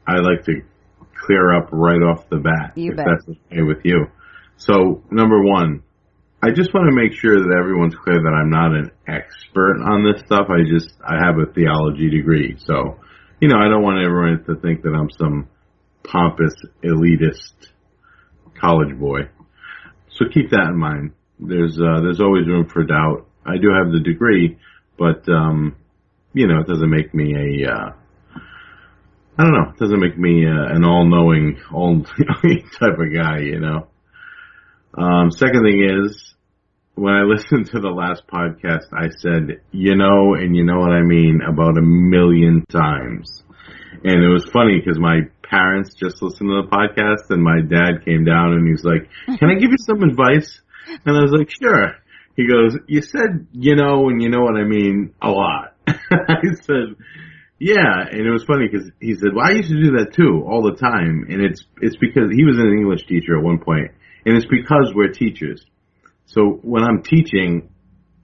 I like to clear up right off the bat, if that's okay with you. So, number one, I just want to make sure that everyone's clear that I'm not an expert on this stuff. I have a theology degree. So, I don't want everyone to think that I'm some pompous, elitist college boy. So keep that in mind. There's always room for doubt. I do have the degree, but, it doesn't make me it doesn't make me an all-knowing, type of guy, Second thing is, when I listened to the last podcast, I said, and you know what I mean about 1 million times. And it was funny because my parents just listened to the podcast, and my dad came down and he's like, "Can I give you some advice?" And I was like, "Sure." He goes, "You said, and you know what I mean a lot." I said, "Yeah." And it was funny because he said, "Well, I used to do that too, all the time." And it's because he was an English teacher at one point, and it's because we're teachers. So when I'm teaching,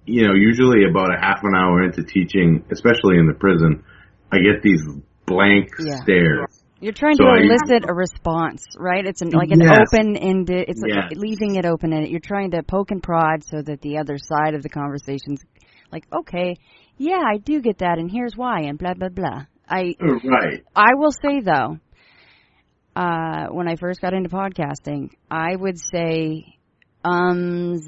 usually about a half an hour into teaching, especially in the prison, I get these blank stares. You're trying to elicit a response, right? It's an open-ended, it's like leaving it open-ended. You're trying to poke and prod so that the other side of the conversation's like, okay, yeah, I do get that, and here's why, and blah, blah, blah. Right. I will say, though, when I first got into podcasting, I would say and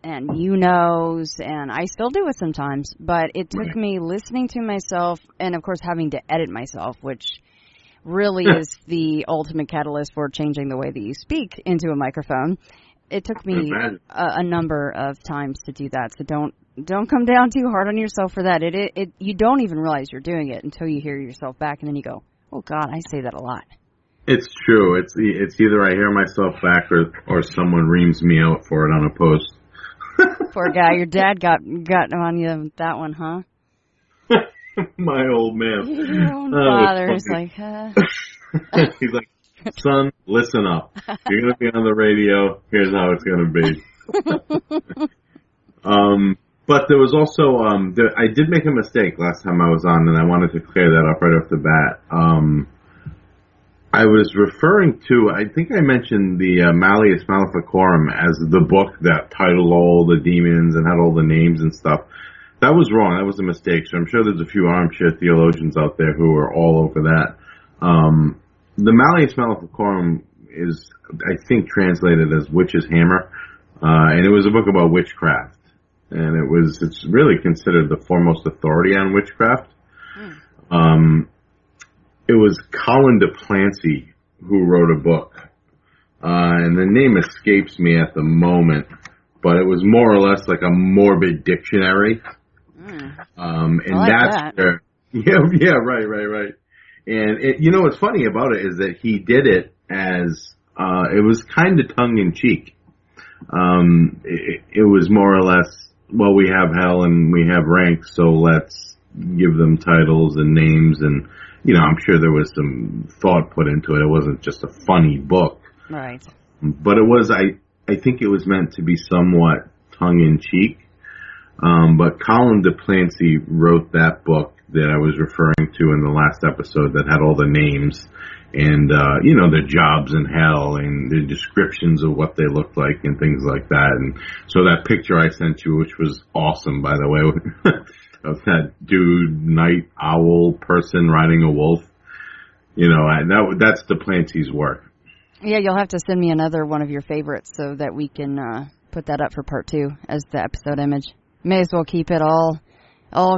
and I still do it sometimes, but it took me listening to myself and, of course, having to edit myself, which really is the ultimate catalyst for changing the way that you speak into a microphone. It took me a number of times to do that, so don't come down too hard on yourself for that. You don't even realize you're doing it until you hear yourself back, and then you go, "Oh God, I say that a lot." It's true. It's either I hear myself back or someone reams me out for it on a post. Poor guy. Your dad got on you with that one, huh? My old man. Your own father is like, He's like, "Son, listen up. You're going to be on the radio. Here's how it's going to be." But there was also, I did make a mistake last time I was on, and I wanted to clear that up right off the bat. I was referring to, I think I mentioned the Malleus Maleficorum as the book that titled all the demons and had all the names and stuff. That was wrong. That was a mistake. So I'm sure there's a few armchair theologians out there who are all over that. The Malleus Maleficorum is, I think, translated as Witch's Hammer. And it was a book about witchcraft. And it's really considered the foremost authority on witchcraft. It was Colin de Plancy who wrote a book. And the name escapes me at the moment, but it was more or less like a morbid dictionary. And like that's that. where, right. And what's funny about it is that he did it as, it was kind of tongue in cheek. It was more or less, well, we have hell and we have ranks, so let's give them titles and names, and I'm sure there was some thought put into it. It wasn't just a funny book. Right. But it was, I think it was meant to be somewhat tongue-in-cheek. But Colin de Plancy wrote that book that I was referring to in the last episode that had all the names and, their jobs in hell and the descriptions of what they looked like and things like that. And so that picture I sent you, which was awesome, by the way, of that dude, night owl person riding a wolf, that's de Plancy's work. Yeah, you'll have to send me another one of your favorites so that we can put that up for part 2 as the episode image. May as well keep it all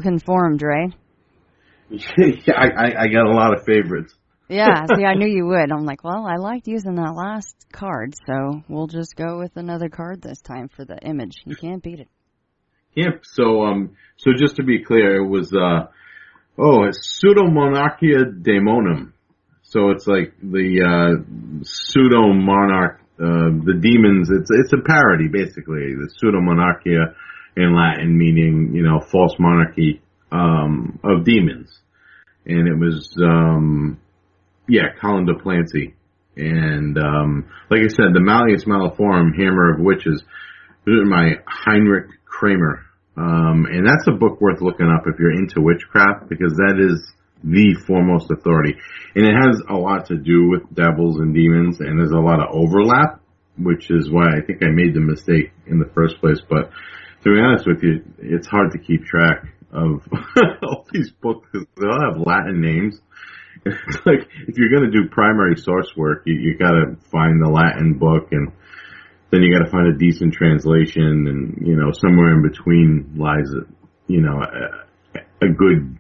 conformed, right? Yeah, I got a lot of favorites. Yeah, see, I knew you would. I'm like, well, I liked using that last card, so we'll just go with another card this time for the image. You can't beat it. Yeah, so just to be clear, it was, Pseudomonarchia Daemonum. So it's like the, pseudo-monarch, the demons, it's a parody, basically. The pseudo-monarchia in Latin meaning, false monarchy, of demons. And it was, Colin de Plancy. And, like I said, the Malleus Maleficorum, Hammer of Witches, written by Heinrich Kramer. And that's a book worth looking up if you're into witchcraft, because that is the foremost authority. And it has a lot to do with devils and demons, and there's a lot of overlap, which is why I think I made the mistake in the first place. But to be honest with you, it's hard to keep track of all these books because they all have Latin names. It's like, if you're going to do primary source work, you got to find the Latin book, and then you got to find a decent translation, and, you know, somewhere in between lies, you know, a good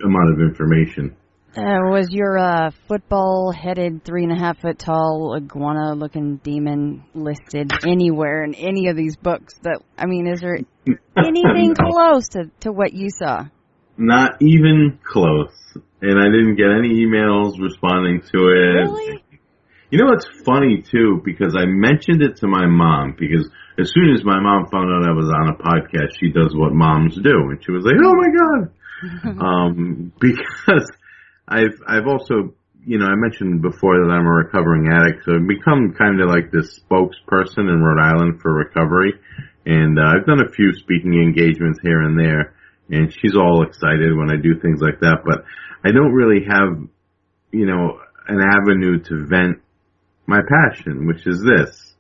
amount of information. Was your football-headed, 3.5 foot tall, iguana-looking demon listed anywhere in any of these books? That, I mean, is there anything close to what you saw? Not even close. And I didn't get any emails responding to it. Really? You know what's funny, too, because I mentioned it to my mom, because as soon as my mom found out I was on a podcast, she does what moms do. And she was like, oh, my God. Because I've also, you know, I mentioned before that I'm a recovering addict, so I've become kind of like this spokesperson in Rhode Island for recovery. And I've done a few speaking engagements here and there, and she's all excited when I do things like that. But I don't really have, you know, an avenue to vent my passion, which is this.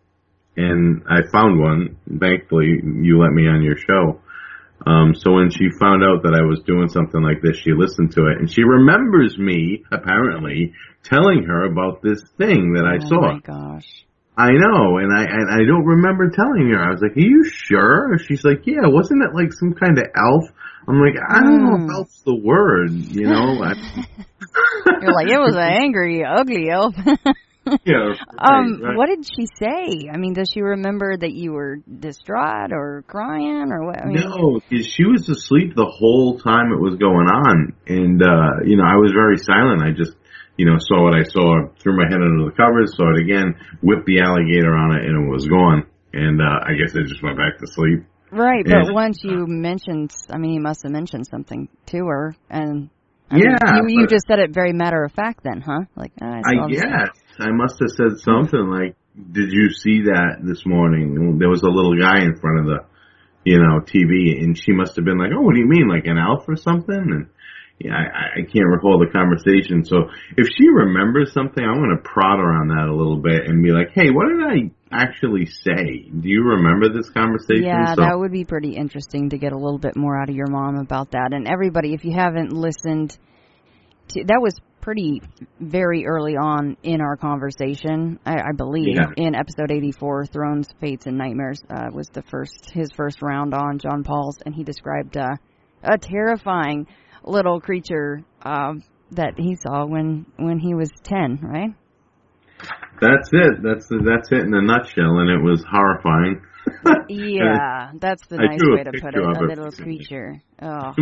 And I found one. Thankfully, you let me on your show. So when she found out that I was doing something like this, she listened to it, and she remembers me, apparently, telling her about this thing that I saw. Oh, my gosh. I know, and I don't remember telling her. I was like, are you sure? She's like, yeah, wasn't it like some kind of elf? I'm like, I don't know if elf's the word, you know? You're like, it was an angry, ugly elf. Yeah. Right. What did she say? I mean, does she remember that you were distraught or crying or what? I mean, no, because she was asleep the whole time it was going on. And, you know, I was very silent. I just, you know, saw what I saw, threw my head under the covers, saw it again, whipped the alligator on it, and it was gone. And I guess I just went back to sleep. Right, but once you mentioned, I mean, you must have mentioned something to her, and I mean, you just said it very matter of fact then, huh? Like, I guess. I must have said something like, did you see that this morning? There was a little guy in front of the, you know, TV, and she must have been like, oh, what do you mean, like an elf or something? And yeah, I can't recall the conversation. So if she remembers something, I'm going to prod her on that a little bit and be like, hey, what did I actually say? Do you remember this conversation? Yeah, that would be pretty interesting to get a little bit more out of your mom about that. And everybody, if you haven't listened to, that was pretty very early on in our conversation, I believe, in episode 84, Thrones, Fates, and Nightmares, was his first round on Jon-Paul's, and he described a terrifying little creature that he saw when he was 10, right? That's it. That's it in a nutshell, and it was horrifying. Yeah, that's the nice way to put it. A little creature. Oh,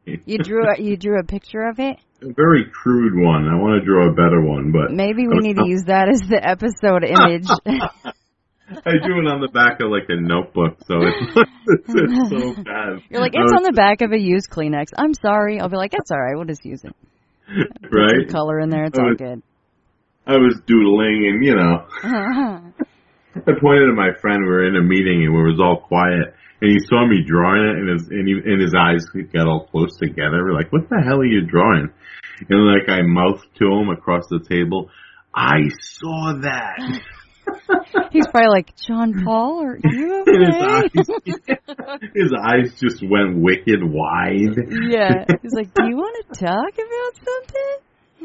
you drew a picture of it? A very crude one. I want to draw a better one, but maybe we need to use that as the episode image. I drew it on the back of like a notebook, so it's so bad. You're like, it's on the back of a used Kleenex. I'm sorry. I'll be like, it's all right. We'll just use it. Right? Put some color in there. It's all good. I was doodling, and you know, I pointed at my friend. We were in a meeting, and it was all quiet. And he saw me drawing it, and his eyes got all close together. We're like, what the hell are you drawing? And like I mouthed to him across the table, I saw that. He's probably like, Jon-Paul, are you okay? His eyes just went wicked wide. Yeah. He's like, do you want to talk about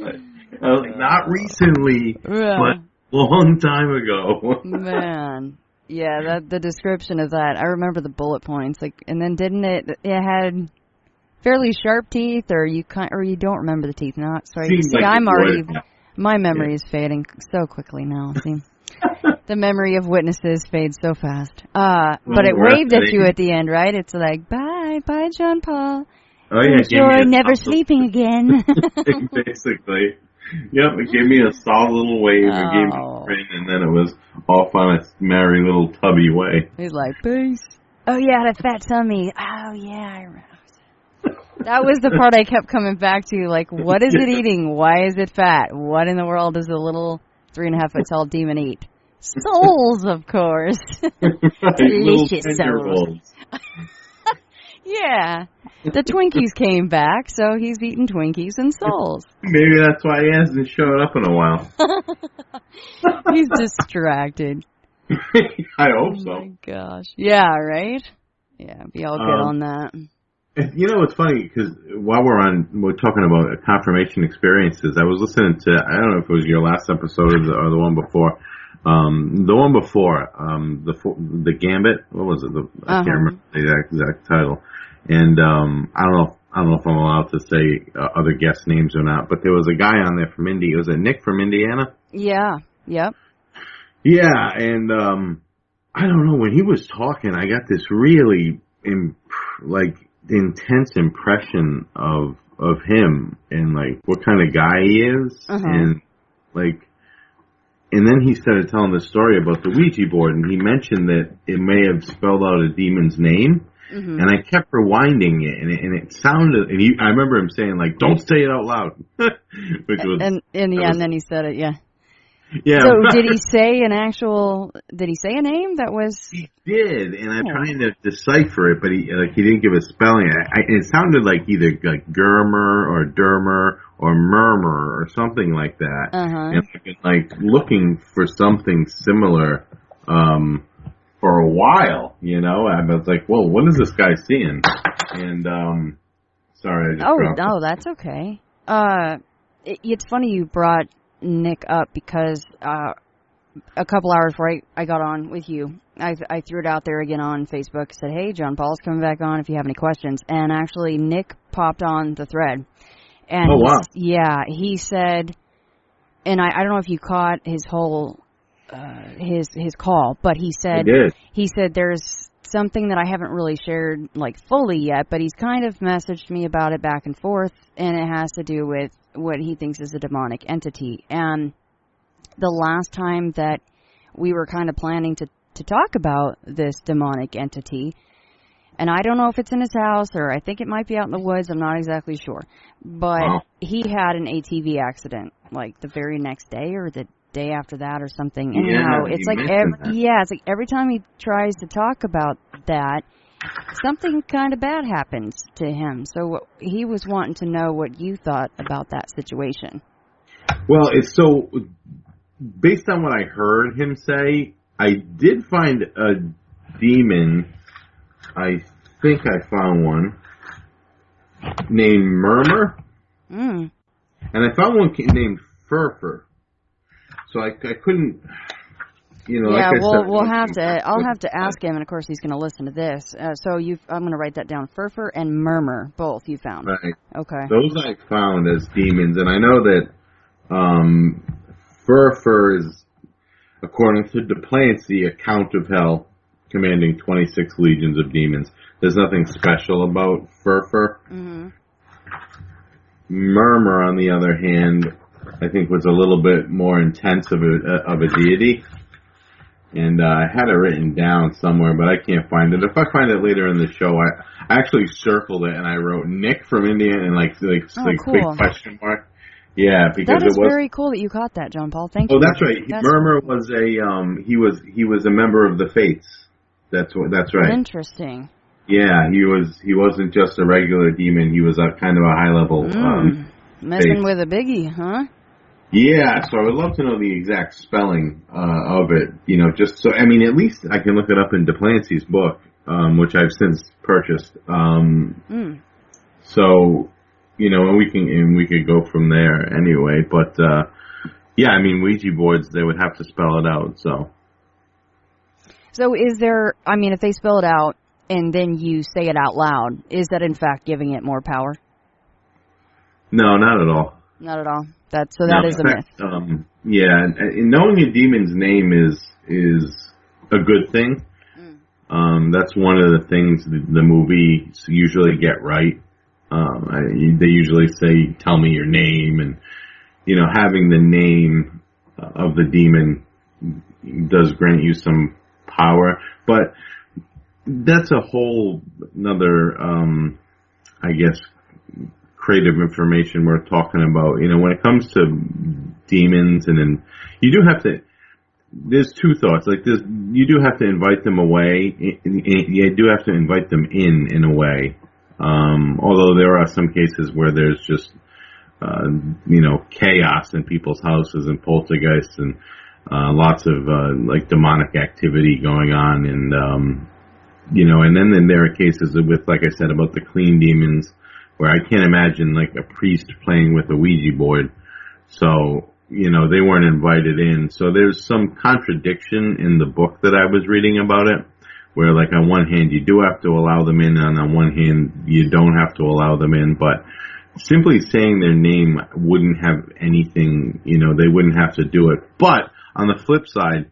something? Not recently, but long time ago. Man. Yeah, the description of that, I remember the bullet points. Like, and then didn't it had fairly sharp teeth, or you don't remember the teeth? Not sorry. See, like I'm already, my memory is fading so quickly now. See, the memory of witnesses fades so fast. But it waved at you at the end, right? It's like, bye, Jon-Paul. Oh yeah, enjoy never sleeping again. Basically. Yep, it gave me a solid little wave, it gave me a grin, and then it was off on a merry little tubby way. He's like, peace. Oh yeah, the fat tummy. Oh yeah, I remember. That was the part I kept coming back to, like, what is it eating? Why is it fat? What in the world does a little 3.5 foot tall demon eat? Souls, of course. Right, delicious souls. Yeah. The Twinkies came back, so he's eating Twinkies and souls. Maybe that's why he hasn't showed up in a while. He's distracted. I hope so. Oh my gosh. Yeah, right? Yeah, be all good on that. You know, it's funny, because while we're talking about confirmation experiences, I was listening to, I don't know if it was your last episode or the one before, the Gambit, what was it? I can't remember the exact title. And, I don't know if I'm allowed to say other guest names or not, but there was a guy on there from Indy. Was it Nick from Indiana? Yeah. Yep. Yeah, and, I don't know, when he was talking, I got this really, intense impression of him and like what kind of guy he is, and then he started telling the story about the Ouija board, and he mentioned that it may have spelled out a demon's name, and I kept rewinding it, and it sounded, and I remember him saying like, "Don't say it out loud," which was, and then he said it, yeah. Yeah. So did he say a name that was? He did, and I'm trying to decipher it, but he didn't give a spelling. It sounded like either like Germer or Dermer or Murmur or something like that. And I've been like looking for something similar for a while, you know. I was like, "Whoa, what is this guy seeing?" And sorry, I just no, that's okay. It's funny you brought Nick up, because a couple hours before I got on with you, I threw it out there again on Facebook, said, "Hey, Jon-Paul's coming back on if you have any questions." And actually Nick popped on the thread, and he said, and I don't know if you caught his whole his call, but he said there's something that I haven't really shared like fully yet, but he's kind of messaged me about it back and forth, and it has to do with what he thinks is a demonic entity. And the last time that we were kind of planning to talk about this demonic entity, and I don't know if it's in his house or I think it might be out in the woods, I'm not exactly sure, but he had an ATV accident like the very next day or the day after that or something. Anyhow, it's like every time he tries to talk about that, something kind of bad happens to him. So he was wanting to know what you thought about that situation. Well, it's so, based on what I heard him say, I did find a demon. I think I found one named Murmur. And I found one named Furfur. So I couldn't, you know. Yeah, like I said, I'll have to ask him, and of course he's going to listen to this. So I'm going to write that down. Furfur and Murmur, both you found. Right. Okay. Those I found as demons, and I know that Furfur is, according to Duplancy, a count of hell, commanding 26 legions of demons. There's nothing special about Furfur. Murmur, on the other hand, I think was a little bit more intense of a deity, and I had it written down somewhere, but I can't find it. If I find it later in the show, I actually circled it and I wrote Nick from India and like cool. big question mark. Yeah, because that is very cool that you caught that, Jon-Paul. Thank you. Oh, that's right. Murmur was he was a member of the Fates. That's right. Interesting. Yeah, he wasn't just a regular demon. He was a kind of a high level. Messing with a biggie, huh? Yeah, so I would love to know the exact spelling of it, you know, just so, I mean, at least I can look it up in Duplancy's book, which I've since purchased. So, you know, and we could go from there anyway, but, yeah, I mean, Ouija boards, they would have to spell it out, so. So is there, I mean, if they spell it out and then you say it out loud, is that in fact giving it more power? No, not at all. Not at all. That is a myth. Yeah, and knowing a demon's name is a good thing. That's one of the things the movies usually get right. They usually say, "Tell me your name," and you know, having the name of the demon does grant you some power. But that's a whole another, I guess, creative information we're talking about. You know, when it comes to demons, and then you do have to, there's two thoughts. Like, you do have to invite them away. You do have to invite them in a way. Although there are some cases where there's just, chaos in people's houses and poltergeists and lots of like demonic activity going on, and and then there are cases with, like I said, about the clean demons, where I can't imagine like a priest playing with a Ouija board. So, they weren't invited in. So there's some contradiction in the book that I was reading about it, where, like, on one hand you do have to allow them in, and on one hand you don't have to allow them in. But simply saying their name wouldn't have anything, they wouldn't have to do it. But on the flip side,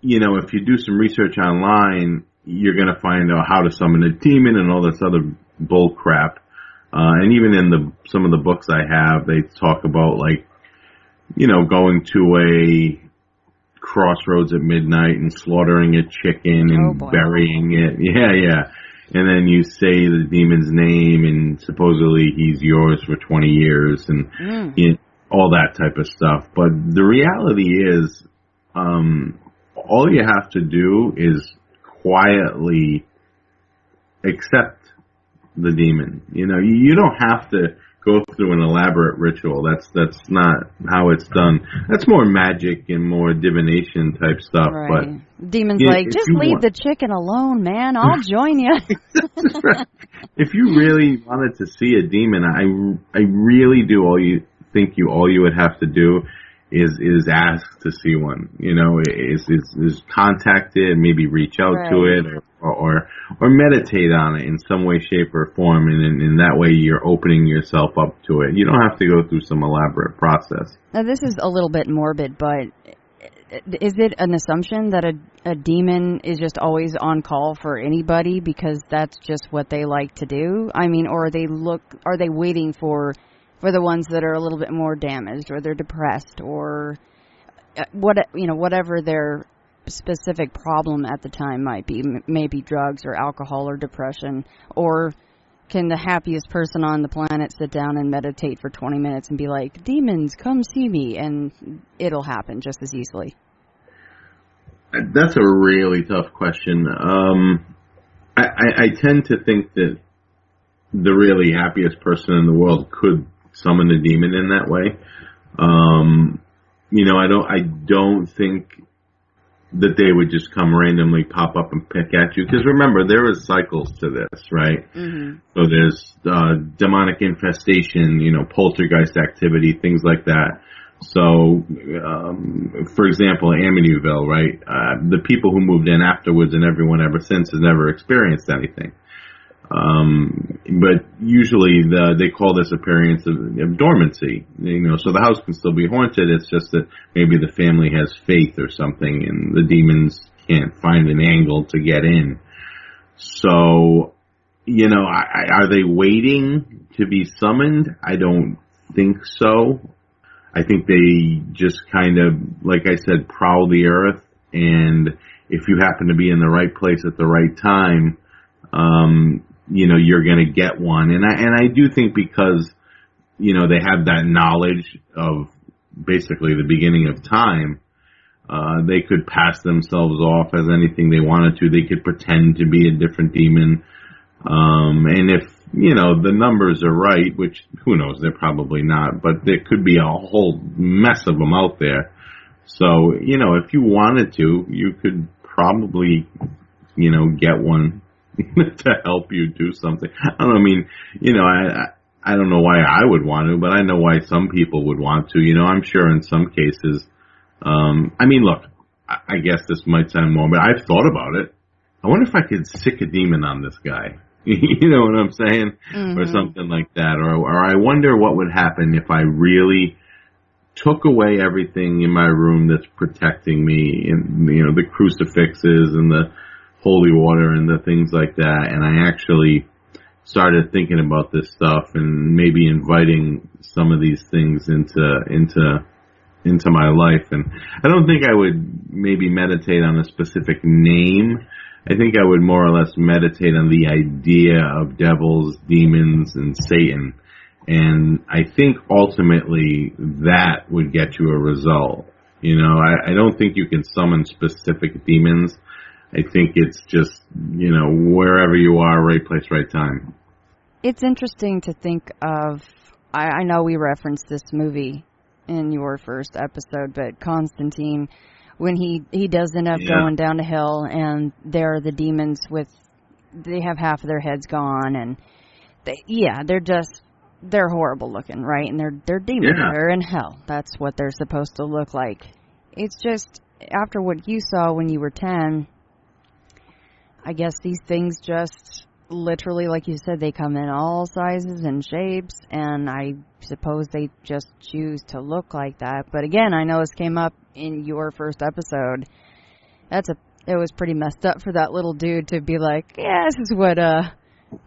if you do some research online, you're going to find out how to summon a demon and all this other bull crap. And even in some of the books I have, they talk about, like, going to a crossroads at midnight and slaughtering a chicken and burying it. Yeah. And then you say the demon's name, and supposedly he's yours for 20 years and all that type of stuff. But the reality is, all you have to do is quietly accept the demon. You don't have to go through an elaborate ritual. That's not how it's done. That's more magic and more divination type stuff. Right. But demon's like, just leave the chicken alone, man. I'll join you. Right. If you really wanted to see a demon, I really do. All you would have to do is ask to see one. Is contact it, maybe reach out to it, or meditate on it in some way, shape, or form, and in that way you're opening yourself up to it. You don't have to go through some elaborate process. Now, this is a little bit morbid, but is it an assumption that a demon is just always on call for anybody because that's just what they like to do? I mean, or are they waiting for the ones that are a little bit more damaged, or they're depressed, or whatever their specific problem at the time might be, maybe drugs or alcohol or depression? Or can the happiest person on the planet sit down and meditate for 20 minutes and be like, demons, come see me, and it'll happen just as easily? That's a really tough question. I tend to think that the really happiest person in the world could summon a demon in that way. I don't think that they would just come randomly pop up and pick at you. Because remember, there is cycles to this, right? Mm-hmm. So there's demonic infestation, poltergeist activity, things like that. So, for example, Amityville, right? The people who moved in afterwards and everyone ever since has never experienced anything. But usually they call this a period of dormancy, so the house can still be haunted. It's just that maybe the family has faith or something and the demons can't find an angle to get in. So, are they waiting to be summoned? I don't think so. I think they just kind of, like I said, prowl the earth, and if you happen to be in the right place at the right time, you're going to get one. And I do think because, they have that knowledge of basically the beginning of time, they could pass themselves off as anything they wanted to. They could pretend to be a different demon. And if, the numbers are right, which who knows, they're probably not, but there could be a whole mess of them out there. So, if you wanted to, you could probably, get one to help you do something. I don't know. I mean, I don't know why I would want to, but I know why some people would want to. I'm sure in some cases. Look, I guess this might sound more, but I've thought about it. I wonder if I could sick a demon on this guy. You know what I'm saying? Mm-hmm. Or something like that. Or I wonder what would happen if I really took away everything in my room that's protecting me, and the crucifixes and the holy water and the things like that, and I actually started thinking about this stuff and maybe inviting some of these things into my life. And I don't think I would maybe meditate on a specific name. I think I would more or less meditate on the idea of devils, demons, and Satan. And I think ultimately that would get you a result. You know, I don't think you can summon specific demons. I think it's just, you know, wherever you are, right place, right time. It's interesting to think of, I know we referenced this movie in your first episode, but Constantine, when he does end up going down to hell, and there are the demons they have half of their heads gone, and they're horrible looking, right? And they're demons. Yeah. They're in hell. That's what they're supposed to look like. It's just, after what you saw when you were 10, I guess these things just literally, like you said, they come in all sizes and shapes, and I suppose they just choose to look like that. But again, I know this came up in your first episode. It was pretty messed up for that little dude to be like, yeah, this is what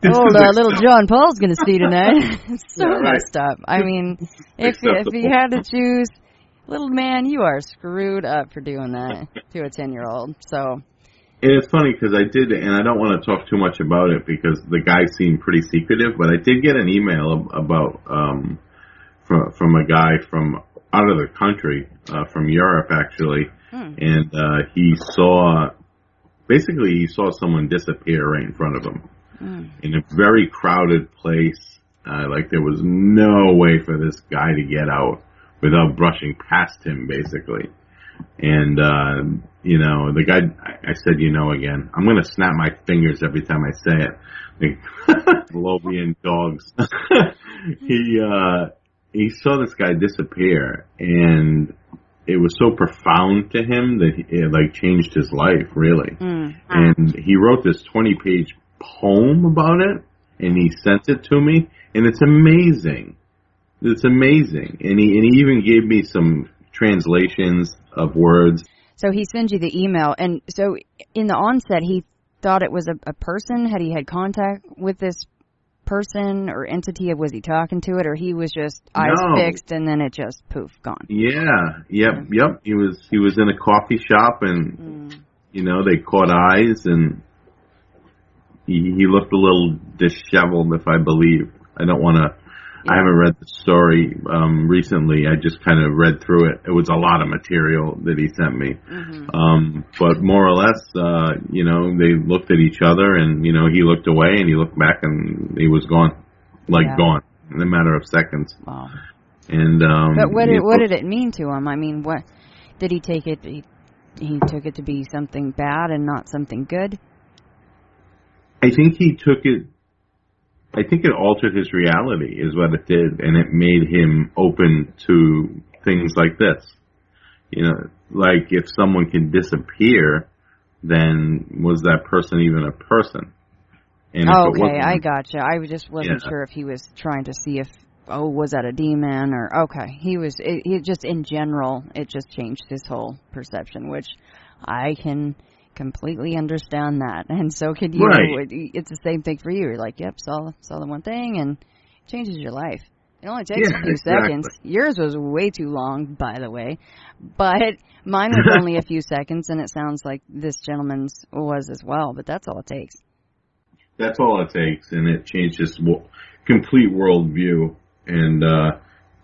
little Jon-Paul's going to see tonight. It's so messed up. I mean, if you had to choose, little man, you are screwed up for doing that to a 10-year-old. So. And it's funny because I did, and I don't want to talk too much about it because the guy seemed pretty secretive, but I did get an email about from a guy from out of the country, from Europe actually, and he saw someone disappear right in front of him in a very crowded place. Like there was no way for this guy to get out without brushing past him, basically. And, you know, the guy, I said, you know, again, I'm going to snap my fingers every time I say it. Like, Lobian dogs. He saw this guy disappear, and it was so profound to him that it, like, changed his life, really. And he wrote this 20-page poem about it, and he sent it to me, and it's amazing. It's amazing. And he even gave me some translations of words. So he sends you the email, and so in the onset he thought it was a person. Had he had contact with this person or entity? Was he talking to it, or he was just eyes fixed and then it just poof, gone? Yep. He was in a coffee shop, and you know, they caught eyes, and he looked a little disheveled, if I believe. I don't want to. I haven't read the story recently. I just kind of read through it. It was a lot of material that he sent me. But more or less, you know, they looked at each other, and, you know, he looked away and he looked back and he was gone. Gone in a matter of seconds. Wow. And but what did it mean to him? I mean, what did he take it? He took it to be something bad and not something good? I think he took it. I think it altered his reality is what it did, and it made him open to things like this. You know, like if someone can disappear, then was that person even a person? And okay, I gotcha. I just wasn't sure if he was trying to see if, was that a demon or, okay. He just in general, it just changed his whole perception, which I can completely understand that, and so could you. Right. It's the same thing for you. You're like, yep, saw the one thing, and it changes your life. It only takes a few seconds. Yours was way too long, by the way, but mine was only a few seconds, and it sounds like this gentleman's was as well. But that's all it takes. That's all it takes, and it changed his complete worldview. And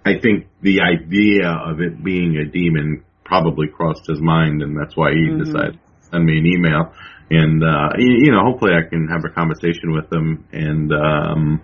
I think the idea of it being a demon probably crossed his mind, and that's why he decided to send me an email. And, you know, hopefully I can have a conversation with him. And,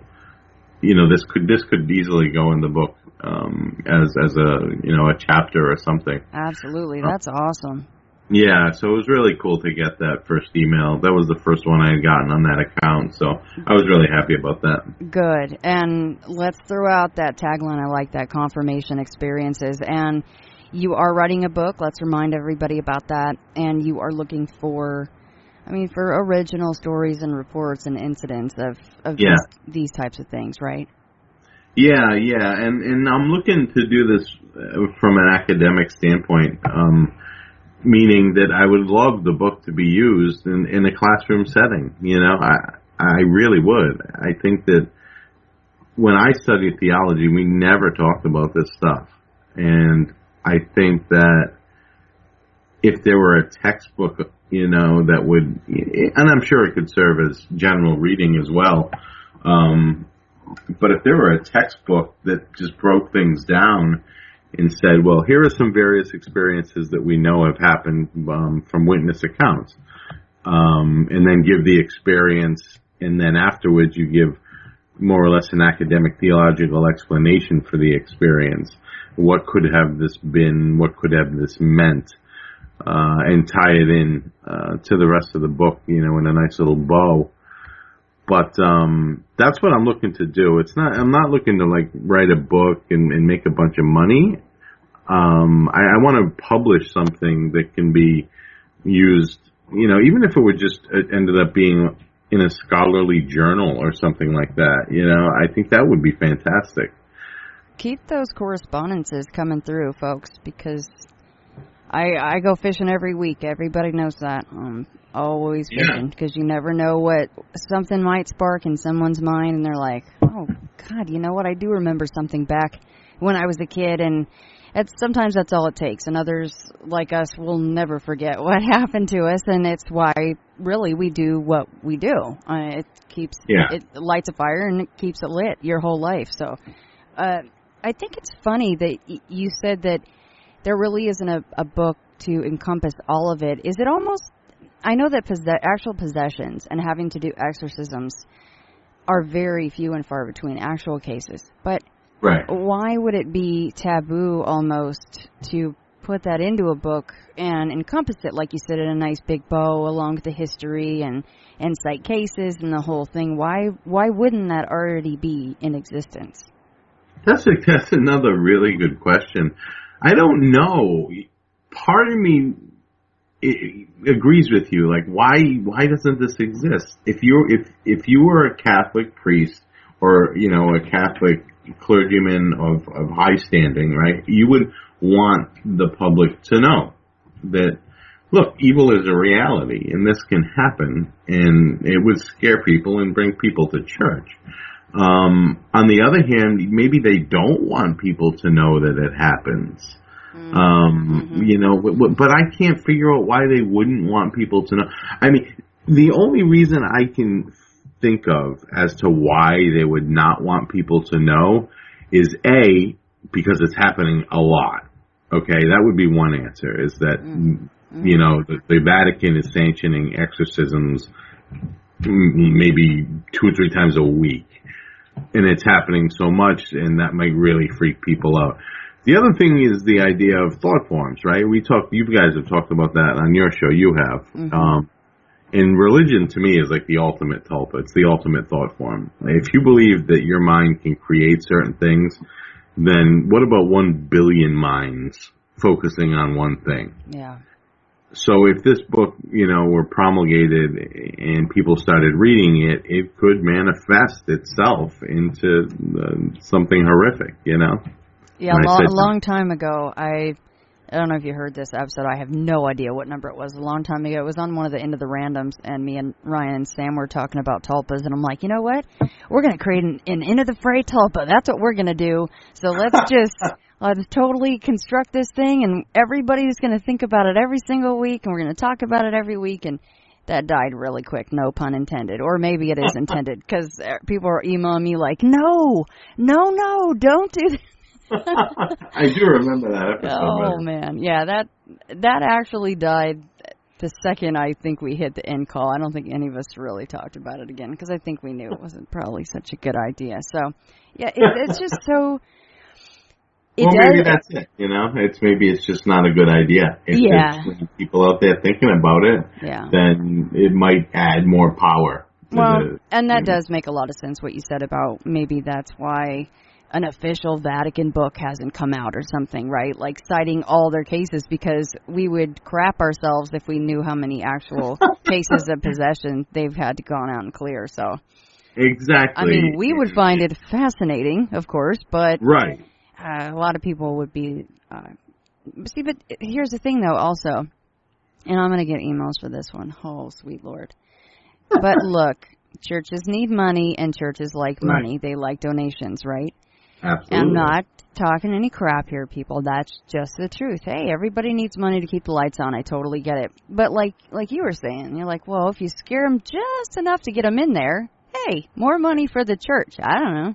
you know, this could easily go in the book as a, you know, a chapter or something. Absolutely. That's awesome. Yeah, so it was really cool to get that first email. That was the first one I had gotten on that account, so I was really happy about that. Good. And let's throw out that tagline. I like that, confirmation experiences. And you are writing a book. Let's remind everybody about that. And you are looking for original stories and reports and incidents of these types of things, right? Yeah, and I'm looking to do this from an academic standpoint, meaning that I would love the book to be used in a classroom setting. You know, I really would. I think that when I studied theology, we never talked about this stuff. And I think that if there were a textbook, you know, that would, and I'm sure it could serve as general reading as well, but if there were a textbook that just broke things down and said, well, here are some various experiences that we know have happened from witness accounts. And then give the experience, and then afterwards you give more or less an academic theological explanation for the experience. What could have this been? What could have this meant? And tie it in to the rest of the book, in a nice little bow. But that's what I'm looking to do. I'm not looking to write a book and make a bunch of money. I want to publish something that can be used, even if it would just ended up being in a scholarly journal or something like that. I think that would be fantastic. Keep those correspondences coming through, folks, because I go fishing every week. Everybody knows that. I'm always fishing because you never know what something might spark in someone's mind, and they're like, oh, God, you know what? I do remember something back when I was a kid, and sometimes that's all it takes, and others like us will never forget what happened to us, and it's why really we do what we do. It lights a fire and it keeps it lit your whole life. So I think it's funny that you said that there really isn't a book to encompass all of it. Is it almost, I know that actual possessions and having to do exorcisms are very few and far between, actual cases, but right. Why would it be taboo almost to put that into a book and encompass it, like you said, in a nice big bow along with the history and cite cases and the whole thing? Why wouldn't that already be in existence? That's another really good question. I don't know. Part of me agrees with you. Why doesn't this exist? If you were a Catholic priest or a Catholic clergyman of high standing, right, you would want the public to know that, look, evil is a reality and this can happen, and it would scare people and bring people to church. On the other hand, maybe they don't want people to know that it happens. But I can't figure out why they wouldn't want people to know. I mean, the only reason I can think of as to why they would not want people to know is because it's happening a lot. Okay, that would be one answer, is that, the Vatican is sanctioning exorcisms maybe 2 or 3 times a week. And it's happening so much, and that might really freak people out. The other thing is the idea of thought forms, right? You guys have talked about that on your show. You have. Mm-hmm. And religion, to me, is like the ultimate tulpa. It's the ultimate thought form. If you believe that your mind can create certain things, then what about 1 billion minds focusing on one thing? Yeah. So if this book, were promulgated and people started reading it, it could manifest itself into something horrific, Yeah, a long time ago, I don't know if you heard this episode. I have no idea what number it was. A long time ago, it was on one of the End of the Randoms, and me and Ryan and Sam were talking about tulpas, and I'm like, you know what? We're going to create an End of the Fray tulpa. That's what we're going to do. So let's totally construct this thing, and everybody's going to think about it every single week, and we're going to talk about it every week, and that died really quick, no pun intended. Or maybe it is intended, because people are emailing me like, no, don't do that. I do remember that episode. Oh, man. Yeah, that actually died the second I think we hit the end call. I don't think any of us really talked about it again, because I think we knew it wasn't probably such a good idea. So, yeah, it's just so... maybe that's it, Maybe it's just not a good idea. If there's people out there thinking about it, then it might add more power. And that does make a lot of sense, what you said about maybe that's why an official Vatican book hasn't come out or something, right? Like citing all their cases, because we would crap ourselves if we knew how many actual cases of possession they've had to gone out and clear. So exactly. I mean, we would find it fascinating, of course, but right. A lot of people would be... see, but here's the thing, though, also, and I'm going to get emails for this one. Oh, sweet Lord. But look, churches need money, and churches like money. They like donations, right? Absolutely. I'm not talking any crap here, people. That's just the truth. Hey, everybody needs money to keep the lights on. I totally get it. But like you were saying, you're like, well, if you scare them just enough to get them in there, hey, more money for the church. I don't know.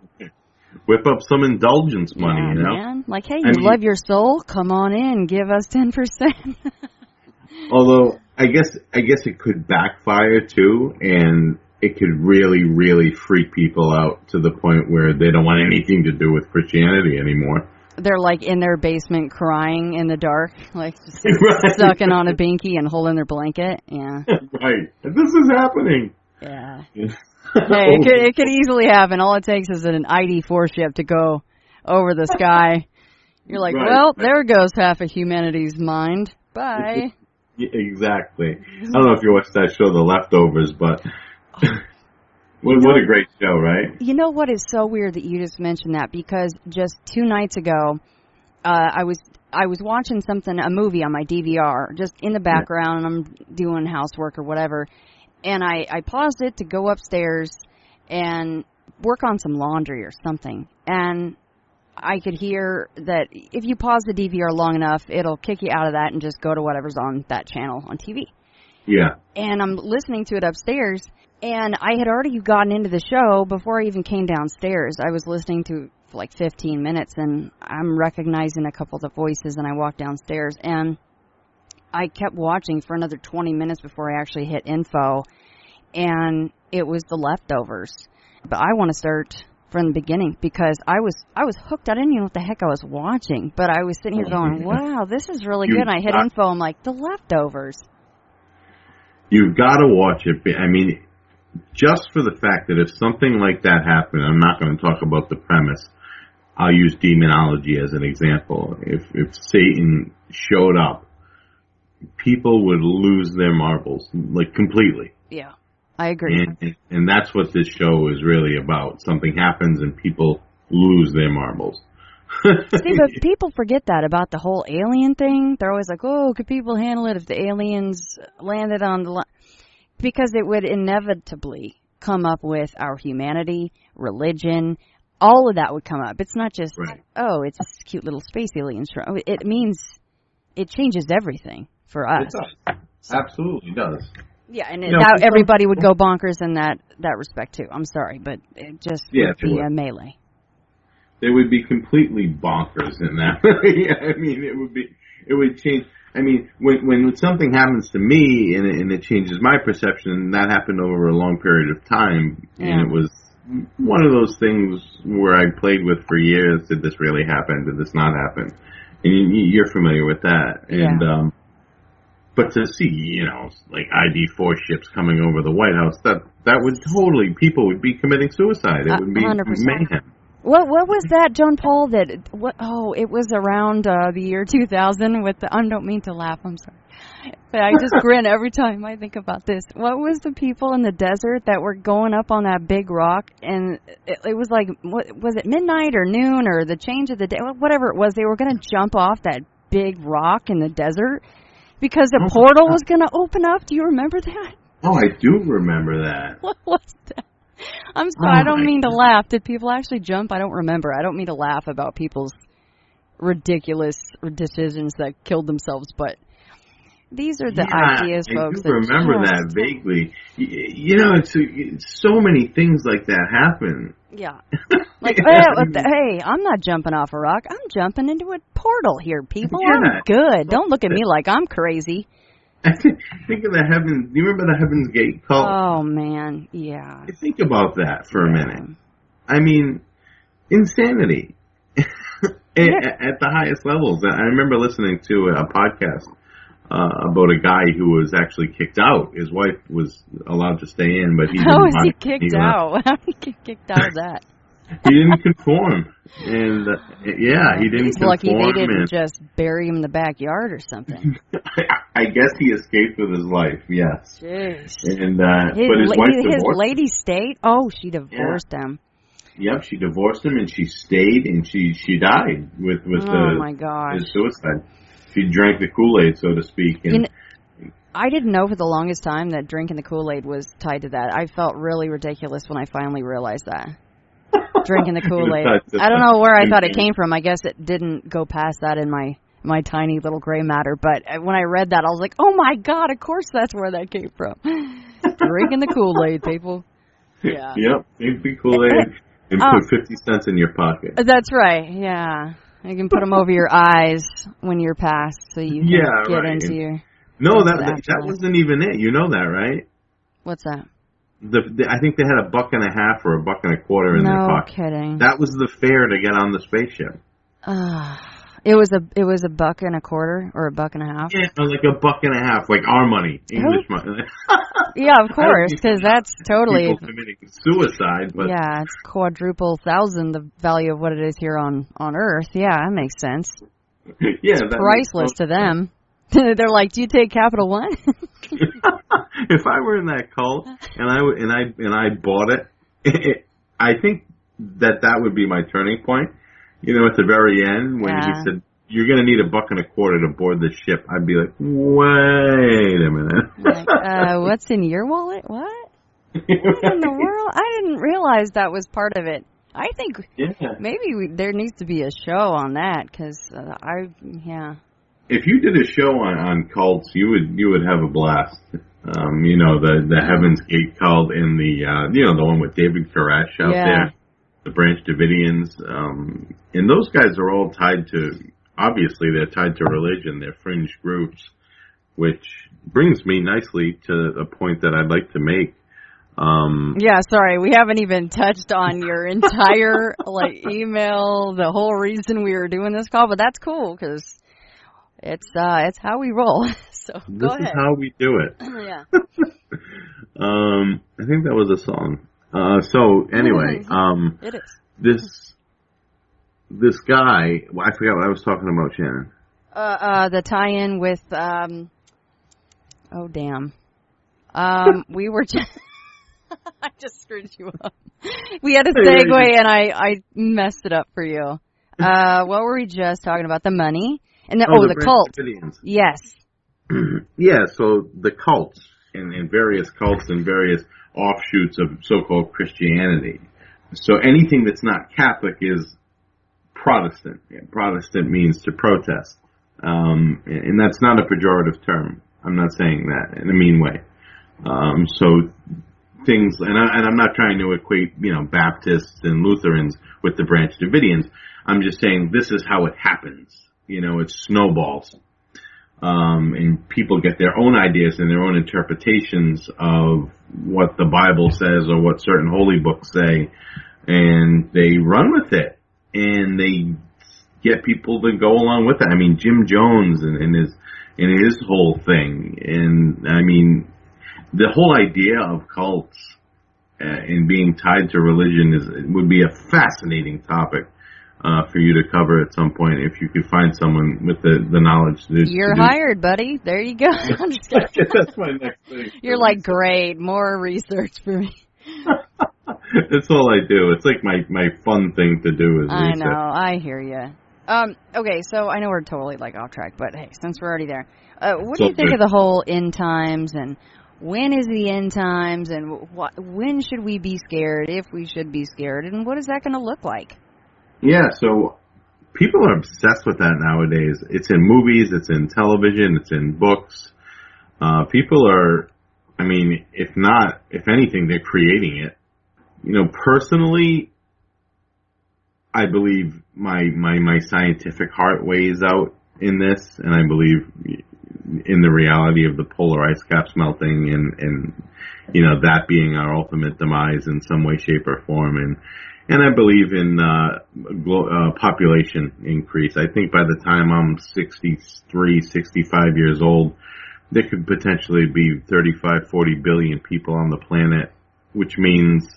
whip up some indulgence money, you know? Man. Like, hey, you love your soul? Come on in, give us 10%. Although, I guess it could backfire, too, and it could really, really freak people out to the point where they don't want anything to do with Christianity anymore. They're, like, in their basement crying in the dark, like, just sucking on a binky and holding their blanket. Yeah. Right. This is happening. Yeah. Hey, it could easily happen. All it takes is an ID4 ship to go over the sky. You're like, well, there goes half of humanity's mind. Bye. Yeah, exactly. I don't know if you watched that show, The Leftovers, but what a great show, right? You know what is so weird that you just mentioned that, because just 2 nights ago, I was watching a movie on my DVR, just in the background, and I'm doing housework or whatever. And I paused it to go upstairs and work on some laundry or something. And I could hear that if you pause the DVR long enough, it'll kick you out of that and just go to whatever's on that channel on TV. Yeah. And I'm listening to it upstairs, and I had already gotten into the show before I even came downstairs. I was listening to for like 15 minutes, and I'm recognizing a couple of the voices, and I walked downstairs, and I kept watching for another 20 minutes before I actually hit info, and it was The Leftovers. But I want to start from the beginning, because I was hooked. I didn't even know what the heck I was watching, but I was sitting here going, wow, this is really good. And I hit info, I'm like, The Leftovers. You've got to watch it. I mean, just for the fact that if something like that happened, I'm not going to talk about the premise. I'll use demonology as an example. If Satan showed up, people would lose their marbles, like, completely. Yeah, I agree. And that's what this show is really about. Something happens and people lose their marbles. See, but people forget that about the whole alien thing. They're always like, oh, could people handle it if the aliens landed on the because it would inevitably come up with our humanity, religion, all of that would come up. It's not just, oh, it's a cute little space alien show. It means it changes everything for us. It does. So. Absolutely does. Yeah, and now everybody would go bonkers in that respect, too. I'm sorry, but it just would be a melee. They would be completely bonkers in that. I mean, it would change. I mean, when something happens to me and it changes my perception, that happened over a long period of time, and it was one of those things where I played with for years. Did this really happen? Did this not happen? And you're familiar with that. And but to see, like ID4 ships coming over the White House, that would totally, people would be committing suicide. It would be 100%. mayhem. What was that, Jon-Paul? It was around the year 2000 with I don't mean to laugh, I'm sorry. But I just grin every time I think about this. What was the people in the desert that were going up on that big rock, and it was like, what was it, midnight or noon or the change of the day, whatever it was, they were going to jump off that big rock in the desert because the portal was going to open up. Do you remember that? Oh, I do remember that. What was that? I'm sorry, I don't mean to laugh. Did people actually jump? I don't remember. I don't mean to laugh about people's ridiculous decisions that killed themselves, but these are the ideas, folks. I do remember that vaguely. It's so many things like that happen. Yeah. Like, hey, I'm not jumping off a rock. I'm jumping into a portal here, people. I'm good. Don't look at me like I'm crazy. Think of the heavens. Do you remember the Heaven's Gate cult? Oh, man, yeah. Think about that for a minute. I mean, insanity at the highest levels. I remember listening to a podcast about a guy who was actually kicked out. His wife was allowed to stay in, but he didn't. How was he kicked out? How did he get kicked out of that? He didn't conform. And, he didn't He's conform. Lucky they didn't just bury him in the backyard or something. I guess he escaped with his life, yes. Jeez. And, but his wife divorced his lady stayed? Oh, she divorced him. Yep, she divorced him, and she stayed, and she died with my gosh. his suicide. She drank the Kool-Aid, so to speak. And I didn't know for the longest time that drinking the Kool-Aid was tied to that. I felt really ridiculous when I finally realized that. Drinking the Kool-Aid. I don't know where I thought it came from. I guess it didn't go past that in my tiny little gray matter. But when I read that, I was like, oh, my God, of course that's where that came from. Drinking the Kool-Aid, people. Yeah. Yep, drink the Kool-Aid. And put 50 cents in your pocket. That's right, yeah. You can put them over your eyes when you're passed so you can get into your... No, that wasn't even it. You know that, right? What's that? I think they had $1.50 or $1.25 in their pocket. No kidding. That was the fare to get on the spaceship. It was $1.25 or $1.50. Yeah, like $1.50, like our money, English money. Yeah, of course, because that's totally people committing suicide. But yeah, it's quadruple thousand the value of what it is here on Earth. Yeah, that makes sense. Yeah, it's priceless to them. They're like, "Do you take Capital One?" If I were in that cult and I bought it, I think that would be my turning point. You know, at the very end when he said, "You're going to need $1.25 to board the ship," I'd be like, "Wait a minute." Like, what's in your wallet? What? What in the world? I didn't realize that was part of it. I think maybe there needs to be a show on that because If you did a show on cults, you would have a blast. You know, the Heaven's Gate cult and the one with David Koresh out there, the Branch Davidians, and those guys are all tied to. Obviously, they're tied to religion. They're fringe groups, which brings me nicely to a point that I'd like to make. Sorry, we haven't even touched on your entire email, the whole reason we were doing this call, but that's cool because it's how we roll. So go ahead. This is how we do it. Yeah. I think that was a song. So anyway, it is. This guy, I forgot what I was talking about, Shannon. The tie-in with we were just I just screwed you up. We had a segue and I messed it up for you. What were we just talking about? The money and the cult. Davidians. Yes. Yeah, so the cults and various cults and various offshoots of so-called Christianity. So anything that's not Catholic is Protestant. Protestant means to protest. And that's not a pejorative term. I'm not saying that in a mean way. So things, and I'm not trying to equate, Baptists and Lutherans with the Branch Davidians. I'm just saying this is how it happens. It snowballs. And people get their own ideas and their own interpretations of what the Bible says or what certain holy books say, and they run with it. And they get people to go along with it. I mean, Jim Jones and his whole thing. And I mean, the whole idea of cults and being tied to religion would be a fascinating topic for you to cover at some point if you could find someone with the knowledge. You're hired, buddy. There you go. I'm just kidding. That's my next thing. You're like, great, more research for me. That's all I do. It's like my fun thing to do is research. I know. I hear you. Okay, so I know we're totally off track, but hey, since we're already there, what do you think of the whole end times and when is the end times and when should we be scared, if we should be scared, and what is that going to look like? Yeah, so people are obsessed with that nowadays. It's in movies, it's in television, it's in books. People are, if anything, they're creating it. Personally, I believe my scientific heart weighs out in this, and I believe in the reality of the polar ice caps melting and that being our ultimate demise in some way, shape, or form. And I believe in population increase. I think by the time I'm 63, 65 years old, there could potentially be 35, 40 billion people on the planet, which means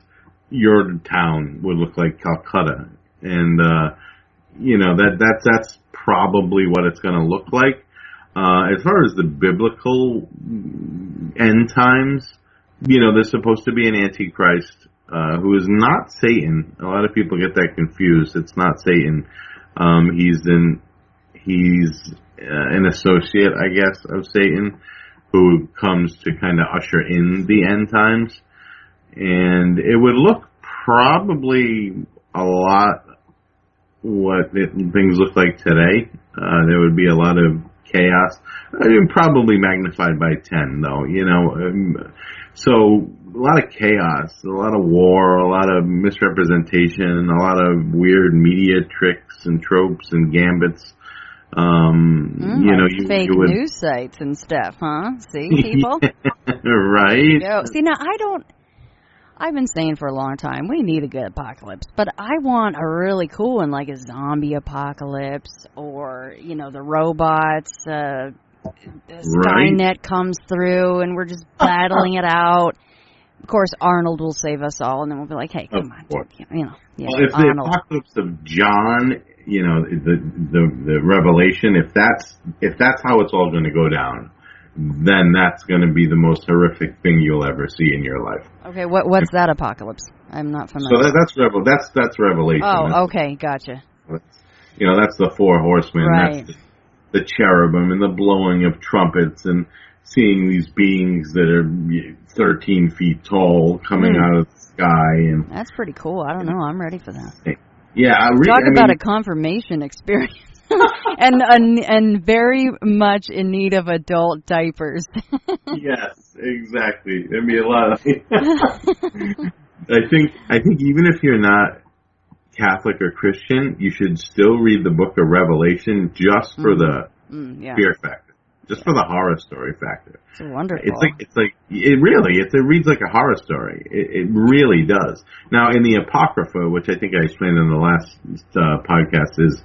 your town would look like Calcutta. And, that's probably what it's going to look like. As far as the biblical end times, there's supposed to be an Antichrist, who is not Satan. A lot of people get that confused. It's not Satan. He's an associate, I guess, of Satan, who comes to kind of usher in the end times. And it would look probably a lot what things look like today. There would be a lot of chaos. Probably magnified by 10, though. So a lot of chaos, a lot of war, a lot of misrepresentation, a lot of weird media tricks and tropes and gambits. Fake news sites and stuff, huh? See, people? Right. See, now I've been saying for a long time, we need a good apocalypse, but I want a really cool one, like a zombie apocalypse, or, the robots, the Skynet comes through and we're just battling it out. Of course, Arnold will save us all, and then we'll be like, hey, come on. Well, if the apocalypse of John, the Revelation, if that's how it's all going to go down, then that's going to be the most horrific thing you'll ever see in your life. Okay, what's that apocalypse? I'm not familiar. So that's Revelation. Oh, okay, gotcha. That's the four horsemen. Right. That's the cherubim and the blowing of trumpets and seeing these beings that are 13 feet tall coming out of the sky. And that's pretty cool. I don't know. I'm ready for that. Yeah, Talk about a confirmation experience. and very much in need of adult diapers. Yes, exactly. There'd be a lot of. I think even if you're not Catholic or Christian, you should still read the Book of Revelation just for the fear factor, just for the horror story factor. It's wonderful. It reads like a horror story. It really does. Now, in the Apocrypha, which I think I explained in the last podcast, is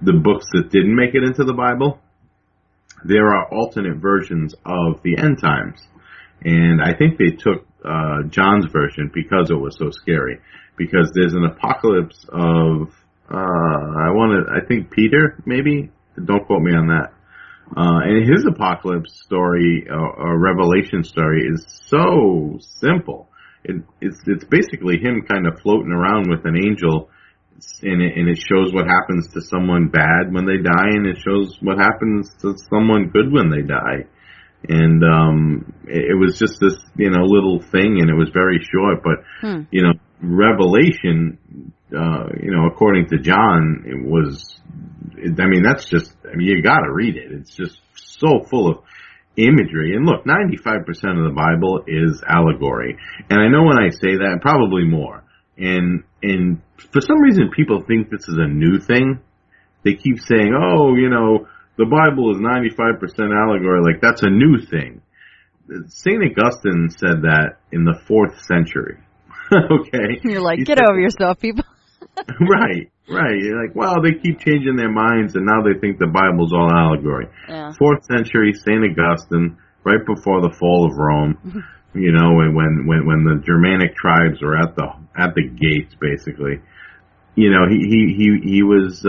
the books that didn't make it into the Bible. There are alternate versions of the end times. And I think they took John's version because it was so scary. Because there's an apocalypse of, I think Peter, maybe? Don't quote me on that. And his apocalypse story, or Revelation story, is so simple. It's basically him kind of floating around with an angel, and it shows what happens to someone bad when they die, and it shows what happens to someone good when they die. And it was just this, little thing, and it was very short. But Revelation, according to John, you got to read it. It's just so full of imagery. And look, 95% of the Bible is allegory. And I know when I say that, probably more. And for some reason, people think this is a new thing. They keep saying, the Bible is 95% allegory. Like, that's a new thing. St. Augustine said that in the 4th century. Okay? You're like, get over yourself, people. Right. You're like, well, they keep changing their minds, and now they think the Bible's all allegory. Yeah. 4th century, St. Augustine, right before the fall of Rome. When the Germanic tribes were at the gates, basically, he was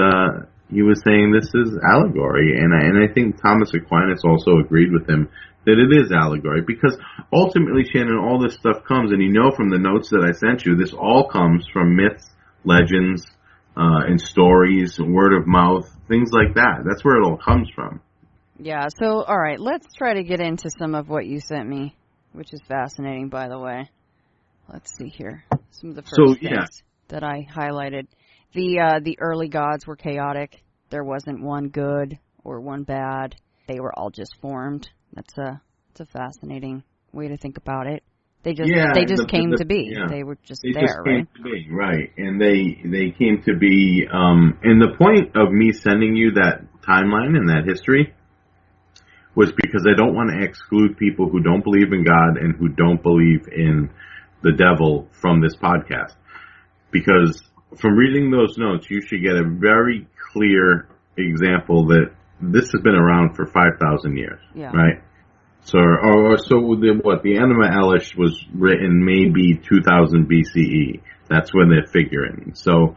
saying this is allegory, and I think Thomas Aquinas also agreed with him that it is allegory, because ultimately, Shannon, all this stuff comes, and from the notes that I sent you, this all comes from myths, legends, and stories, word of mouth, things like that. That's where it all comes from. Yeah. So, all right, let's try to get into some of what you sent me, which is fascinating, by the way. Let's see here. Some of the first things that I highlighted. The early gods were chaotic. There wasn't one good or one bad. They were all just formed. That's a fascinating way to think about it. They just came to be. Yeah. They were just there, right? They just came to be, right. And they came to be, and the point of me sending you that timeline and that history was because I don't want to exclude people who don't believe in God and who don't believe in the devil from this podcast. Because from reading those notes, you should get a very clear example that this has been around for 5,000 years, right? So the Enema Elish was written maybe 2000 BCE. That's when they're figuring. So,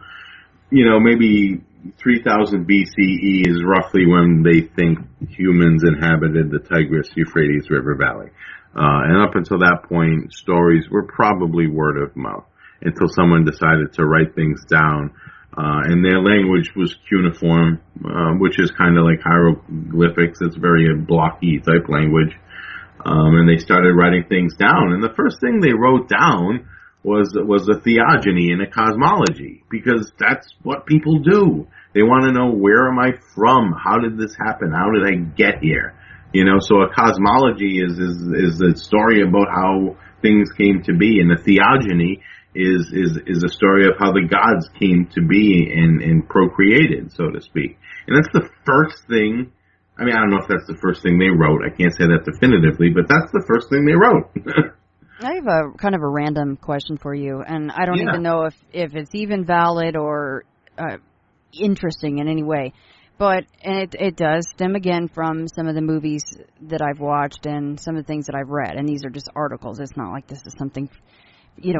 maybe 3000 BCE is roughly when they think humans inhabited the Tigris-Euphrates River Valley. And up until that point, stories were probably word of mouth until someone decided to write things down. And their language was cuneiform, which is kind of like hieroglyphics. It's very blocky type language. And they started writing things down. And the first thing they wrote down was a theogony and a cosmology, because that's what people do. They want to know, where am I from? How did this happen? How did I get here? So a cosmology is a story about how things came to be. And the theogony is a story of how the gods came to be and procreated, so to speak. And that's the first thing. I mean, I don't know if that's the first thing they wrote. I can't say that definitively, but that's the first thing they wrote. I have a kind of a random question for you, and I don't even know if it's even valid or interesting in any way. But it does stem again from some of the movies that I've watched and some of the things that I've read. And these are just articles. It's not like this is something,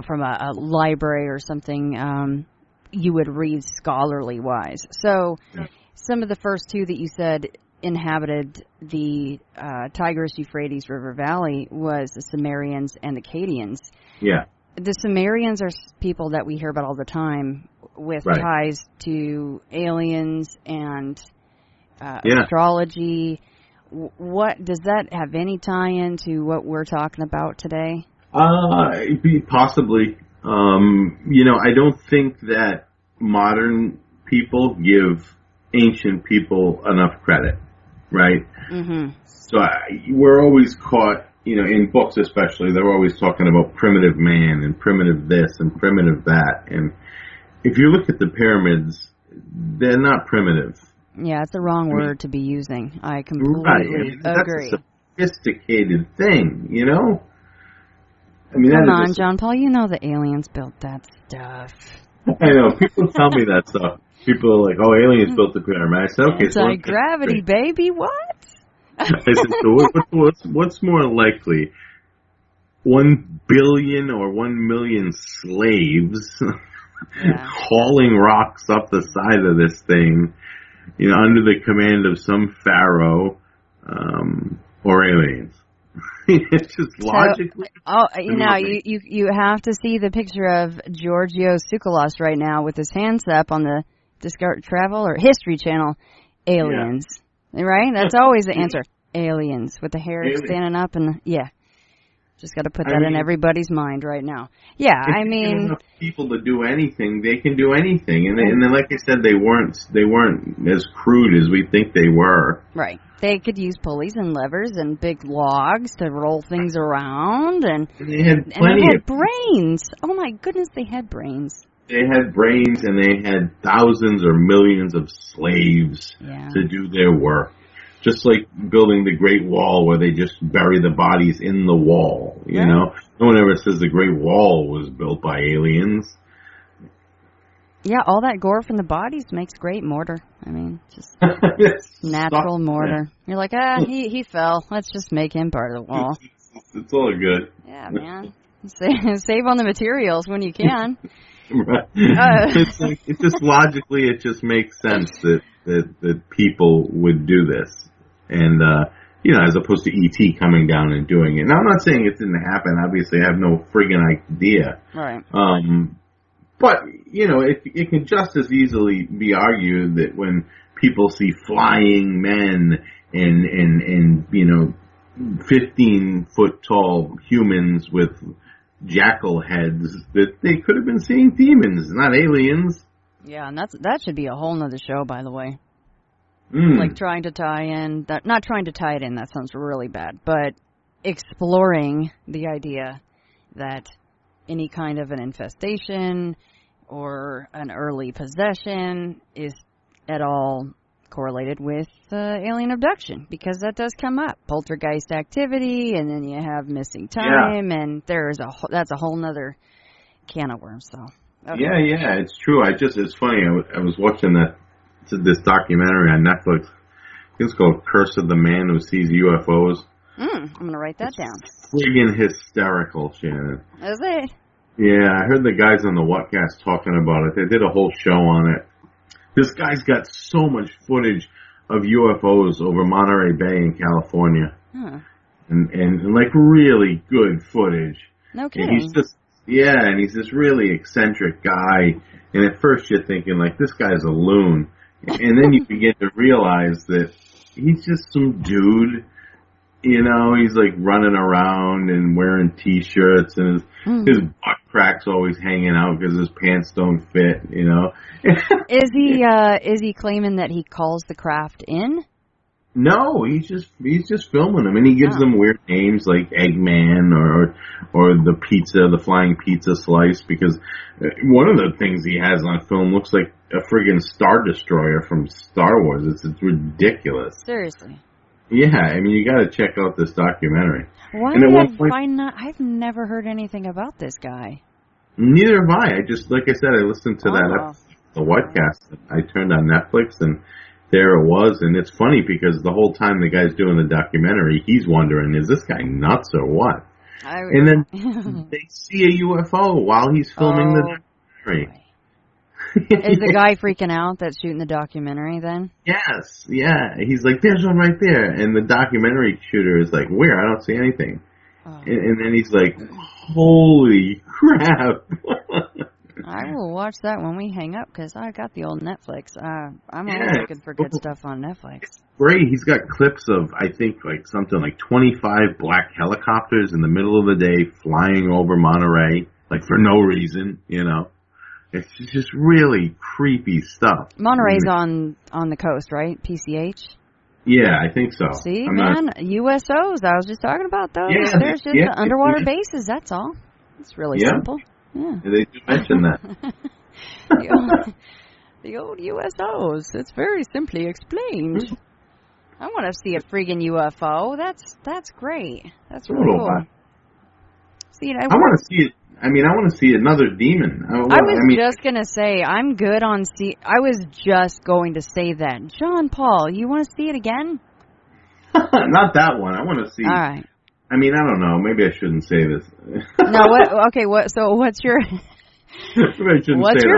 from a library or something you would read scholarly-wise. So some of the first two that you said inhabited the Tigris-Euphrates River Valley was the Sumerians and the Akkadians. Yeah. The Sumerians are people that we hear about all the time with ties to aliens and astrology. What does that have any tie-in to what we're talking about today? Possibly. I don't think that modern people give ancient people enough credit, right? Mm-hmm. So we're always caught, in books especially, they're always talking about primitive man and primitive this and primitive that. And if you look at the pyramids, they're not primitive. Yeah, it's the wrong word to be using. I completely agree. That's a sophisticated thing, Come on, Jon-Paul, the aliens built that stuff. I know. People tell me that stuff. People are like, oh, aliens built the pyramid. I said, okay. Anti-gravity, baby, what? I said, so what's more likely? 1 billion or 1 million slaves hauling rocks up the side of this thing, under the command of some pharaoh, or aliens? It's just logically. You have to see the picture of Giorgio Tsoukalos right now with his hands up on the Discovery Travel or History Channel. Aliens, right? That's always the answer. Aliens with the hair standing up and just got to put that in everybody's mind right now. Yeah, I mean, enough people to do anything, they can do anything, and then like I said, they weren't as crude as we think they were. Right. They could use pulleys and levers and big logs to roll things around, and they had plenty of brains. Oh my goodness, they had brains. They had brains, and they had thousands or millions of slaves to do their work. Just like building the Great Wall, where they just bury the bodies in the wall. You know, no one ever says the Great Wall was built by aliens. Yeah, all that gore from the bodies makes great mortar. I mean, just natural mortar. You're like, he fell. Let's just make him part of the wall. It's all good. Yeah, man. Save on the materials when you can. Right. It's just logically, it just makes sense that people would do this. And, as opposed to E.T. coming down and doing it. Now, I'm not saying it didn't happen. Obviously, I have no friggin' idea. Right. But, it can just as easily be argued that when people see flying men and 15-foot tall humans with jackal heads, that they could have been seeing demons, not aliens. Yeah, and that should be a whole nother show, by the way. Like trying to tie in, not trying to tie it in, that sounds really bad, but exploring the idea that any kind of an infestation or an early possession is at all correlated with alien abduction, because that does come up. Poltergeist activity, and then you have missing time, and that's a whole nother can of worms. So okay. Yeah, it's true. It's funny. I was watching this documentary on Netflix. I think it's called Curse of the Man Who Sees UFOs. I'm going to write that down. Friggin' hysterical, Shannon. Is it? Yeah, I heard the guys on the Whatcast talking about it. They did a whole show on it. This guy's got so much footage of UFOs over Monterey Bay in California. Huh. And like really good footage. No kidding. And he's this really eccentric guy. And at first you're thinking, like, this guy's a loon. And then you begin to realize that he's just some dude. He's like running around and wearing T-shirts, and his butt crack's always hanging out because his pants don't fit. Is he claiming that he calls the craft in? No, he's just filming them, and he gives them weird names like Eggman or the flying pizza slice, because one of the things he has on film looks like a friggin' Star Destroyer from Star Wars. It's ridiculous. Seriously. Yeah, I mean, you got to check out this documentary. Why I've never heard anything about this guy. Neither have I. Like I said, I listened to that episode, the Whatcast. I turned on Netflix, and there it was. And it's funny because the whole time the guy's doing the documentary, he's wondering, is this guy nuts or what? And then they see a UFO while he's filming the documentary. Is the guy freaking out that's shooting the documentary then? Yes, yeah. He's like, there's one right there. And the documentary shooter is like, where? I don't see anything. And then he's like, holy crap. I will watch that when we hang up because I got the old Netflix. I'm always looking for good stuff on Netflix. It's great. He's got clips of, I think, like something like 25 black helicopters in the middle of the day flying over Monterey, like for no reason, you know. It's just really creepy stuff. Monterey's on the coast, right? PCH? Yeah, I think so. See, USOs. I was just talking about those. Yeah, there's just the underwater bases, that's all. It's really simple. Yeah. They do mention that. the old USOs. It's very simply explained. I want to see a friggin' UFO. That's great. That's really cool. See, I want to see it. I mean, I want to see another demon. I was just going to say, I'm good on I was just going to say that. Jon-Paul, you want to see it again? Not that one. I want to see. All right. I mean, I don't know. Maybe I shouldn't say this. No, what's your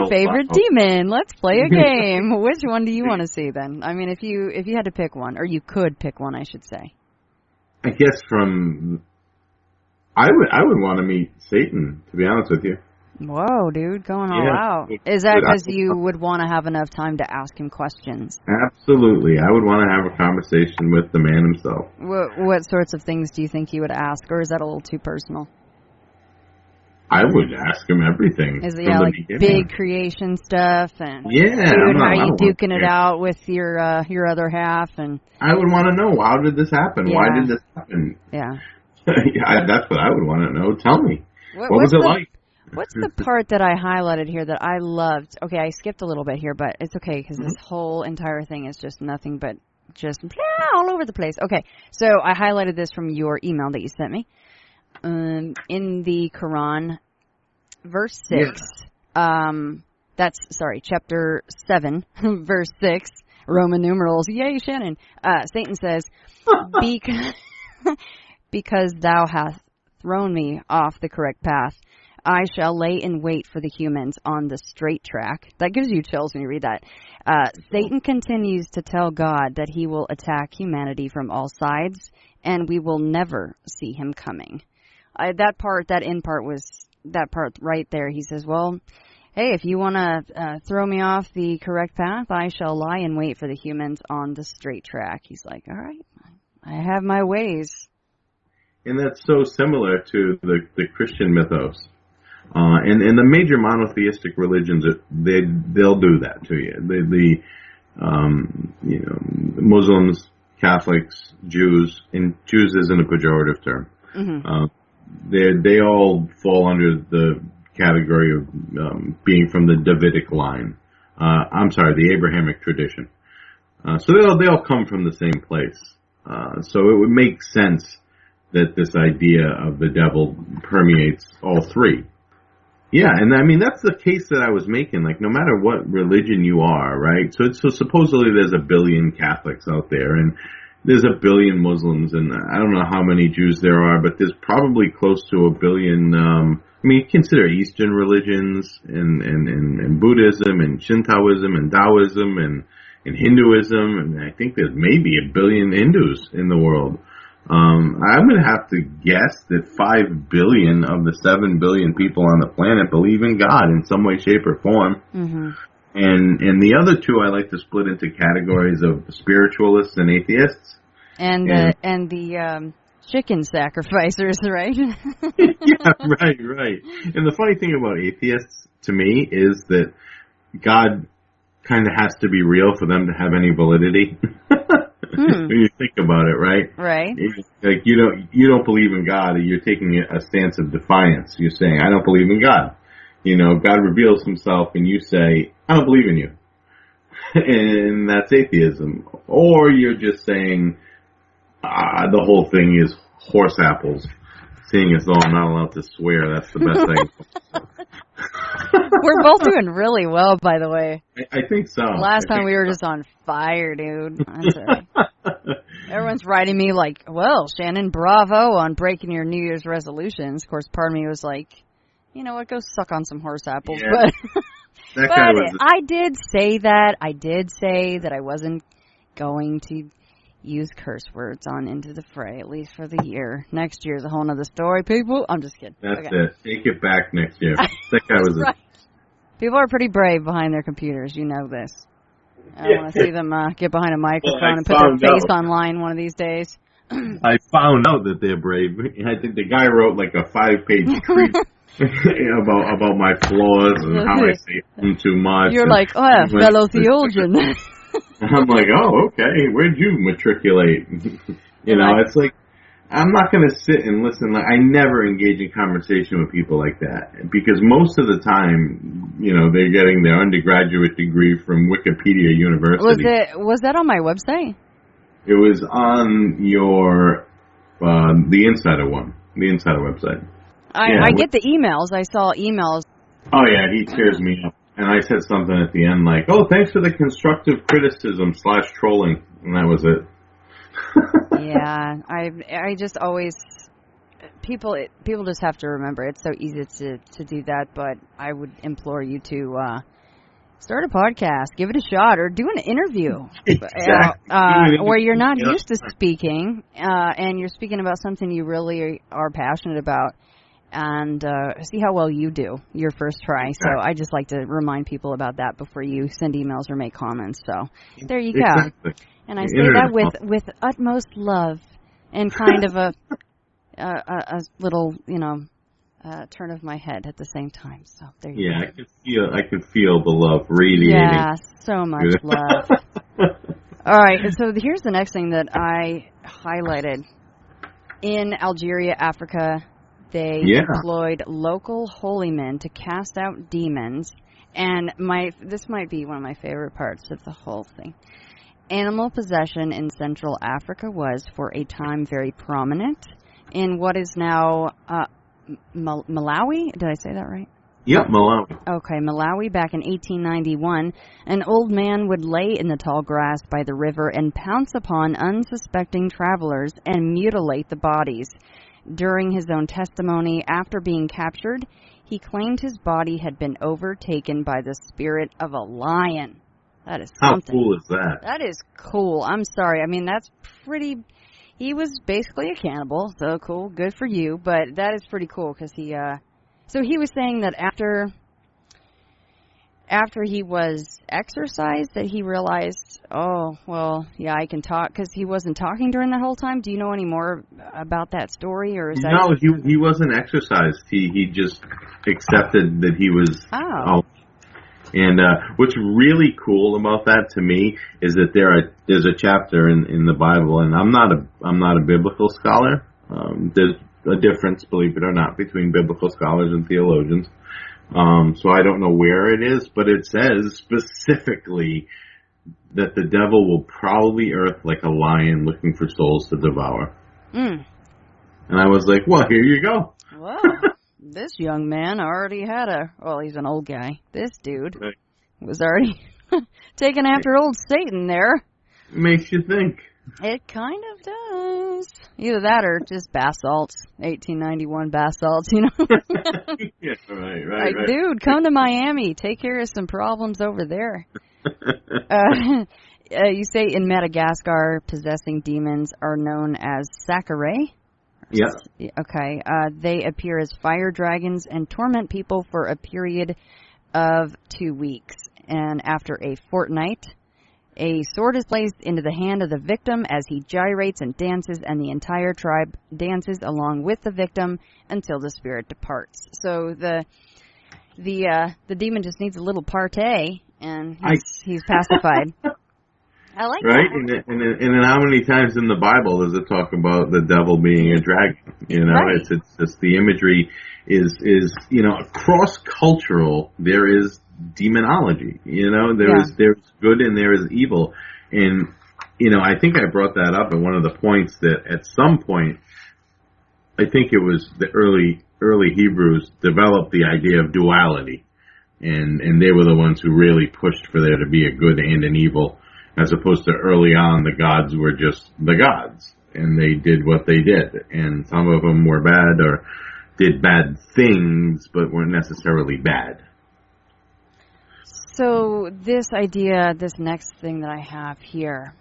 favorite demon? Let's play a game. Which one do you want to see then? I mean, if you had to pick one, or you could pick one, I should say. I guess I would want to meet Satan, to be honest with you. Whoa, dude, going all out. Is that because you would want to have enough time to ask him questions? Absolutely. I would want to have a conversation with the man himself. What sorts of things do you think you would ask, or is that a little too personal? I would ask him everything. Is it like big creation stuff and dude, how are you duking it out with your other half? And I would want to know, how did this happen? Yeah. Why did this happen? Yeah. That's what I would want to know. Tell me. What was it like? What's the part that I highlighted here that I loved? Okay, I skipped a little bit here, but it's okay because this whole entire thing is just nothing but just all over the place. Okay, so I highlighted this from your email that you sent me. In the Quran, verse 6, chapter 7, verse 6, Roman numerals, yay, Shannon. Satan says, because thou hast thrown me off the correct path, I shall lay in wait for the humans on the straight track. That gives you chills when you read that. Satan continues to tell God that he will attack humanity from all sides, and we will never see him coming. That end part was that part right there. He says, well, hey, if you want to throw me off the correct path, I shall lie in wait for the humans on the straight track. He's like, all right, I have my ways. And that's so similar to the Christian mythos. And the major monotheistic religions, they'll do that to you. Muslims, Catholics, Jews, and Jews isn't a pejorative term. Mm-hmm. They all fall under the category of being from the Davidic line. The Abrahamic tradition. So they all come from the same place. So it would make sense that this idea of the devil permeates all three. Yeah, and I mean, that's the case that I was making. Like, no matter what religion you are, right? So supposedly there's 1 billion Catholics out there, and there's 1 billion Muslims, and I don't know how many Jews there are, but there's probably close to 1 billion, you consider Eastern religions, and Buddhism, and Shintoism, and Taoism, and Hinduism, and I think there's maybe 1 billion Hindus in the world. I'm going to have to guess that 5 billion of the 7 billion people on the planet believe in God in some way, shape, or form. Mm-hmm. And the other two I like to split into categories of spiritualists and atheists. And the chicken sacrificers, right? Yeah, right. And the funny thing about atheists, to me, is that God kind of has to be real for them to have any validity. when you think about it, right? Right. It's like you don't believe in God, you're taking a stance of defiance. You're saying, I don't believe in God. God reveals himself and you say, I don't believe in you. And that's atheism. Or you're just saying, the whole thing is horse apples. Seeing as though I'm not allowed to swear, that's the best thing. We're both doing really well, by the way. I think so. Last time we were just on fire, dude. Everyone's writing me like, well, Shannon, bravo on breaking your New Year's resolutions. Of course, part of me was like, you know what, go suck on some horse apples. Yeah. But I did say that. I did say that I wasn't going to use curse words on Into the Fray, at least for the year. Next year's a whole other story, people. I'm just kidding. That's it. Take it back next year. That guy was right. People are pretty brave behind their computers. You know this. I want to see them get behind a microphone and put their face online one of these days. I found out that they're brave. I think the guy wrote like a 5-page treatise about my flaws and how I say too much. You're like, fellow theologian. I'm like, oh, okay. Where'd you matriculate? It's like, I'm not going to sit and listen. I never engage in conversation with people like that because most of the time, they're getting their undergraduate degree from Wikipedia University. Was that on my website? It was on your the Insider one, the Insider website. I get the emails. I saw emails. Oh yeah, he tears me up. And I said something at the end like, oh, thanks for the constructive criticism / trolling. And that was it. Yeah, I just always, people just have to remember it's so easy to do that, but I would implore you to start a podcast, give it a shot, or do an interview. Exactly. Where you're not used to speaking, and you're speaking about something you really are passionate about. And see how well you do your first try. So I just like to remind people about that before you send emails or make comments. So there you go. Exactly. And I say that with utmost love and kind of a little, turn of my head at the same time. So there you go. Yeah, I could feel the love radiating. Yeah, so much love. All right, so here's the next thing that I highlighted. In Algeria, Africa, they deployed local holy men to cast out demons, and this might be one of my favorite parts of the whole thing. Animal possession in Central Africa was, for a time, very prominent in what is now Malawi. Did I say that right? Yep, Malawi. Okay, Malawi. Back in 1891, an old man would lay in the tall grass by the river and pounce upon unsuspecting travelers and mutilate the bodies. During his own testimony, after being captured, he claimed his body had been overtaken by the spirit of a lion. That is something. How cool is that? That is cool. I'm sorry. I mean, that's pretty... He was basically a cannibal, so cool. Good for you. But that is pretty cool because he... So he was saying that after he was exorcised, that he realized, oh, well, yeah, I can talk, because he wasn't talking during the whole time. Do you know any more about that story, or is that... No, he wasn't exorcised. He just accepted that he was... Oh. And what's really cool about that to me is that there's a chapter in the Bible, and I'm not a biblical scholar. There's a difference, believe it or not, between biblical scholars and theologians. So I don't know where it is, but it says specifically that the devil will prowly earth like a lion looking for souls to devour. And I was like, well, here you go. Whoa. This young man already had he's an old guy. This dude was already taken after old Satan there. Makes you think. It kind of does. Either that or just bath salts. 1891 bath salts, Yeah, right. Dude, come to Miami. Take care of some problems over there. You say in Madagascar, possessing demons are known as Sakare. Yeah. Okay. They appear as fire dragons and torment people for a period of 2 weeks. And after a fortnight, a sword is placed into the hand of the victim as he gyrates and dances, and the entire tribe dances along with the victim until the spirit departs. So the demon just needs a little partay, and he's pacified. I like right? that. And then how many times in the Bible does it talk about the devil being a dragon? You know, Right. it's just the imagery is cross cultural. There is demonology. You know, there's good and there is evil, and I think I brought that up at one of the points that at some point, I think it was the early Hebrews developed the idea of duality, and they were the ones who really pushed for there to be a good and an evil, as opposed to early on the gods were just the gods, and they did what they did, and some of them were bad or did bad things, but weren't necessarily bad. So this idea, this next thing that I have here,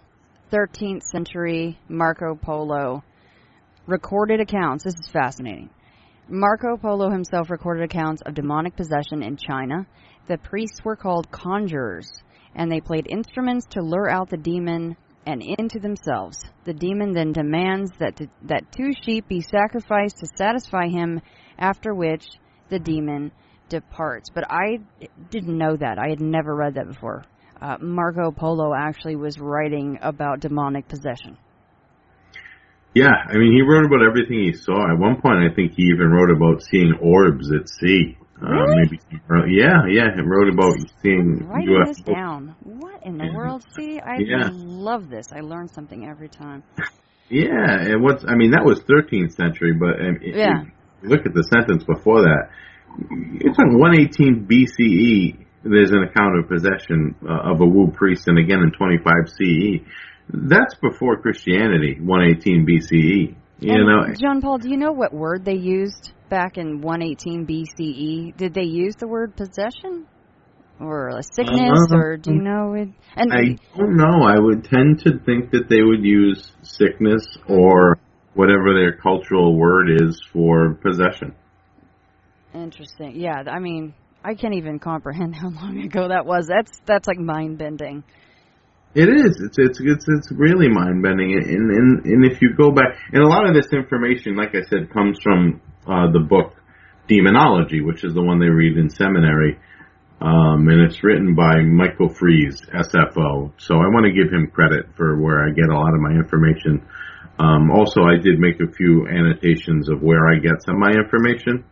13th century Marco Polo recorded accounts. This is fascinating. Marco Polo himself recorded accounts of demonic possession in China. The priests were called conjurers, and they played instruments to lure out the demon and into themselves. The demon then demands that 2 sheep be sacrificed to satisfy him, after which the demon departs. But I didn't know that. I had never read that before. Marco Polo actually was writing about demonic possession. Yeah, I mean, he wrote about everything he saw. At one point, I think he even wrote about seeing orbs at sea. Really? He wrote about seeing Writing UFOs. this down. What in the world? See, I love this. I learn something every time. Yeah, that was 13th century, but if you look at the sentence before that, it's on 118 BCE, there's an account of possession of a Wu priest, and again in 25 CE. That's before Christianity, 118 BCE. Jon-Paul, do you know what word they used back in 118 BCE? Did they use the word possession? Or a sickness? Or do you know it? I don't know. I would tend to think that they would use sickness or whatever their cultural word is for possession. Interesting. Yeah, I mean, I can't even comprehend how long ago that was. That's like mind-bending. It is. It's really mind-bending. And if you go back, and a lot of this information, like I said, comes from the book Demonology, which is the one they read in seminary. And it's written by Michael Fries, SFO. So I want to give him credit for where I get a lot of my information. Also, I did make a few annotations of where I get some of my information.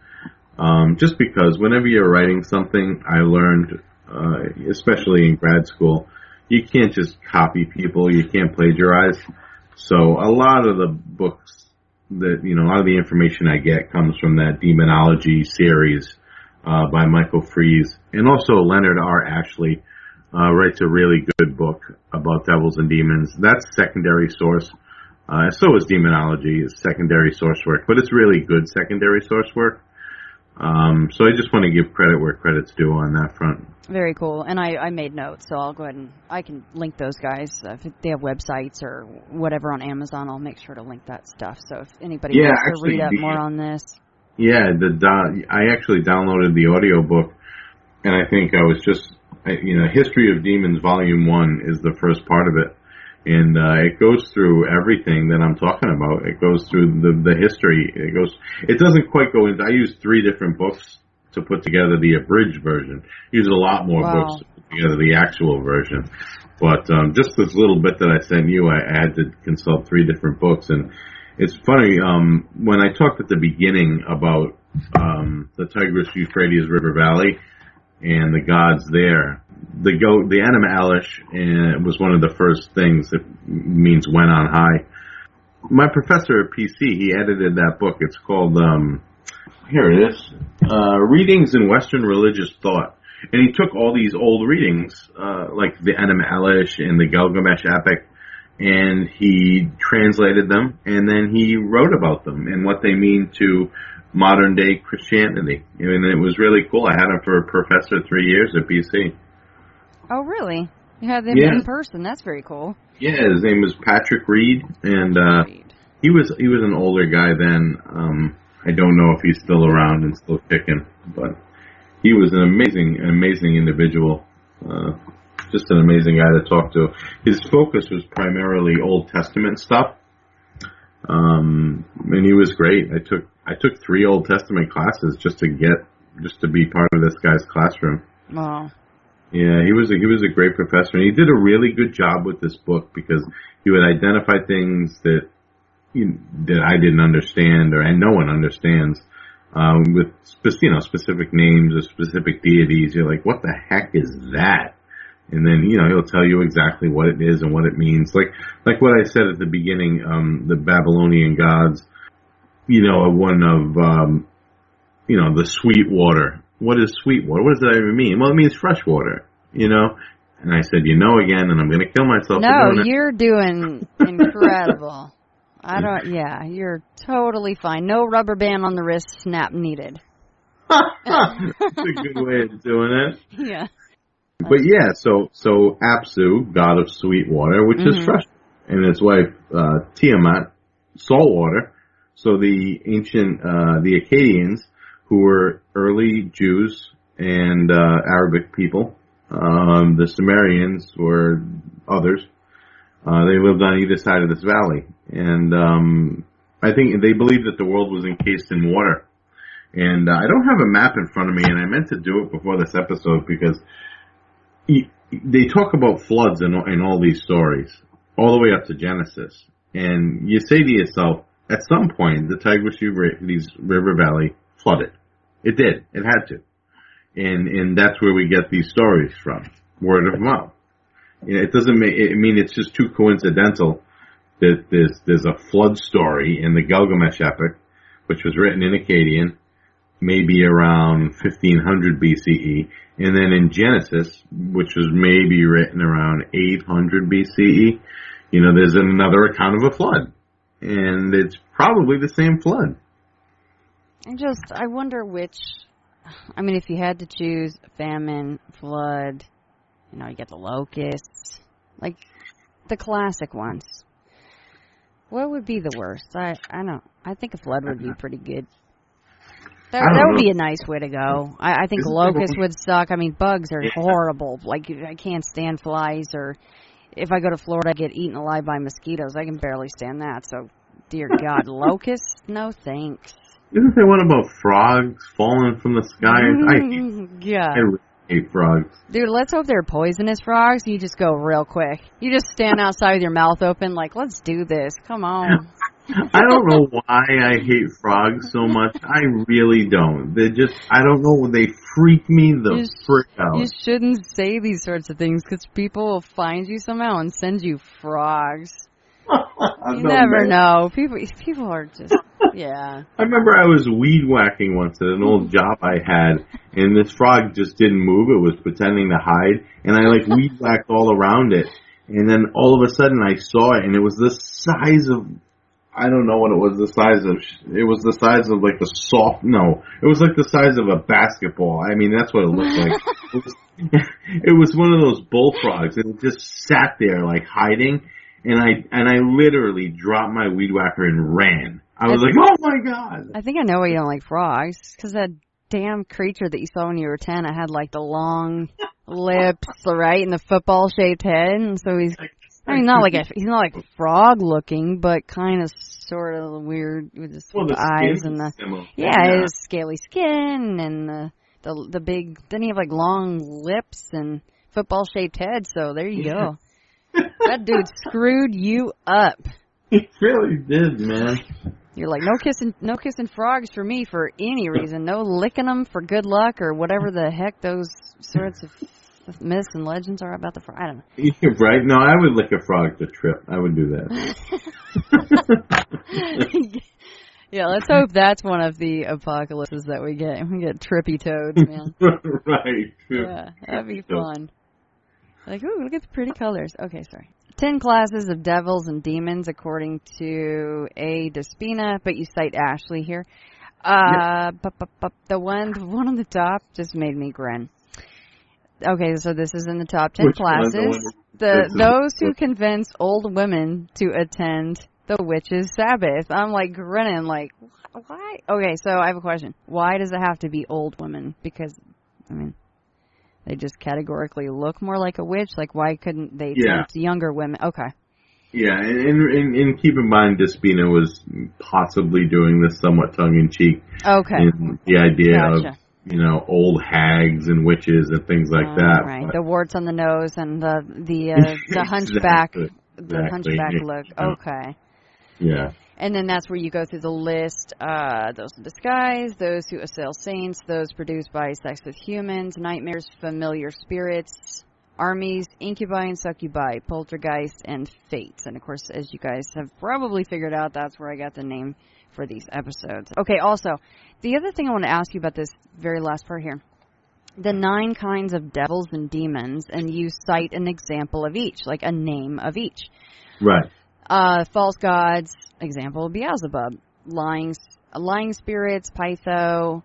Just because whenever you're writing something, I learned, especially in grad school, you can't just copy people. You can't plagiarize. So a lot of the books that, a lot of the information I get comes from that Demonology series by Michael Fries. And also Leonard R. Ashley writes a really good book about devils and demons. That's secondary source. So is Demonology, is secondary source work. But it's really good secondary source work. So I just want to give credit where credit's due on that front. Very cool. And I made notes, so I'll go ahead and I can link those guys. If they have websites or whatever on Amazon, I'll make sure to link that stuff. So if anybody wants to read up more on this. Yeah, I actually downloaded the audiobook, and I think I was just, History of Demons Volume 1 is the first part of it. And it goes through everything that I'm talking about. It goes through the history. It doesn't quite go into. I used 3 different books to put together the abridged version. Used a lot more books to put together the actual version. But just this little bit that I sent you, I had to consult 3 different books. And it's funny, when I talked at the beginning about the Tigris-Euphrates River Valley and the gods there, the Anima Elish was one of the first things that means when on high. My professor at PC, he edited that book. It's called, here it is, Readings in Western Religious Thought. And he took all these old readings, like the Anima Elish and the Gilgamesh epic, and he translated them, and then he wrote about them and what they mean to modern day Christianity. And it was really cool. I had him for a professor 3 years at BC. Oh, really? You had him in person. That's very cool. Yeah, his name was Patrick Reed, and he was an older guy then. I don't know if he's still around and still kicking, but he was an amazing individual. Just an amazing guy to talk to. His focus was primarily Old Testament stuff, and he was great. I took 3 Old Testament classes just to be part of this guy's classroom. Wow. Yeah, he was a great professor, and he did a really good job with this book because he would identify things that that I didn't understand, and no one understands, with specific names of specific deities. You're like, what the heck is that? And then he'll tell you exactly what it is and what it means. Like what I said at the beginning, the Babylonian gods. One of the sweet water. What is sweet water? What does that even mean? Well, it means fresh water, And I said, again, and I'm going to kill myself. No, you're doing incredible. You're totally fine. No rubber band on the wrist, snap needed. That's a good way of doing it. Yeah. But so Apsu, god of sweet water, which is fresh, and his wife, Tiamat, salt water. So the ancient, the Akkadians, who were early Jews and Arabic people. The Sumerians were others. They lived on either side of this valley. And I think they believed that the world was encased in water. And I don't have a map in front of me, and I meant to do it before this episode because they talk about floods in all these stories, all the way up to Genesis. And you say to yourself, at some point, the Tigris River Valley flooded. It did. It had to. And that's where we get these stories from. Word of mouth. It doesn't make, it's just too coincidental that there's a flood story in the Gilgamesh epic, which was written in Akkadian, maybe around 1500 BCE, and then in Genesis, which was maybe written around 800 BCE, there's another account of a flood. And it's probably the same flood. I wonder which, if you had to choose famine, flood, you get the locusts, like the classic ones. What would be the worst? I think a flood would be pretty good. That would be a nice way to go. I think locusts would suck. Bugs are horrible. Like, I can't stand flies, or if I go to Florida, I get eaten alive by mosquitoes. I can barely stand that. So, dear God, locusts? No thanks. Isn't there one about frogs falling from the sky? I really hate frogs. Dude, let's hope they're poisonous frogs. You just go real quick. You just stand outside with your mouth open like, let's do this. Come on. I don't know why I hate frogs so much. I really don't. I don't know, they freak me the frick out. You shouldn't say these sorts of things because people will find you somehow and send you frogs. You never know. People are just, yeah. I remember I was weed whacking once at an old job I had, and this frog just didn't move. It was pretending to hide, and I weed whacked all around it. And then all of a sudden I saw it, and it was the size of, I don't know what it was the size of. It was the size of like it was like the size of a basketball. That's what it looked like. It was one of those bullfrogs, and it just sat there like hiding. And I literally dropped my weed whacker and ran. I was like, oh my God. I think I know why you don't like frogs. Because that damn creature that you saw when you were 10, it had like the long lips, right, and the football shaped head. And so he's not like frog looking, but kind of sort of weird with his eyes and his scaly skin and the big, then he have like long lips and football shaped head. So there you go. That dude screwed you up. He really did, man. You're like, no kissing frogs for me for any reason. No licking them for good luck or whatever the heck those sorts of myths and legends are about the frog. I don't know. You're right. No, I would lick a frog to trip. I would do that. Yeah, let's hope that's one of the apocalypses that we get. We get trippy toads, man. Right. Yeah, that'd be fun. Like, ooh, look at the pretty colors. Okay, sorry. 10 classes of devils and demons according to A. Despina, but you cite Ashley here. The one on the top just made me grin. Okay, so this is in the top 10 classes. Those who convince old women to attend the witch's Sabbath. I'm like grinning, like, why? Okay, so I have a question. Why does it have to be old women? Because, they just categorically look more like a witch. Like, why couldn't they tempt younger women? Okay. Yeah, and keep in mind, Despina was possibly doing this somewhat tongue-in-cheek. Okay. In the idea of old hags and witches and things like that. Right, But the warts on the nose and the hunchback, the hunchback look. Okay. Yeah. And then that's where you go through the list. Those in disguise, those who assail saints, those produced by sex with humans, nightmares, familiar spirits, armies, incubi and succubi, poltergeist, and fates. And, of course, as you guys have probably figured out, that's where I got the name for these episodes. Okay, also, the other thing I want to ask you about this very last part here. The 9 kinds of devils and demons, and you cite an example of each, like a name of each. Right. False gods, example, Beelzebub. Lying spirits, Pytho.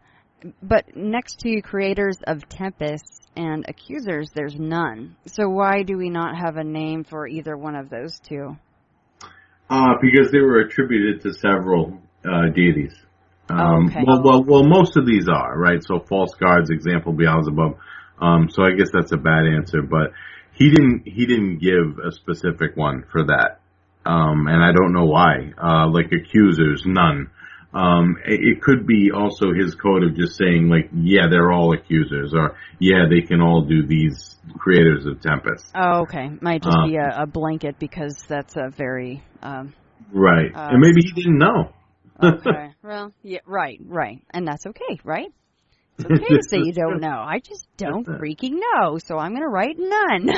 But next to creators of tempests and accusers, there's none. So why do we not have a name for either one of those two? Because they were attributed to several deities. Okay. Well, most of these are, right? So false gods, example, Beelzebub. So I guess that's a bad answer, but he didn't give a specific one for that. And I don't know why. Like accusers, none. It could be also his code of just saying like, yeah, they're all accusers, or yeah, they can all do these creators of Tempest. Oh, okay. Might just be a blanket because that's a very... right. And maybe he didn't know. Okay. Well, yeah, right. And that's okay, right? It's okay to say you don't know. I just don't freaking know, so I'm going to write none.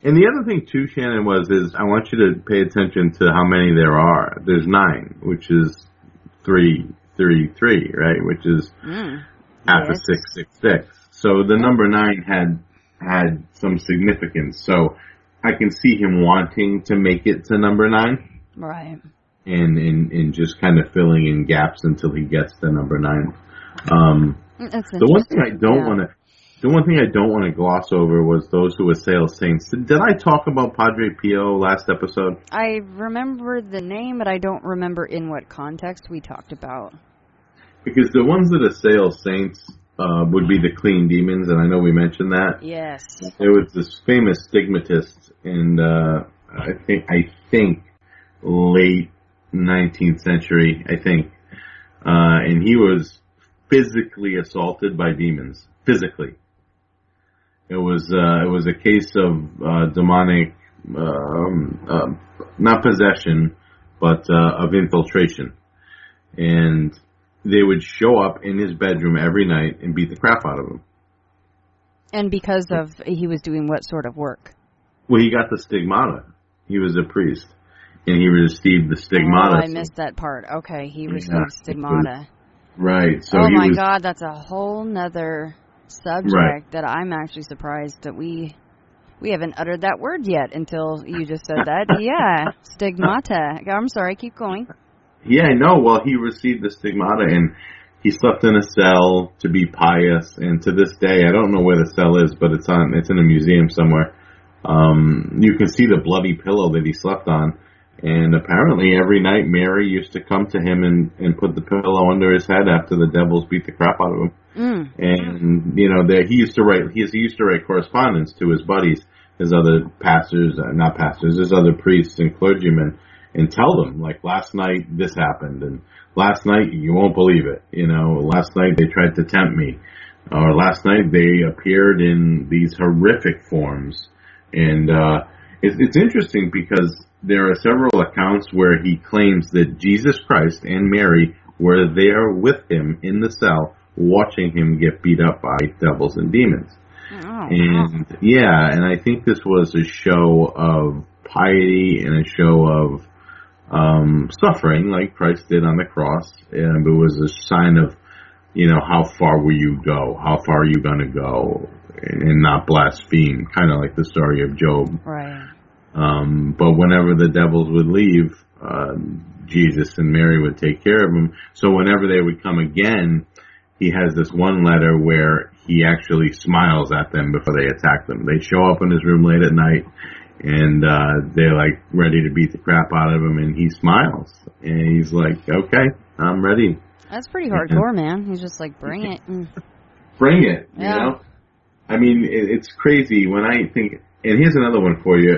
And the other thing, too, Shannon, is I want you to pay attention to how many there are. There's 9, which is 333, right? Which is half of 666. So the number 9 had some significance. So I can see him wanting to make it to number 9. Right. And just kind of filling in gaps until he gets to number 9. That's the one thing I don't want to gloss over was those who assail saints. Did I talk about Padre Pio last episode? I remember the name, but I don't remember in what context we talked about. Because the ones that assail saints would be the clean demons, and I know we mentioned that. Yes. There was this famous stigmatist in I think late 19th century, I think, and he was physically assaulted by demons. Physically. It was a case of demonic, not possession, but of infiltration. And they would show up in his bedroom every night and beat the crap out of him. And because of he was doing what sort of work? Well, he got the stigmata. He was a priest, and he received the stigmata. Oh, I missed that part. Okay, he received stigmata. Right. So God, that's a whole nother subject that I'm actually surprised that we haven't uttered that word yet until you just said that. Yeah, stigmata. I'm sorry, keep going. Yeah, I know. Well, he received the stigmata, and he slept in a cell to be pious. And to this day, I don't know where the cell is, but it's in a museum somewhere. You can see the bloody pillow that he slept on. And apparently every night Mary used to come to him and put the pillow under his head after the devils beat the crap out of him. And, he used to write correspondence to his buddies, his other his other priests and clergymen, and tell them, like, last night this happened, and last night you won't believe it. Last night they tried to tempt me, or last night they appeared in these horrific forms. And it's interesting because there are several accounts where he claims that Jesus Christ and Mary were there with him in the cell, watching him get beat up by devils and demons. And I think this was a show of piety and a show of suffering, like Christ did on the cross. And it was a sign of, how far will you go? How far are you going to go? And not blaspheme, kind of like the story of Job. Right. But whenever the devils would leave, Jesus and Mary would take care of them. So whenever they would come again, he has this one letter where he actually smiles at them before they attack them. They show up in his room late at night, and they're like ready to beat the crap out of him, and he smiles. And he's like, okay, I'm ready. That's pretty hardcore, man. He's just like, bring it. Bring it, you know? I mean, it's crazy when I think, and here's another one for you.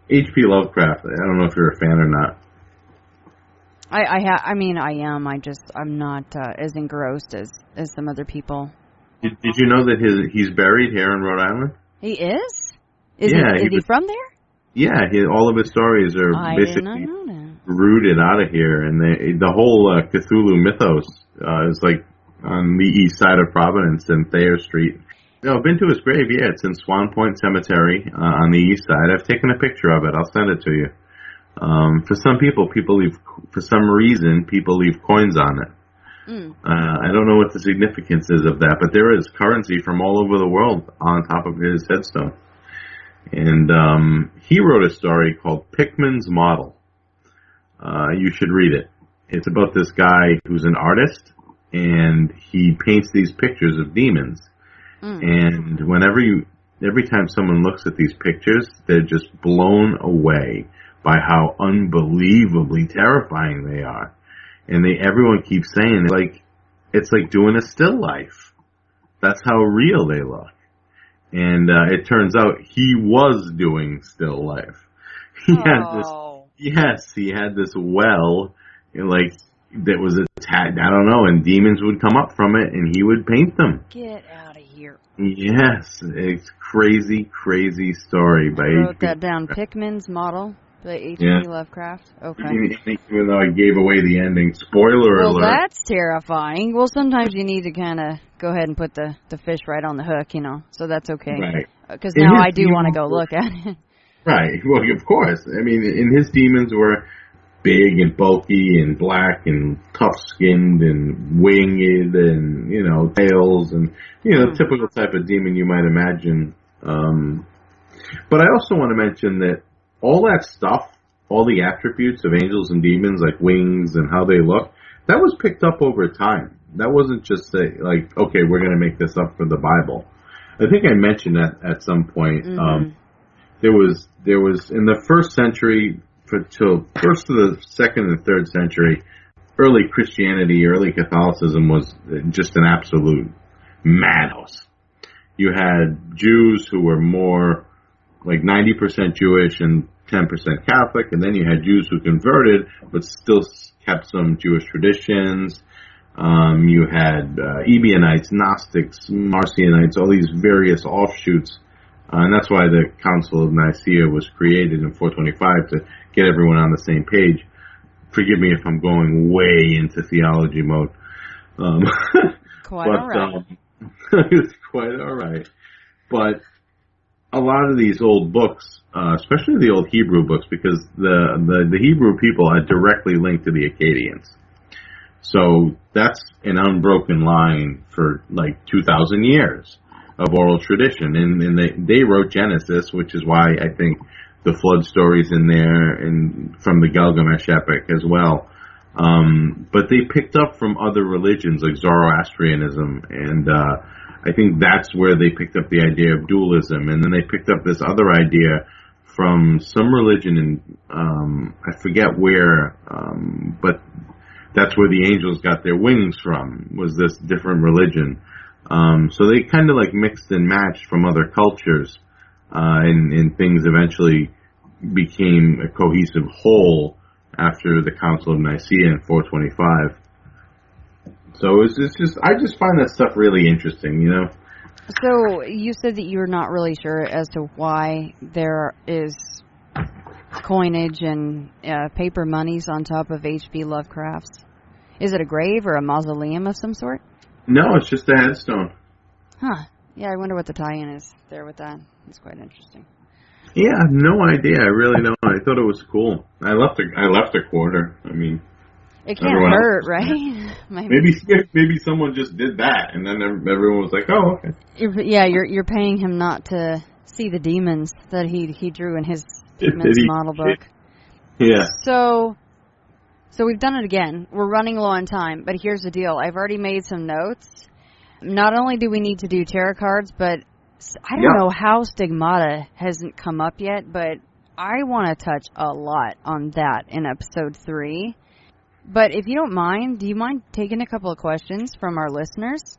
H.P. Lovecraft, I don't know if you're a fan or not. I mean, I am. I'm not as engrossed as some other people. Did you know that he's buried here in Rhode Island? He is? Is he from there? Yeah, all of his stories are basically rooted out of here, and the whole Cthulhu mythos is like on the east side of Providence and Thayer Street. No, I've been to his grave. Yeah, it's in Swan Point Cemetery on the east side. I've taken a picture of it. I'll send it to you. For some people leave, for some reason, people leave coins on it. I don't know what the significance is of that, but there is currency from all over the world on top of his headstone. And he wrote a story called Pickman's Model. You should read it. It's about this guy who's an artist, and he paints these pictures of demons. And every time someone looks at these pictures, they're just blown away by how unbelievably terrifying they are. And everyone keeps saying, it's like doing a still life. That's how real they look. And it turns out he was doing still life. He had this well, that was attacked, I don't know, and demons would come up from it, and he would paint them. Get out of here. Yes, it's crazy, crazy story. I wrote that down. Pickman's Model by H.P. Lovecraft. Okay. Even though I gave away the ending, spoiler alert. Well, that's terrifying. Well, sometimes you need to kind of go ahead and put the fish right on the hook, so that's okay. Right. Because now I do want to go look at it. Right. Well, of course. I mean, and his demons were big and bulky and black and tough-skinned and winged and, tails and, typical type of demon you might imagine. But I also want to mention that all that stuff, all the attributes of angels and demons, like wings and how they look, that was picked up over time. That wasn't just okay, we're going to make this up for the Bible. I think I mentioned that at some point. There was in the first century, till first to the second and third century, early Christianity, early Catholicism was just an absolute madhouse. You had Jews who were more like 90% Jewish and 10% Catholic, and then you had Jews who converted but still kept some Jewish traditions. You had Ebionites, Gnostics, Marcionites, all these various offshoots. And that's why the Council of Nicaea was created in 425 to get everyone on the same page. Forgive me if I'm going way into theology mode. Quite all right. It's quite all right. But a lot of these old books, especially the old Hebrew books, because the Hebrew people are directly linked to the Akkadians. So that's an unbroken line for 2,000 years of oral tradition. And they wrote Genesis, which is why I think the flood story's in there, and from the Gilgamesh epic as well. But they picked up from other religions like Zoroastrianism, and I think that's where they picked up the idea of dualism. And then they picked up this other idea from some religion in, I forget where, but that's where the angels got their wings from, was this different religion. So they kind of mixed and matched from other cultures, and things eventually became a cohesive whole after the Council of Nicaea in 425. So it's just, I just find that stuff really interesting, So you said that you're not really sure as to why there is coinage and paper monies on top of H.P. Lovecraft's. Is it a grave or a mausoleum of some sort? No, it's just a headstone. Huh. Yeah, I wonder what the tie-in is there with that. It's quite interesting. Yeah, no idea. I really don't. I thought it was cool. I left a quarter. I mean, it can't hurt, right? Maybe someone just did that, and then everyone was like, "Oh, okay." Yeah, you're paying him not to see the demons that he drew in his Pickman's Model book. Yeah. So we've done it again. We're running low on time, but here's the deal. I've already made some notes. Not only do we need to do tarot cards, but I don't know how Stigmata hasn't come up yet, but I want to touch a lot on that in episode 3. But if you don't mind, do you mind taking a couple of questions from our listeners?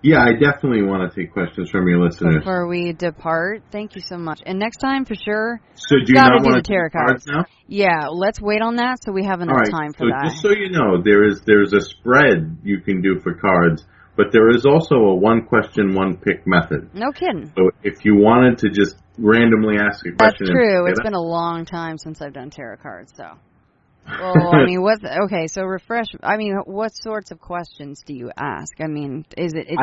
Yeah, I definitely want to take questions from your listeners. Before we depart, thank you so much. And next time, for sure, So do you gotta not do want the to tarot do cards now? Yeah, let's wait on that so we have enough time for that. Just so you know, there's a spread you can do for cards, but there is also a one question, one pick method. No kidding. So if you wanted to just randomly ask a question. That's true. It's been a long time since I've done tarot cards, so. Well, I mean, so refresh, I mean, what sorts of questions do you ask? I mean, is it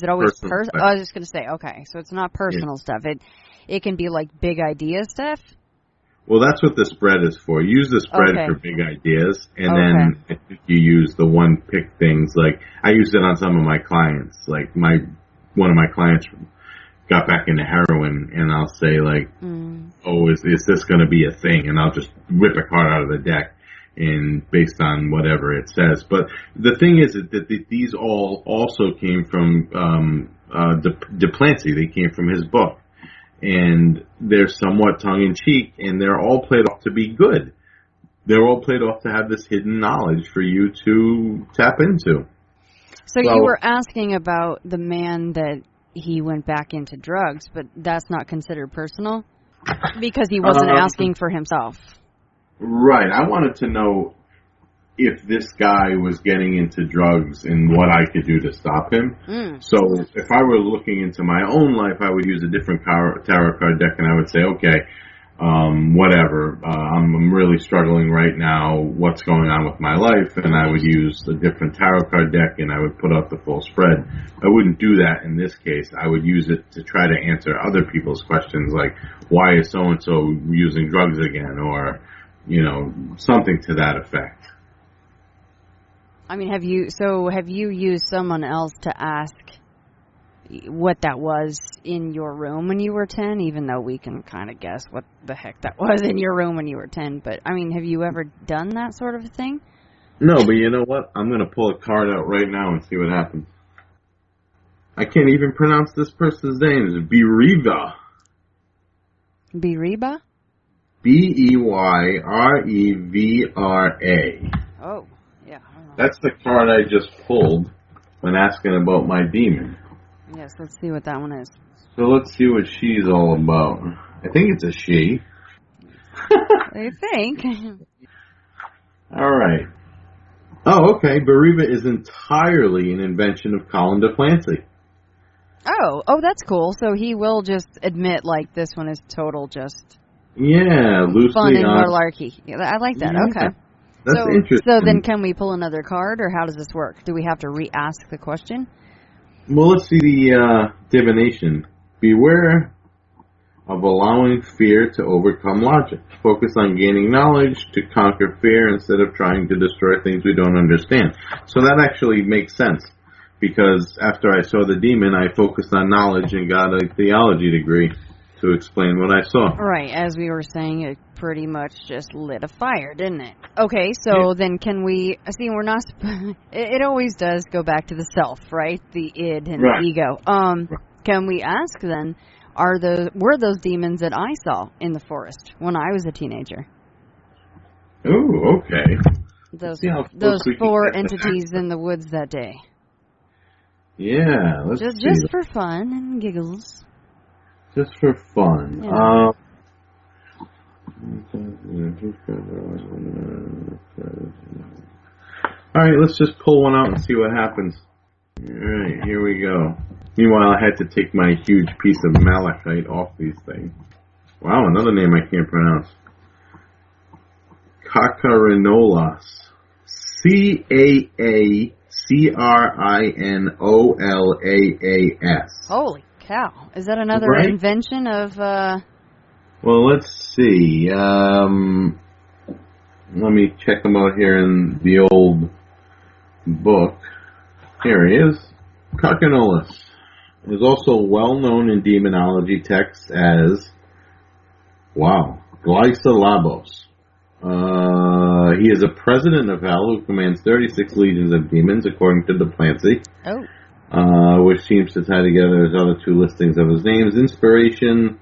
always personal? I was just going to say, okay, so it's not personal stuff. It can be like big idea stuff? Well, that's what the spread is for. Use the spread for big ideas, and then I think you use the one pick things. Like, I used it on some of my clients. Like, one of my clients got back into heroin, and I'll say, like, oh, is this going to be a thing? And I'll just rip a card out of the deck, and based on whatever it says. But the thing is that these all also came from Capece. They came from his book. And they're somewhat tongue-in-cheek, and they're all played off to be good. They're all played off to have this hidden knowledge for you to tap into. So you were asking about the man that he went back into drugs, but that's not considered personal? Because he wasn't asking for himself. Right. I wanted to know if this guy was getting into drugs and what I could do to stop him. So if I were looking into my own life, I would use a different tarot card deck, and I would say, okay, whatever, I'm really struggling right now, what's going on with my life? And I would use a different tarot card deck, and I would put out the full spread. I wouldn't do that in this case. I would use it to try to answer other people's questions, like, why is so-and-so using drugs again? Or, something to that effect. I mean, have you used someone else to ask what that was in your room when you were 10, even though we can kind of guess what the heck that was in your room when you were 10? But, I mean, have you ever done that sort of thing? No, but you know what? I'm going to pull a card out right now and see what happens. I can't even pronounce this person's name. It's Beriva. Beriva? Beyrevra. Oh. That's the card I just pulled when asking about my demon. Yes, let's see what that one is. So let's see what she's all about. I think it's a she. I think. All right. Oh, okay. Beriva is entirely an invention of Colin DeClancy. Oh, that's cool. So he will just admit, like, this one is total just... Yeah, loosely fun and malarkey. Yeah, I like that. Yeah. Okay. That's interesting. So then can we pull another card, or how does this work? Do we have to re-ask the question? Well, let's see the divination. Beware of allowing fear to overcome logic. Focus on gaining knowledge to conquer fear instead of trying to destroy things we don't understand. So that actually makes sense, because after I saw the demon, I focused on knowledge and got a theology degree to explain what I saw. Right, as we were saying, it pretty much just lit a fire, didn't it? Okay, so then can we, see, we're not, it always does go back to the self, right? The id and the ego. Can we ask then, were those demons that I saw in the forest when I was a teenager? Ooh, okay. Those 4 entities in the woods that day. Yeah, let's see. Just for fun and giggles. Just for fun. Yeah. Alright, let's just pull one out and see what happens. Alright, here we go. Meanwhile, I had to take my huge piece of malachite off these things. Wow, another name I can't pronounce. Cacarinolas. Cacarinolas. Holy cow. Is that another invention of... Well, let's see. Let me check them out here in the old book. Here he is. Cacarinolas is also well known in demonology texts as, Glycolabos. He is a president of hell who commands 36 legions of demons, according to DeClancy. Which seems to tie together his other 2 listings of his names. Inspiration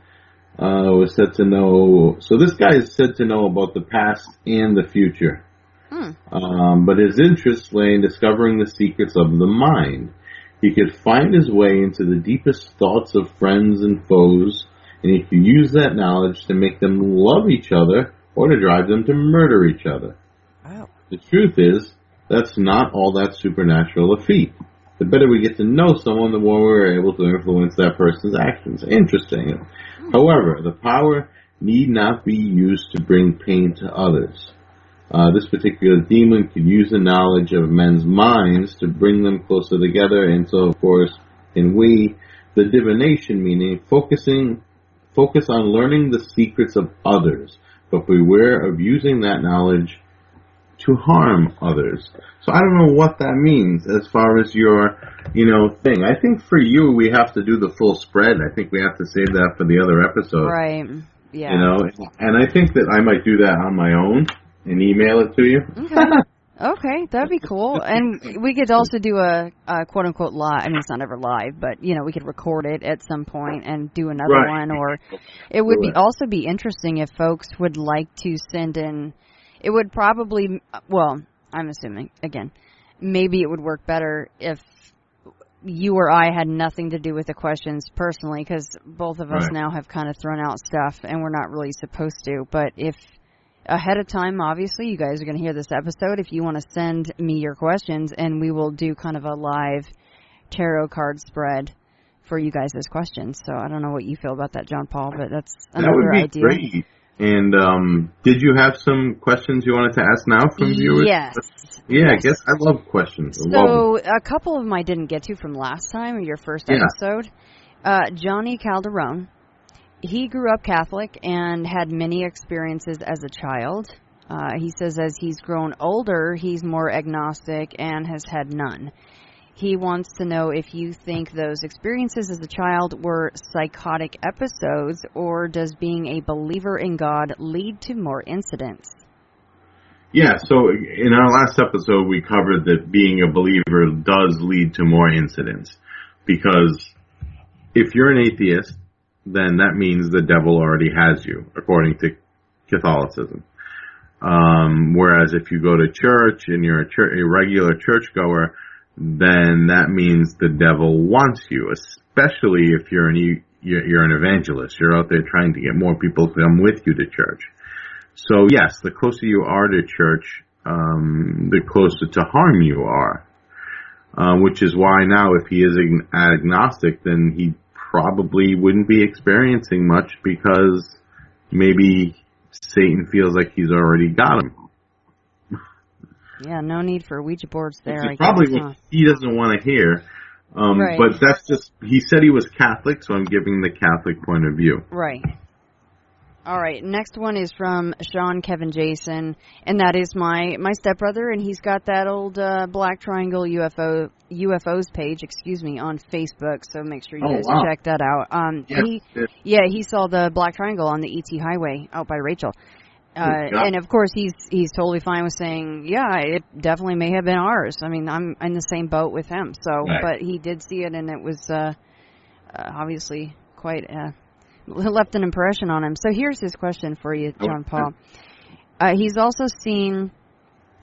was said to know... So this guy is said to know about the past and the future. But his interests lay in discovering the secrets of the mind. He could find his way into the deepest thoughts of friends and foes, and he could use that knowledge to make them love each other or to drive them to murder each other. Wow. The truth is, that's not all that supernatural a feat. The better we get to know someone, the more we're able to influence that person's actions. Interesting. However, the power need not be used to bring pain to others. This particular demon could use the knowledge of men's minds to bring them closer together, and so, of course, the divination, meaning focus on learning the secrets of others, but beware of using that knowledge to harm others. So I don't know what that means as far as your, thing. I think for you, we have to do the full spread. I think we have to save that for the other episode. Right. Yeah. And I think that I might do that on my own and email it to you. Okay, that'd be cool. And we could also do a quote-unquote live. I mean, it's not ever live, but, we could record it at some point and do another one. Or it would also be interesting if folks would like to send in. It would probably, I'm assuming, again, maybe it would work better if you or I had nothing to do with the questions personally, because both of us now have kind of thrown out stuff and we're not really supposed to. But if ahead of time, obviously, you guys are going to hear this episode, if you want to send me your questions, and we will do kind of a live tarot card spread for you guys as questions. So I don't know what you feel about that, Jon-Paul, but that's another idea. Great. And did you have some questions you wanted to ask now from viewers? Yes. Yeah, I guess I love questions. So a couple of them I didn't get to from last time, or your first episode. Johnny Calderon, he grew up Catholic and had many experiences as a child. He says as he's grown older, he's more agnostic and has had none. He wants to know if you think those experiences as a child were psychotic episodes, or does being a believer in God lead to more incidents? Yeah, so in our last episode, we covered that being a believer does lead to more incidents. Because if you're an atheist, then that means the devil already has you, according to Catholicism. Whereas if you go to church and you're a regular churchgoer, then that means the devil wants you, especially if you're an evangelist. You're out there trying to get more people to come with you to church. So yes, the closer you are to church, the closer to harm you are. Which is why now, if he is agnostic, then he probably wouldn't be experiencing much, because maybe Satan feels like he's already got him. Yeah, no need for Ouija boards there. It's probably what he doesn't want to hear. But that's just, he said he was Catholic, so I'm giving the Catholic point of view. Right. All right, next one is from Sean Kevin Jason, and that is my stepbrother, and he's got that old Black Triangle UFOs page, on Facebook, so make sure you guys check that out. He saw the Black Triangle on the ET Highway out by Rachel. And of course he's totally fine with saying, it definitely may have been ours. I mean, I'm in the same boat with him. So, but he did see it, and it was obviously quite left an impression on him. So here's his question for you, Jon-Paul. He's also seen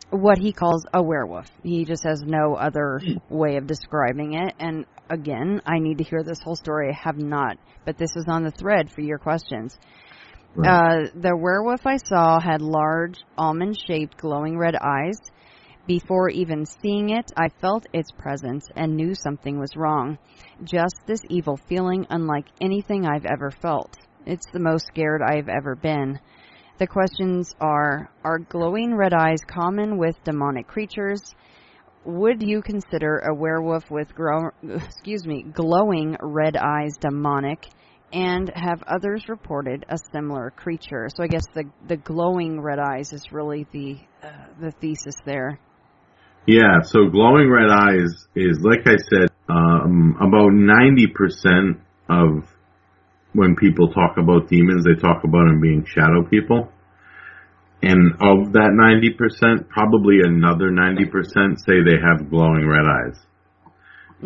what he calls a werewolf. He just has no other way of describing it. And again, I need to hear this whole story. I have not, but this is on the thread for your questions. The werewolf I saw had large, almond-shaped, glowing red eyes. Before even seeing it, I felt its presence and knew something was wrong. Just this evil feeling unlike anything I've ever felt. It's the most scared I've ever been. The questions are glowing red eyes common with demonic creatures? Would you consider a werewolf with glowing red eyes demonic? And have others reported a similar creature? So I guess the glowing red eyes is really the thesis there. Yeah, so glowing red eyes is, like I said, about 90% of when people talk about demons, they talk about them being shadow people. And of that 90%, probably another 90% say they have glowing red eyes.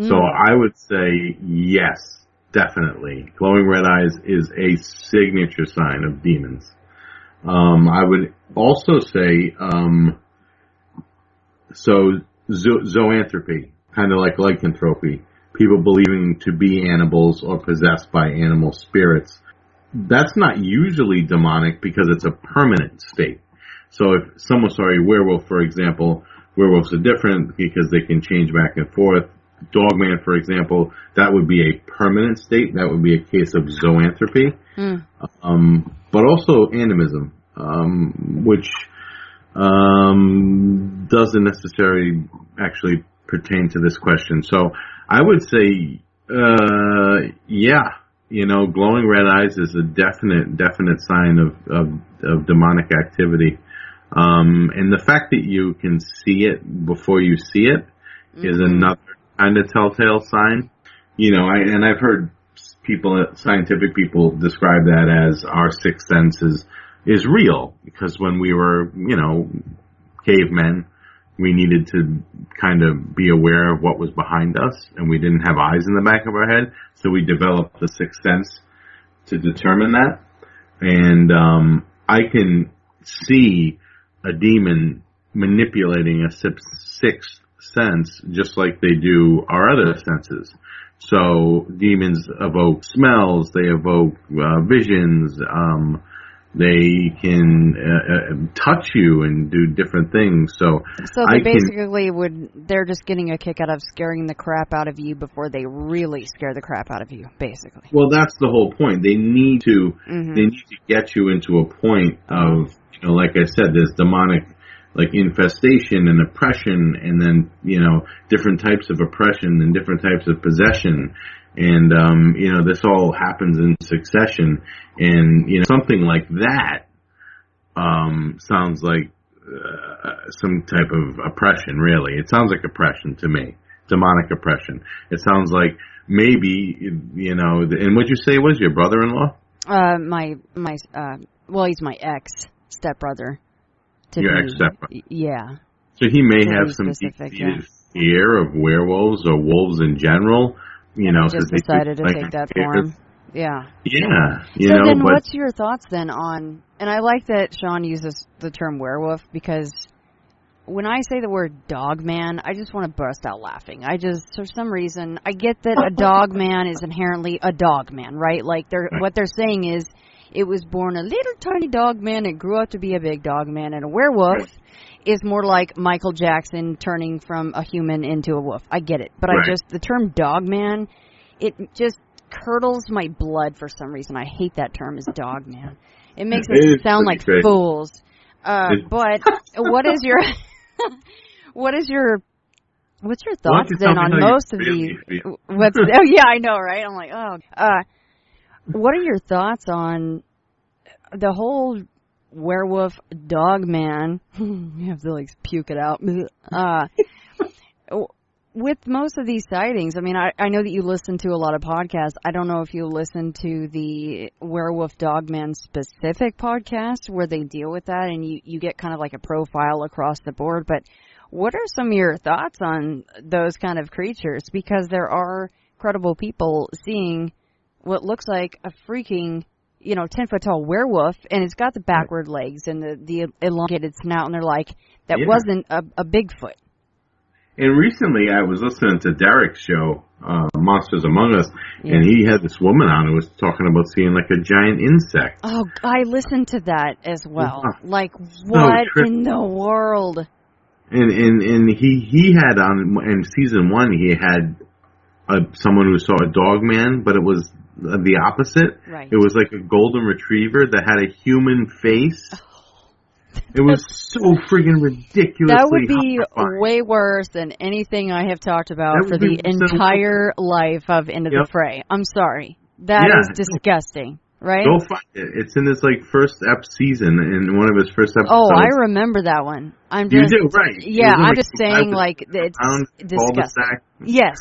So I would say yes. Definitely. Glowing red eyes is a signature sign of demons. I would also say, zoanthropy, kind of like lycanthropy. people believing to be animals or possessed by animal spirits. That's not usually demonic because it's a permanent state. So if someone saw a werewolf, for example, werewolves are different because they can change back and forth. Dogman, for example, that would be a permanent state. That would be a case of zoanthropy. But also animism, which doesn't necessarily actually pertain to this question. So I would say, yeah, glowing red eyes is a definite sign of demonic activity. And the fact that you can see it before you see it is another kind of telltale sign. I've heard scientific people describe that as our sixth sense is real, because when we were, cavemen, we needed to kind of be aware of what was behind us, and we didn't have eyes in the back of our head, so we developed the sixth sense to determine that. And I can see a demon manipulating a sixth sense just like they do our other senses. So demons evoke smells, they evoke visions, they can touch you and do different things. So they're just getting a kick out of scaring the crap out of you before they really scare the crap out of you, basically. Well, that's the whole point. They need to get you into a point of, like I said, there's demonic infestation and oppression, and then, different types of oppression and different types of possession. And, this all happens in succession. And, something like that, sounds like, some type of oppression, really. It sounds like oppression to me. Demonic oppression. It sounds like maybe, and what'd you say was your brother-in-law? He's my ex-stepbrother. Your ex-stepbrother. Yeah. So he may have some deep-seated fear of werewolves or wolves in general. Just decided to take that form. Yeah. Yeah. What's your thoughts then on, and I like that Sean uses the term werewolf, because when I say the word dog man, I just want to burst out laughing. For some reason, I get that a dog man is inherently a dog man, right? What they're saying is, it was born a little tiny dog man and grew up to be a big dog man, and a werewolf is more like Michael Jackson turning from a human into a wolf. I get it. But the term dog man, it just curdles my blood for some reason. I hate that term as dog man. It makes us sound like fools. But what is your what's your thoughts then on most of these? Oh yeah, I know, right? I'm like, what are your thoughts on the whole werewolf dog man? You have to puke it out. With most of these sightings, I mean, I know that you listen to a lot of podcasts. I don't know if you listen to the werewolf dog man specific podcast where they deal with that, and you get kind of like a profile across the board. But what are some of your thoughts on those kind of creatures? Because there are credible people seeing what looks like a freaking, 10-foot tall werewolf, and it's got the backward legs and the elongated snout, and they're like, that wasn't a Bigfoot. And recently I was listening to Derek's show, Monsters Among Us, and he had this woman on who was talking about seeing like a giant insect. Oh, I listened to that as well. What in the world? And he had on, in season 1, he had someone who saw a dog man, but it was the opposite. Right. It was like a golden retriever that had a human face. It was so friggin' ridiculously That would be horrifying. Way worse than anything I have talked about for the entire life of Into the Fray. I'm sorry. That is disgusting, right? Go find it. It's in his first season, in one of his first episodes. Oh, I remember that one. You do, right. Yeah, I'm just saying, it's disgusting. Yes.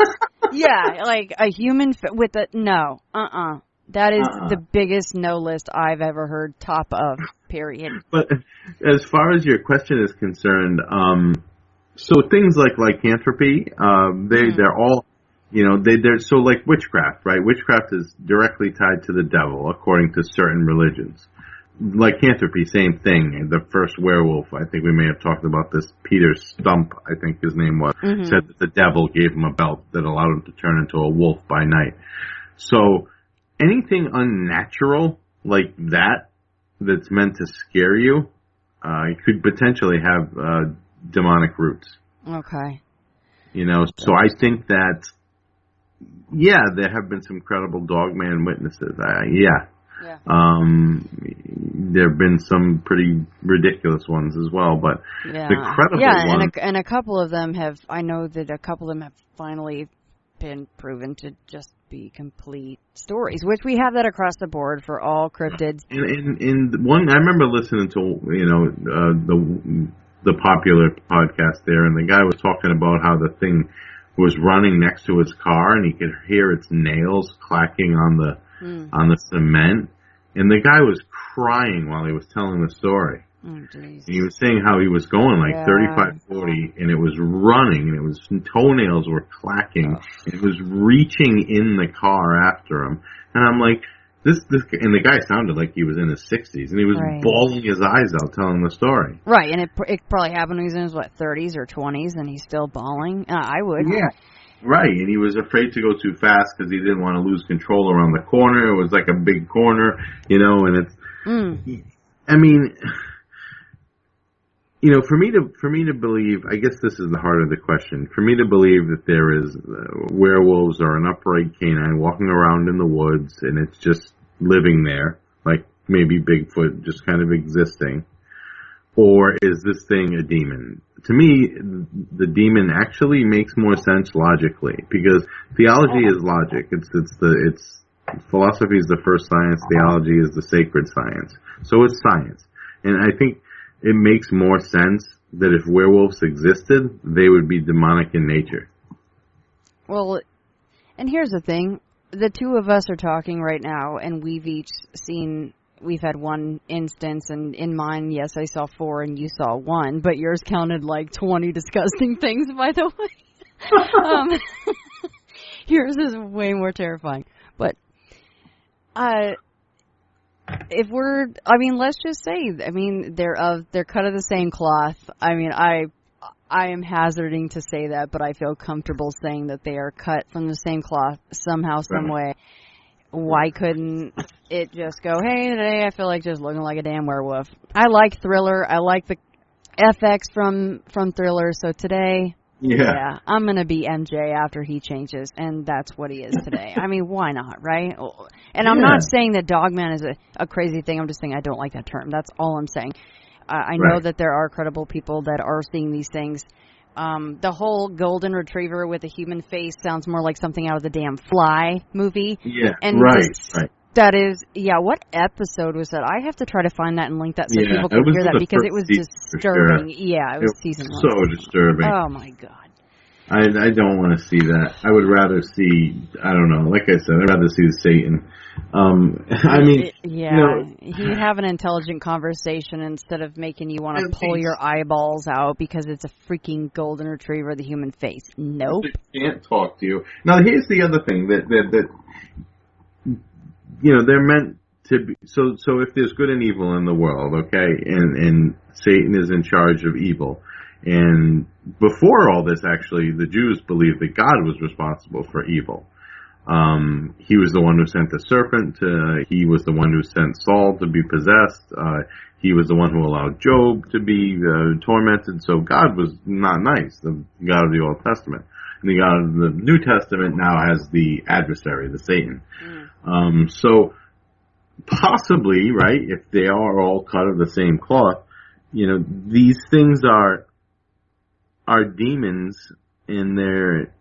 Yeah, like a human with a, no. That is the biggest no list I've ever heard, top of, period. But as far as your question is concerned, so things like lycanthropy, they're all, they're so like witchcraft, right? Witchcraft is directly tied to the devil, according to certain religions. lycanthropy, same thing. The first werewolf, I think we may have talked about this, Peter Stump, I think his name was, said that the devil gave him a belt that allowed him to turn into a wolf by night. So anything unnatural like that that's meant to scare you could potentially have demonic roots. Okay. You know, so I think that, yeah, there have been some credible dogman witnesses. Yeah. There have been some pretty ridiculous ones as well, but the credible ones... and a couple of them have, I know that a couple of them have finally been proven to just be complete stories, which we have that across the board for all cryptids. And one, I remember listening to, you know, the popular podcast there, and the guy was talking about how the thing was running next to his car, and he could hear its nails clacking on the cement, and the guy was crying while he was telling the story. Oh, geez. And he was saying how he was going like 35, 40, and it was running, and it was toenails were clacking, and it was reaching in the car after him. And I'm like, this, and the guy sounded like he was in his 60s, and he was bawling his eyes out telling the story. Right, and it probably happened when he was in his, 30s or 20s, and he's still bawling? I would. Yeah. Right, and he was afraid to go too fast because he didn't want to lose control around the corner. It was like a big corner, you know, and it's... I mean... You know, for me to believe, I guess this is the heart of the question. For me to believe that there is werewolves or an upright canine walking around in the woods and it's just living there, like maybe Bigfoot just kind of existing, or is this thing a demon? To me, the demon actually makes more sense logically because theology is logic. It's philosophy is the first science. Theology is the sacred science. So it's science, and I think it makes more sense that if werewolves existed, they would be demonic in nature. Well, and here's the thing. The two of us are talking right now, and we've had one instance, and in mine, yes, I saw 4 and you saw 1, but yours counted like 20 disgusting things, by the way. Yours is way more terrifying. But, let's just say, they're cut of the same cloth. I mean, I am hazarding to say that, but I feel comfortable saying that they are cut from the same cloth somehow, some way. Why couldn't it just go, hey, today I feel like just looking like a damn werewolf? I like Thriller. I like the FX from Thriller, so today... Yeah, I'm going to be MJ after he changes, and that's what he is today. I mean, why not, right? And I'm not saying that Dogman is a crazy thing. I'm just saying I don't like that term. That's all I'm saying. I know that there are credible people that are seeing these things. The whole golden retriever with a human face sounds more like something out of the damn Fly movie. Yeah, and right. That is, what episode was that? I have to try to find that and link that so people can hear that because it was disturbing. Sure. Yeah, it was season 1. So disturbing. Oh, my God. I don't want to see that. I would rather see, I don't know, like I said, I'd rather see Satan. He'd have an intelligent conversation instead of making you want to pull your eyeballs out because it's a freaking golden retriever with a human face. Nope. They can't talk to you. Now, here's the other thing that you know, they're meant to be, so if there's good and evil in the world, okay, and Satan is in charge of evil, and before all this, actually, the Jews believed that God was responsible for evil. He was the one who sent the serpent, he was the one who sent Saul to be possessed, he was the one who allowed Job to be tormented, so God was not nice, the God of the Old Testament. And the God of the New Testament now has the adversary, the Satan. So possibly, right, if they are all cut of the same cloth, you know, these things are demons in their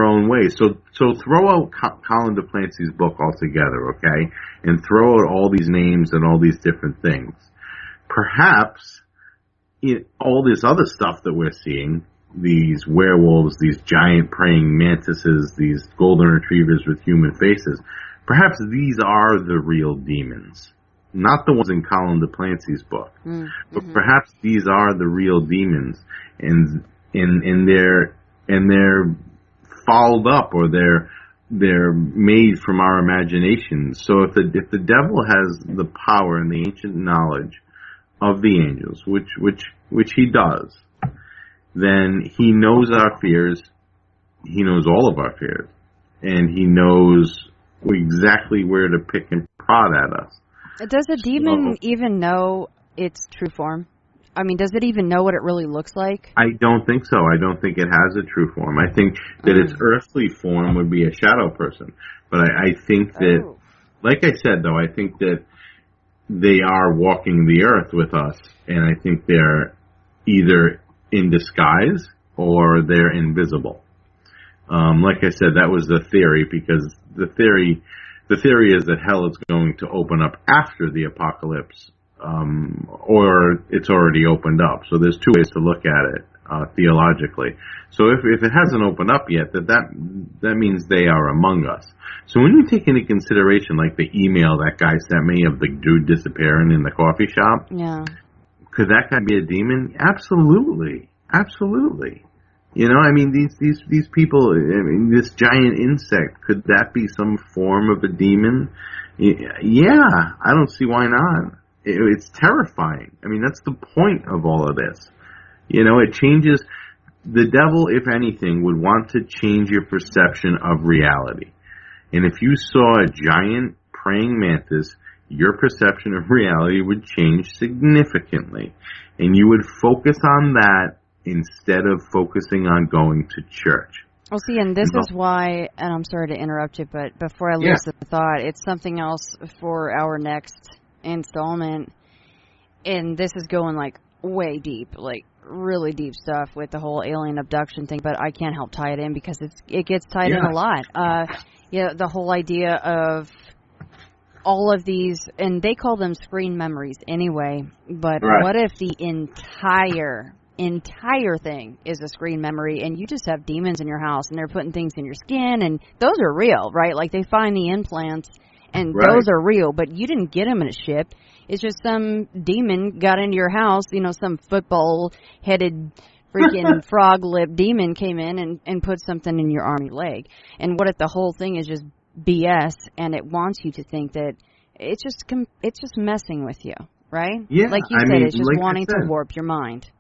own way. So throw out Colin DePlancy's book altogether, okay, and throw out all these names and all these different things. Perhaps all this other stuff that we're seeing, these werewolves, these giant praying mantises, these golden retrievers with human faces, perhaps these are the real demons. Not the ones in Colin DePlancy's book. But perhaps these are the real demons, and they're fouled up, or they're made from our imagination. So if the devil has the power and the ancient knowledge of the angels, which he does, then he knows our fears. He knows all of our fears, and he knows exactly where to pick and prod at us. Does a demon even know its true form? I mean, does it even know what it really looks like? I don't think so. I don't think it has a true form. I think that its earthly form would be a shadow person. But I think that, like I said, though, I think that they are walking the earth with us, and I think they're either in disguise or they're invisible. Like I said, that was the theory, because the theory is that hell is going to open up after the apocalypse, or it's already opened up. So there's two ways to look at it theologically. So if it hasn't opened up yet, that means they are among us. So when you take into consideration, like the email that guy sent me of the dude disappearing in the coffee shop, could that guy be a demon? Absolutely, absolutely. You know, I mean, these people, I mean, this giant insect, could that be some form of a demon? Yeah, I don't see why not. It's terrifying. I mean, that's the point of all of this. You know, it changes. The devil, if anything, would want to change your perception of reality. And if you saw a giant praying mantis, your perception of reality would change significantly. And you would focus on that instead of focusing on going to church. Well, see, and this is why, and I'm sorry to interrupt you, but before I lose the thought, it's something else for our next installment, and this is going, like, way deep, like, really deep stuff with the whole alien abduction thing, but I can't help tie it in because it gets tied in a lot. The whole idea of all of these, and they call them screen memories anyway, but what if the entire thing is a screen memory, and you just have demons in your house, and they're putting things in your skin, and those are real, right? Like, they find the implants, and those are real, but you didn't get them in a ship. It's just some demon got into your house, you know, some football-headed freaking frog-lipped demon came in and put something in your arm or leg. And what if the whole thing is just BS, and it wants you to think that it's just messing with you, right? Yeah, like you said, it's just wanting to warp your mind.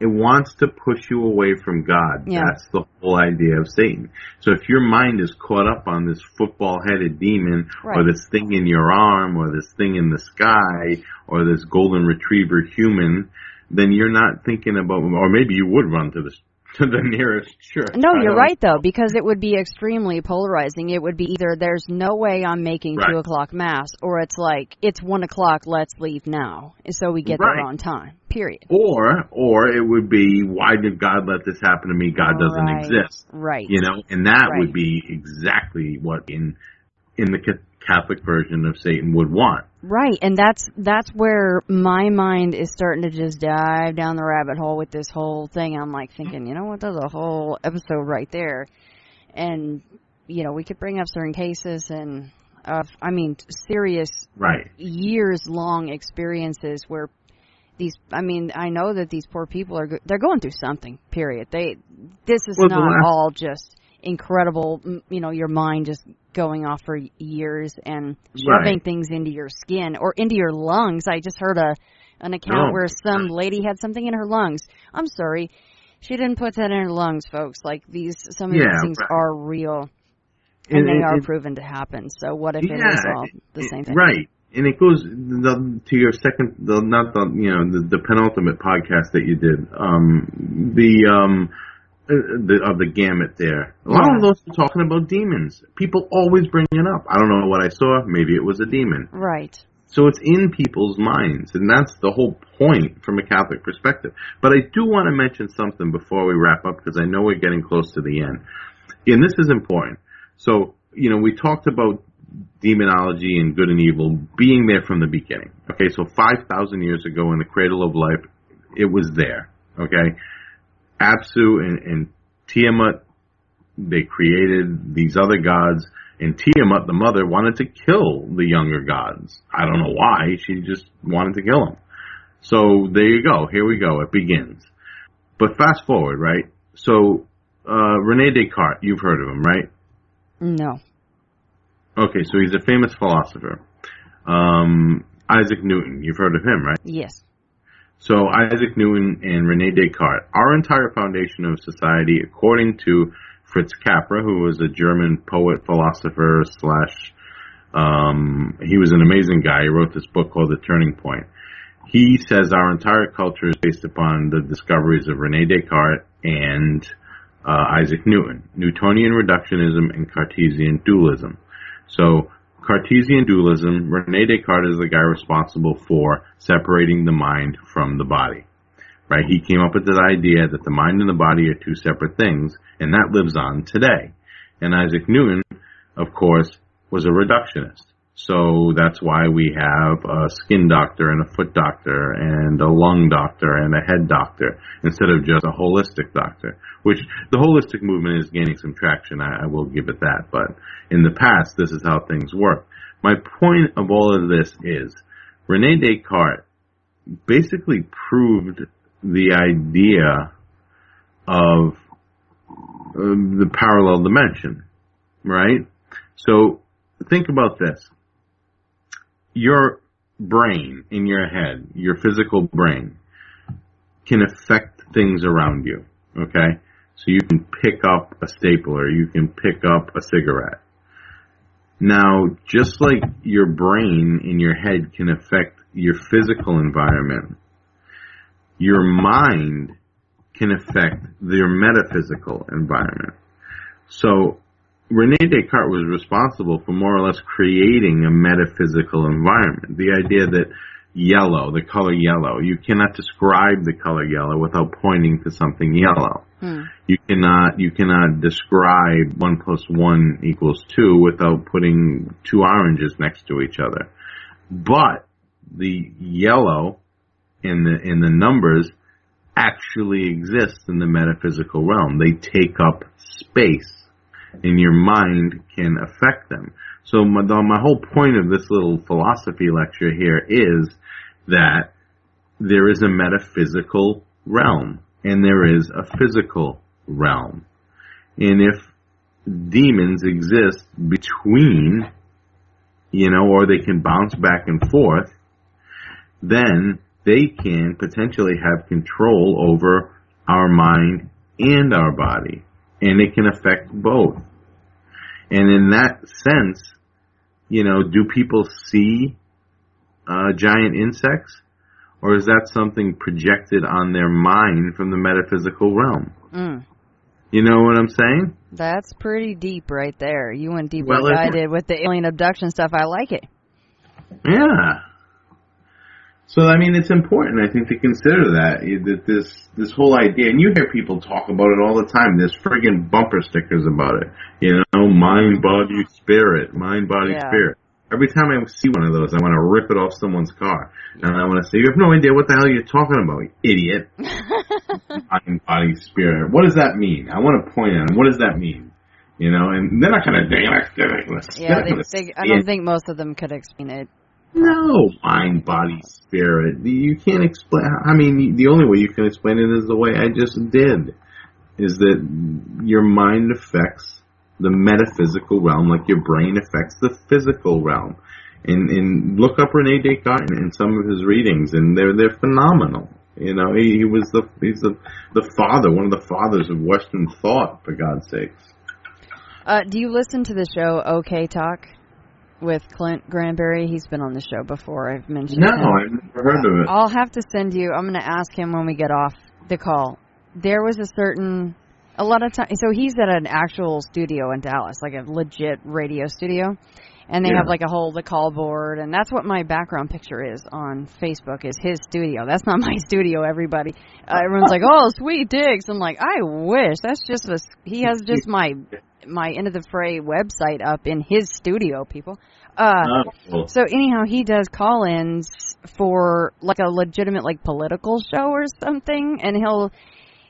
It wants to push you away from God. Yeah. That's the whole idea of Satan. So if your mind is caught up on this football-headed demon, or this thing in your arm, or this thing in the sky, or this golden retriever human, then you're not thinking about, or maybe you would run to the nearest church. No, you're right, though, because it would be extremely polarizing. It would be either there's no way I'm making 2 o'clock Mass, or it's like, it's 1 o'clock, let's leave now, so we get there on time, period. Or it would be, why did God let this happen to me? God doesn't exist. Right. You know, and that would be exactly what in the Catholic version of Satan would want. Right, and that's where my mind is starting to just dive down the rabbit hole with this whole thing. I'm like thinking, you know what, there's a whole episode right there. And, you know, we could bring up certain cases and, serious years-long experiences where I know that these poor people they're going through something, period. This is not all just incredible, you know, your mind just going off for years and shoving things into your skin or into your lungs. I just heard an account where some lady had something in her lungs. I'm sorry, she didn't put that in her lungs, folks. Like, some of these things are real, and they are proven to happen. So what if it is all the same thing? Right. And it goes to your second, the penultimate podcast that you did, of the gamut there. A lot of those are talking about demons. People always bring it up. I don't know what I saw. Maybe it was a demon. Right. So it's in people's minds, and that's the whole point from a Catholic perspective. But I do want to mention something before we wrap up, because I know we're getting close to the end. And this is important. So, you know, we talked about demonology and good and evil being there from the beginning. Okay, so 5,000 years ago in the cradle of life, it was there. Okay? Apsu and Tiamat, they created these other gods, and Tiamat, the mother, wanted to kill the younger gods. I don't know why. She just wanted to kill them. So there you go. Here we go. It begins. But fast forward, right? So Rene Descartes, you've heard of him, right? No. Okay, so he's a famous philosopher. Isaac Newton, you've heard of him, right? Yes. So Isaac Newton and Rene Descartes, our entire foundation of society, according to Fritz Capra, who was a German poet, philosopher, he was an amazing guy. He wrote this book called The Turning Point. He says our entire culture is based upon the discoveries of Rene Descartes and Isaac Newton, Newtonian reductionism and Cartesian dualism. So Cartesian dualism, Rene Descartes is the guy responsible for separating the mind from the body. Right? He came up with this idea that the mind and the body are two separate things, and that lives on today. And Isaac Newton, of course, was a reductionist. So that's why we have a skin doctor and a foot doctor and a lung doctor and a head doctor instead of just a holistic doctor, which the holistic movement is gaining some traction. I will give it that. But in the past, this is how things work. My point of all of this is Rene Descartes basically proved the idea of the parallel dimension, right? So think about this. Your brain in your head, your physical brain, can affect things around you, okay? So you can pick up a stapler, you can pick up a cigarette. Now, just like your brain in your head can affect your physical environment, your mind can affect your metaphysical environment. So Rene Descartes was responsible for more or less creating a metaphysical environment. The idea that yellow, the color yellow, you cannot describe the color yellow without pointing to something yellow. You cannot describe 1 + 1 = 2 without putting two oranges next to each other. But the yellow in the numbers actually exist in the metaphysical realm. They take up space, and your mind can affect them. So my whole point of this little philosophy lecture here is that there is a metaphysical realm, and there is a physical realm. And if demons exist between, or they can bounce back and forth, then they can potentially have control over our mind and our body. And it can affect both. And in that sense, do people see giant insects? Or is that something projected on their mind from the metaphysical realm? You know what I'm saying? That's pretty deep right there. You went deep like I did with the alien abduction stuff. I like it. Yeah. So, it's important, I think, to consider that this whole idea, and you hear people talk about it all the time. There's friggin' bumper stickers about it. Mind, body, spirit, spirit. Every time I see one of those, I want to rip it off someone's car. And I want to say, you have no idea what the hell you're talking about, you idiot. Mind, body, spirit. What does that mean? I want to point at them. What does that mean? And they're not going to... Yeah, I don't think most of them could explain it. No, mind, body, spirit. You can't explain. The only way you can explain it is the way I just did. Is that your mind affects the metaphysical realm like your brain affects the physical realm. And look up Rene Descartes in some of his readings, and they're phenomenal. He's the father, one of the fathers of Western thought, for God's sakes. Do you listen to the show OK Talk with Clint Granberry? He's been on the show before. I've mentioned him. I've never heard of it. I'll have to send you. I'm going to ask him when we get off the call. There was a lot of time. So he's at an actual studio in Dallas, like a legit radio studio. And they have the call board. And that's what my background picture is on Facebook, is his studio. That's not my studio, everybody. Everyone's like, oh, sweet digs. I'm like, I wish. That's just he has just my End of the Fray website up in his studio, people. So anyhow, he does call-ins for like a legitimate political show or something, and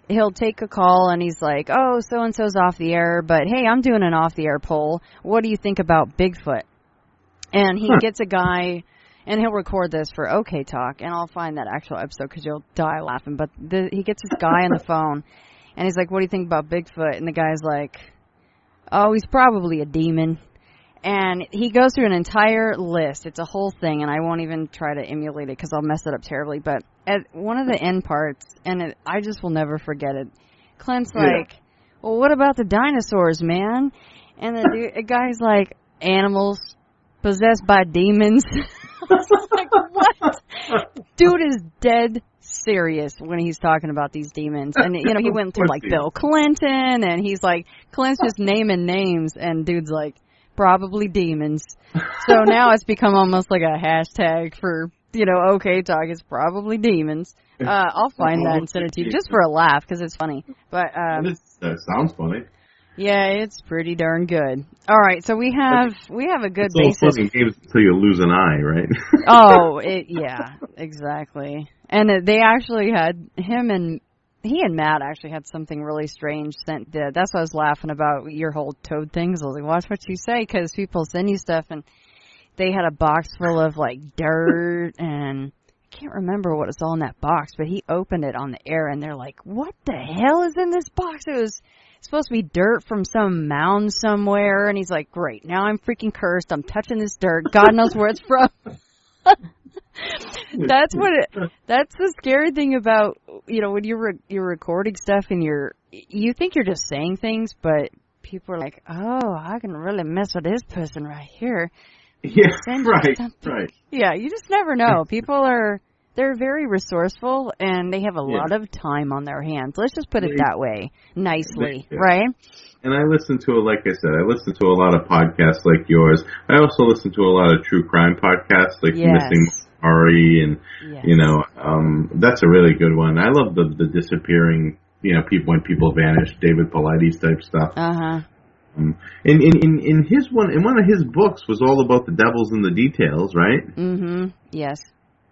he'll take a call and he's like, oh, so-and-so's off the air, but hey, I'm doing an off-the-air poll. What do you think about Bigfoot? And he gets a guy, and he'll record this for OK Talk, and I'll find that actual episode because you'll die laughing. But he gets this guy on the phone, and he's like, what do you think about Bigfoot? And the guy's like, oh, he's probably a demon. And he goes through an entire list. It's a whole thing, and I won't even try to emulate it because I'll mess it up terribly. But at one of the end parts, and I just will never forget it, Clint's like, well, what about the dinosaurs, man? And the guy's like, animals possessed by demons. I was like, what? Dude is dead serious when he's talking about these demons. And, you know, he went through, like, Bill Clinton, and he's like, Clint's just naming names, and dude's like, probably demons. So now it's become almost like a hashtag for, you know, okay talk. It's probably demons. I'll find that and send it to you just for a laugh because it's funny. But that sounds funny. Yeah, it's pretty darn good. All right, so we have a good basis. It's all funny games until you lose an eye, right? Oh, yeah, exactly. And they actually had he and Matt actually had something really strange sent. That's why I was laughing about your whole toad thing. I was like, watch what you say, because people send you stuff, and they had a box full of, like, dirt, and I can't remember what was all in that box, but he opened it on the air, and they're like, what the hell is in this box? It was supposed to be dirt from some mound somewhere, and he's like, great, now I'm freaking cursed. I'm touching this dirt. God knows where it's from. That's the scary thing about, you know, when you're recording stuff and you think you're just saying things, but people are like, oh, I can really mess with this person right here. Yeah, right. Yeah, you just never know. People they're very resourceful, and they have a lot of time on their hands. Let's just put it that way, nicely, right? And I listen to, like I said, a lot of podcasts like yours. I also listen to a lot of true crime podcasts, like Missing Ari, and, you know, that's a really good one. I love the disappearing, you know, when people vanish, David Paulides type stuff. Uh-huh. In his one, in one of his books was all about the devils in the details, right? Mm-hmm. Yes.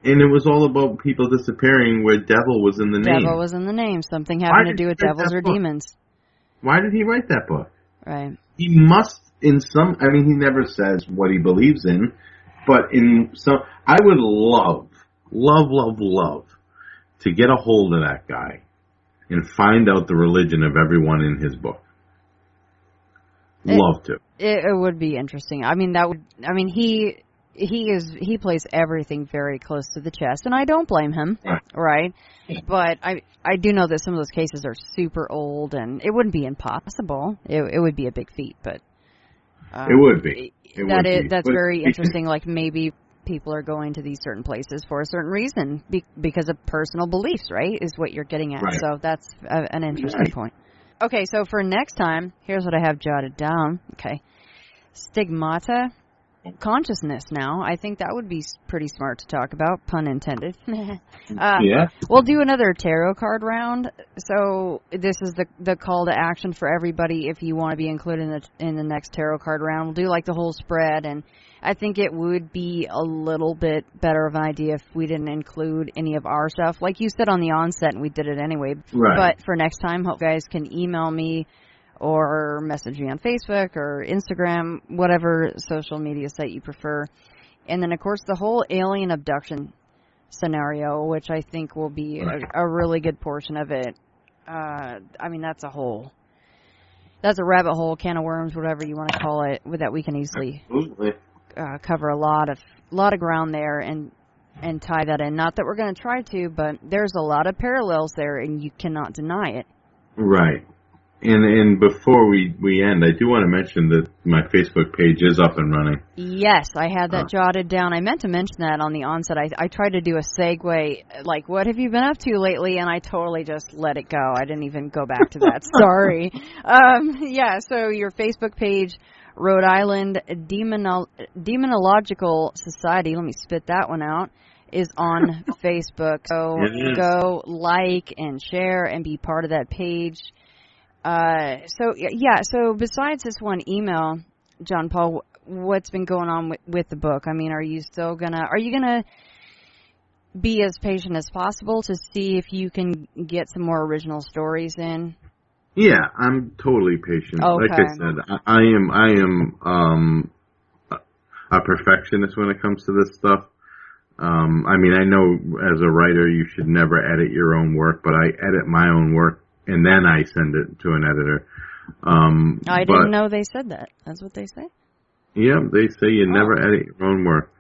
And it was all about people disappearing where devil was in the name. Devil was in the name. Something having to do with devils or demons. Why did he write that book? Right. He must, he never says what he believes in, but I would love to get a hold of that guy and find out the religion of everyone in his book. Love to. It would be interesting. He plays everything very close to the chest, and I don't blame him, right? But I do know that some of those cases are super old, and it wouldn't be impossible. It would be a big feat, but it would be. That's very interesting. Like, maybe people are going to these certain places for a certain reason because of personal beliefs, right? Is what you're getting at. Right. So that's an interesting point. Okay, so for next time, here's what I have jotted down. Okay, stigmata. Consciousness now. I think that would be pretty smart to talk about, pun intended. We'll do another tarot card round. So this is the call to action for everybody if you want to be included in the next tarot card round. We'll do like the whole spread, and I think it would be a little bit better of an idea if we didn't include any of our stuff. Like you said on the onset, and we did it anyway. Right. But for next time, hope you guys can email me or message me on Facebook or Instagram, whatever social media site you prefer. And then, of course, the whole alien abduction scenario, which I think will be a really good portion of it. That's a rabbit hole, can of worms, whatever you want to call it, that we can easily cover a lot of ground there and tie that in. Not that we're going to try to, but there's a lot of parallels there, and you cannot deny it. Right. And before we end, I do want to mention that my Facebook page is up and running. Yes, I had that jotted down. I meant to mention that on the onset. I tried to do a segue, like, what have you been up to lately? And I totally just let it go. I didn't even go back to that. Sorry. So your Facebook page, Rhode Island Demonological Society, let me spit that one out, is on Facebook. So go like and share and be part of that page. So besides this one email, Jon-Paul, what's been going on with the book? I mean, are you gonna be as patient as possible to see if you can get some more original stories in? Yeah, I'm totally patient. Okay. Like I said, I am a perfectionist when it comes to this stuff. I know as a writer you should never edit your own work, but I edit my own work and then I send it to an editor. I didn't know they said that. That's what they say? Yeah, they say you never edit your own work,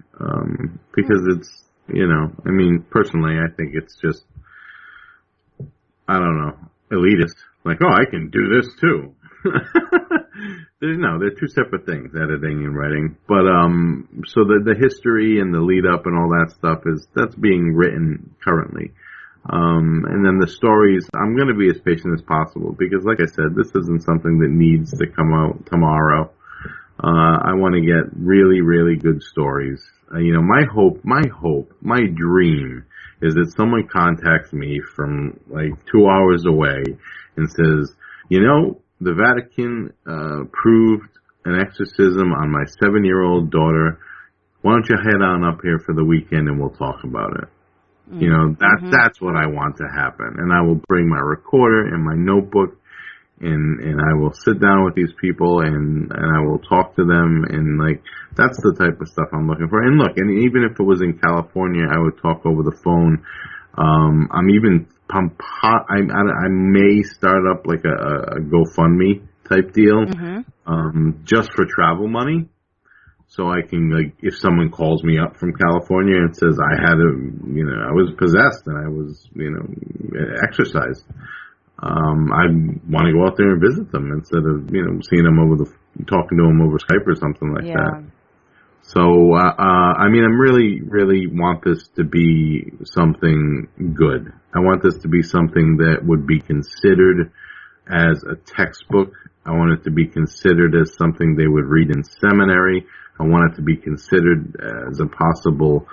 because it's, I mean, personally, I think it's just, I don't know, elitist. Like, oh, I can do this too. They're two separate things, editing and writing. But, so the history and the lead up and all that stuff that's being written currently. And then the stories, I'm going to be as patient as possible because, like I said, this isn't something that needs to come out tomorrow. I want to get really, really good stories. My dream is that someone contacts me from like 2 hours away and says, the Vatican proved an exorcism on my 7-year-old daughter. Why don't you head on up here for the weekend and we'll talk about it? That's what I want to happen. And I will bring my recorder and my notebook and I will sit down with these people and I will talk to them, and like that's the type of stuff I'm looking for. And look, and even if it was in California, I would talk over the phone. I may start up like a GoFundMe type deal, just for travel money. So I can, like, if someone calls me up from California and says I was possessed and I was, exorcised, I want to go out there and visit them instead of, seeing them talking to them over Skype or something like that. So, I really, really want this to be something good. I want this to be something that would be considered as a textbook. I want it to be considered as something they would read in seminary. I want it to be considered as a possible,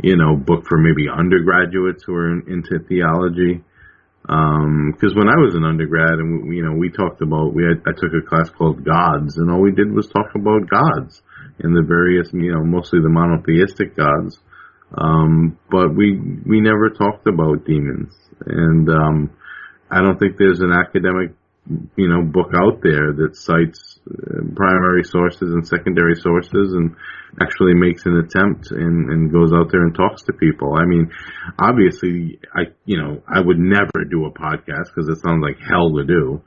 book for maybe undergraduates who are into theology. Because when I was an undergrad and we talked about, I took a class called Gods, and all we did was talk about gods and the various, mostly the monotheistic gods. But we never talked about demons. And, I don't think there's an academic, book out there that cites primary sources and secondary sources and actually makes an attempt and goes out there and talks to people. I mean, obviously, I would never do a podcast because it sounds like hell to do,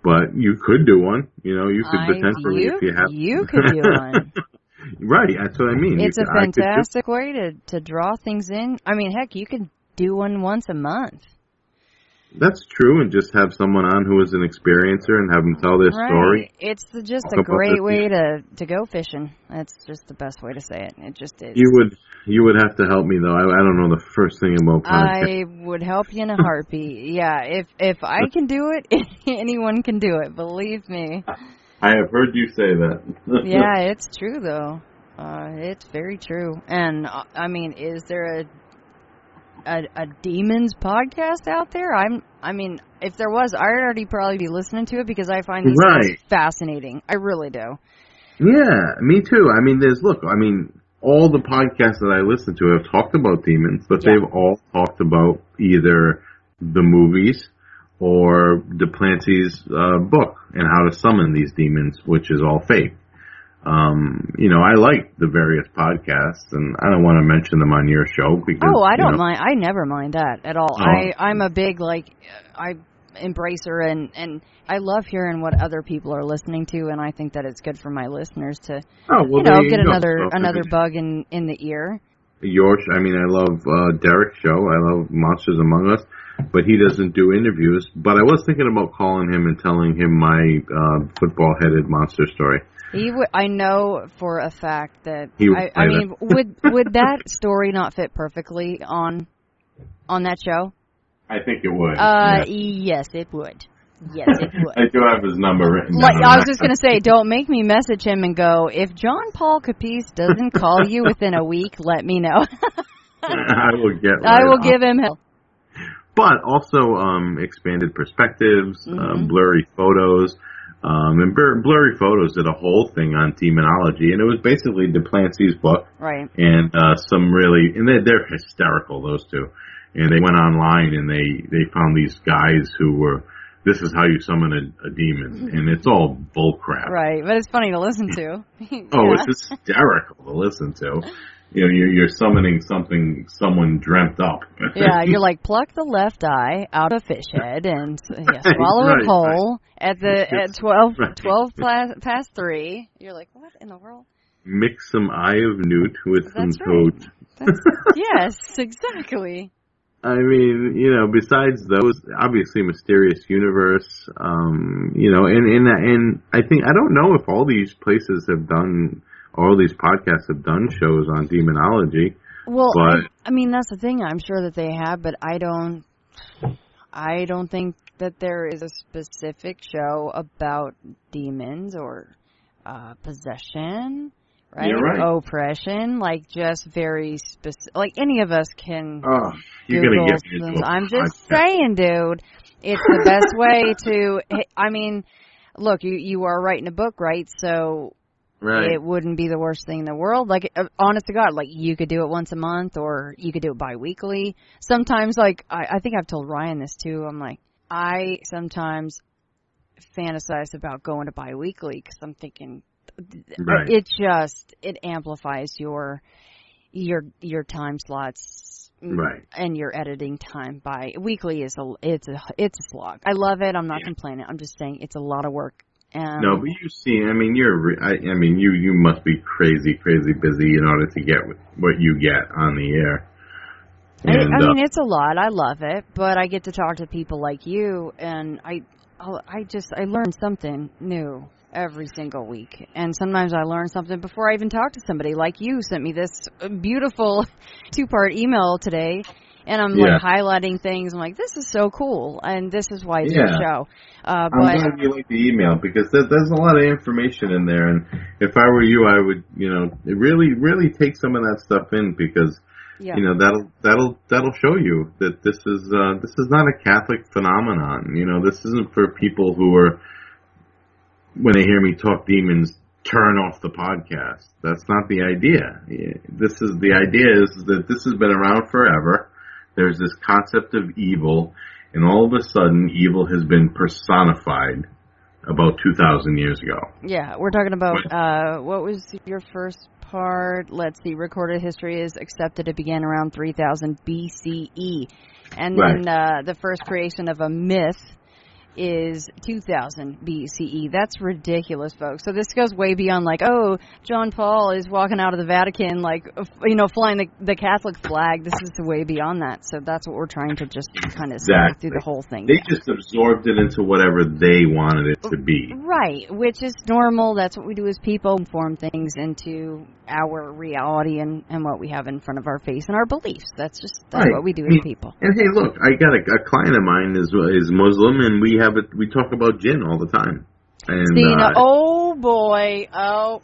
but you could do one. You could potentially, if you have. You could do one. Right, that's what I mean. It's a fantastic way to draw things in. I mean, heck, you could do one once a month. That's true, and just have someone on who is an experiencer and have them tell their story. It's just a great way to go fishing. That's just the best way to say it. It just is. You would have to help me though. I don't know the first thing about podcasts. I would help you in a heartbeat. Yeah, if I can do it, anyone can do it. Believe me. I have heard you say that. Yeah, it's true though. It's very true. And I mean, is there a demons podcast out there? If there was, I'd already probably be listening to it because I find these things fascinating. I really do. Yeah, me too. All the podcasts that I listen to have talked about demons, but they've all talked about either the movies or Duplanty's book and how to summon these demons, which is all fake. I like the various podcasts, and I don't want to mention them on your show because. Oh, I don't mind. I never mind that at all. I'm a big I embracer, and I love hearing what other people are listening to, and I think that it's good for my listeners to get another bug in the ear. I love Derek's show. I love Monsters Among Us, but he doesn't do interviews. But I was thinking about calling him and telling him my football-headed monster story. I know for a fact that would that story not fit perfectly on that show? I think it would. Yes, it would. Yes, it would. I do have his number written down. I was just going to say, don't make me message him and go, if Jon-Paul Capece doesn't call you within a week, let me know. I will give him help. But also expanded perspectives, blurry photos. And Blurry Photos did a whole thing on demonology, and it was basically Duplanty's book. Right. And they're hysterical, those two. And they went online and they found these guys who were, this is how you summon a demon, and it's all bullcrap. Right, but it's funny to listen to. Oh, it's hysterical to listen to. You're summoning someone dreamt up. Yeah, you're like, pluck the left eye out of fish head and swallow it whole at 12 past 3. You're like, what in the world? Mix some Eye of Newt with some right. Toad. Yes, exactly. I mean, besides those, obviously Mysterious Universe, and I think, I don't know if all these places all these podcasts have done shows on demonology. Well, but, I mean, that's the thing. I'm sure that they have, but I don't think that there is a specific show about demons or possession. Right? You're right. Oppression, like just very specific. Like any of us can. Oh, you're gonna get me into I'm just saying, dude. It's the best way to. I mean, look, you are writing a book, right? So it wouldn't be the worst thing in the world. Like, honest to God, like you could do it once a month, or you could do it bi-weekly. Sometimes, like I think I've told Ryan this too. I'm like, I sometimes fantasize about going to bi-weekly because I'm thinking. Right. It amplifies your time slots, right, and your editing time. Weekly is it's a slog. I love it. I'm not complaining. I'm just saying it's a lot of work. No, but you see, I mean, you must be crazy busy in order to get what you get on the air. And, I mean, it's a lot. I love it, but I get to talk to people like you, and I learn something new every single week. And sometimes I learn something before I even talk to somebody. Like you sent me this beautiful 2-part email today, and I'm like highlighting things. I'm like, this is so cool, and this is why it's a show. I'm glad you like the email, because there's a lot of information in there, and if I were you, I would, really take some of that stuff in, because that'll show you that this is not a Catholic phenomenon. This isn't for people who are, when they hear me talk demons, turn off the podcast. That's not the idea. The idea is that this has been around forever. There's this concept of evil, and all of a sudden, evil has been personified about 2,000 years ago. Yeah, we're talking about, what was your first part? Let's see, recorded history is accepted it began around 3000 BCE. And then the first creation of a myth is 2000 BCE. That's ridiculous, folks. So this goes way beyond like, oh, Jon-Paul is walking out of the Vatican, like, flying the Catholic flag. This is way beyond that. So that's what we're trying to just kind of say through the whole thing. They just absorbed it into whatever they wanted it to be. Right, which is normal. That's what we do as people, form things into our reality and what we have in front of our face and our beliefs. That's what we do as people. And hey, look, I got a client of mine is Muslim, and we talk about jinn all the time. And, oh boy,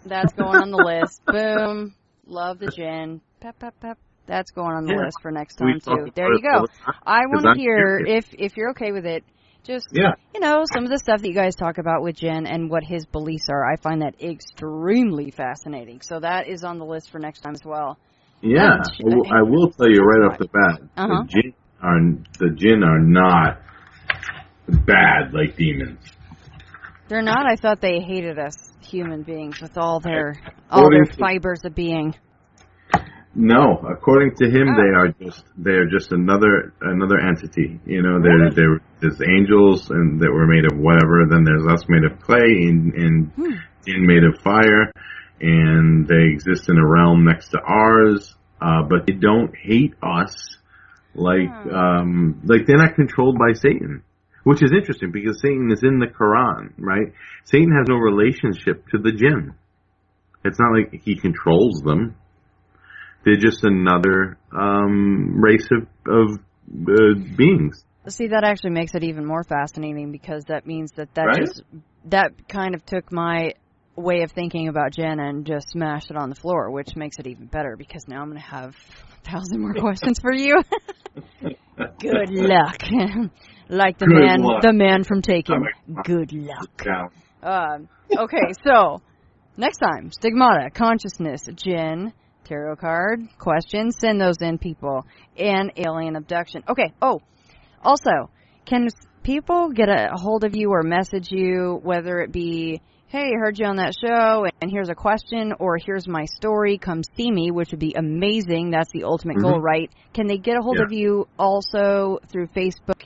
that's going on the list. Boom, love the jinn. Pep, pep, pep. That's going on the list for next time too. There you go. I want to hear if you're okay with it. Just some of the stuff that you guys talk about with Jen and what his beliefs are. I find that extremely fascinating. So that is on the list for next time as well. Yeah, I will tell you right off the bat, the jinn are not bad like demons. They're not. I thought they hated us human beings with all their fibers of being. No, according to him, they are just another entity. There's angels and that were made of whatever. Then there's us made of clay and jinn made of fire, and they exist in a realm next to ours. But they don't hate us like they're not controlled by Satan. Which is interesting, because Satan is in the Quran, right? Satan has no relationship to the jinn. It's not like he controls them. They're just another race of beings. See, that actually makes it even more fascinating, because that means that kind of took my way of thinking about jinn and just smashed it on the floor, which makes it even better, because now I'm going to have 1,000 more questions for you. Good luck. Like the man from Taken. Good luck. Okay, so next time, stigmata, consciousness, jinn, tarot card, questions, send those in, people, and alien abduction. Okay, also, can people get a hold of you or message you, whether it be, hey, I heard you on that show, and here's a question, or here's my story, come see me, which would be amazing. That's the ultimate goal, right? Can they get a hold of you also through Facebook?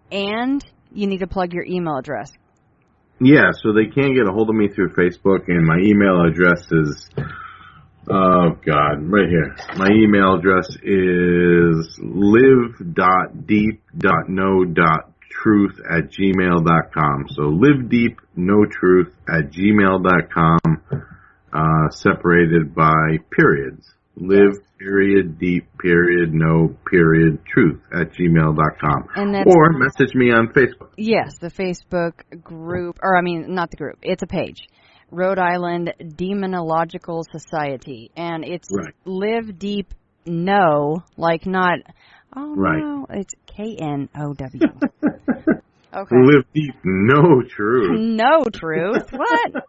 And you need to plug your email address. Yeah, so they can get a hold of me through Facebook, and my email address is, oh God, right here. My email address is livedeepknow.truth@gmail.com. So livedeepknowtruth@gmail.com, separated by periods. Live, period, deep, period, no, period, truth@gmail.com. Or message me on Facebook. Yes, the Facebook group, or I mean, not the group, it's a page. Rhode Island Demonological Society. And it's Live Deep Know, like not, no, it's KNOW. Okay. Live deep, no truth. No truth? What?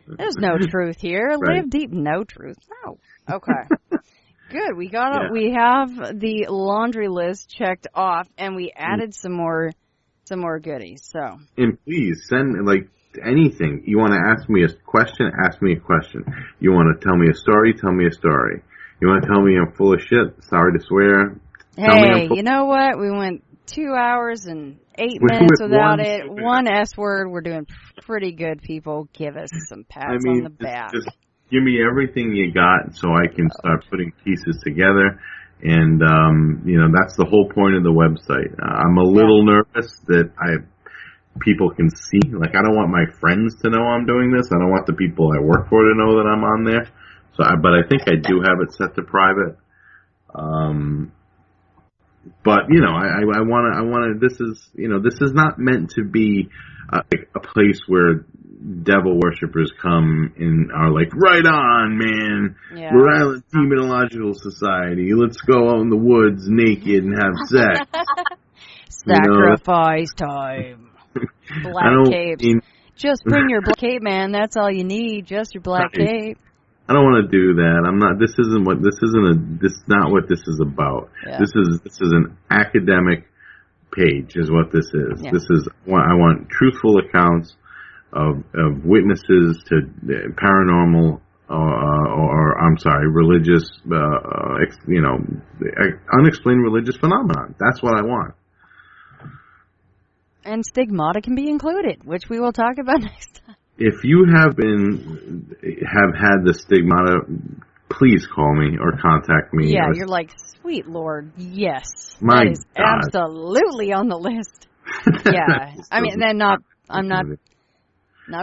There's no truth here. Live deep, no truth. No. Okay. Good. We got we have the laundry list checked off, and we added some more goodies. So. And please send anything. You want to ask me a question? Ask me a question. You want to tell me a story? Tell me a story. You want to tell me I'm full of shit? Sorry to swear. Hey, you know what? We went 2 hours and 8 minutes without it. One S word. We're doing pretty good, people. Give us some pats on the back. Just give me everything you got so I can start putting pieces together. And, that's the whole point of the website. I'm a little nervous that people can see. Like, I don't want my friends to know I'm doing this. I don't want the people I work for to know that I'm on there. But I think I do have it set to private. But, I want to, this is not meant to be a place where devil worshippers come and are like, right on, man. Yeah. Rhode Island Demonological Society. Let's go out in the woods naked and have sex. Sacrifice time. Black capes. Just bring your black cape, man. That's all you need. Just your black cape. I don't want to do that. I'm not. This is not what this is about. Yeah. This is an academic page, is what this is. Yeah. I want truthful accounts of witnesses to paranormal religious, unexplained religious phenomenon. That's what I want. And stigmata can be included, which we will talk about next time. If you have had the stigmata, please call me or contact me. Yeah, you're like, sweet Lord, yes. That is absolutely on the list. Yeah. I mean, I'm not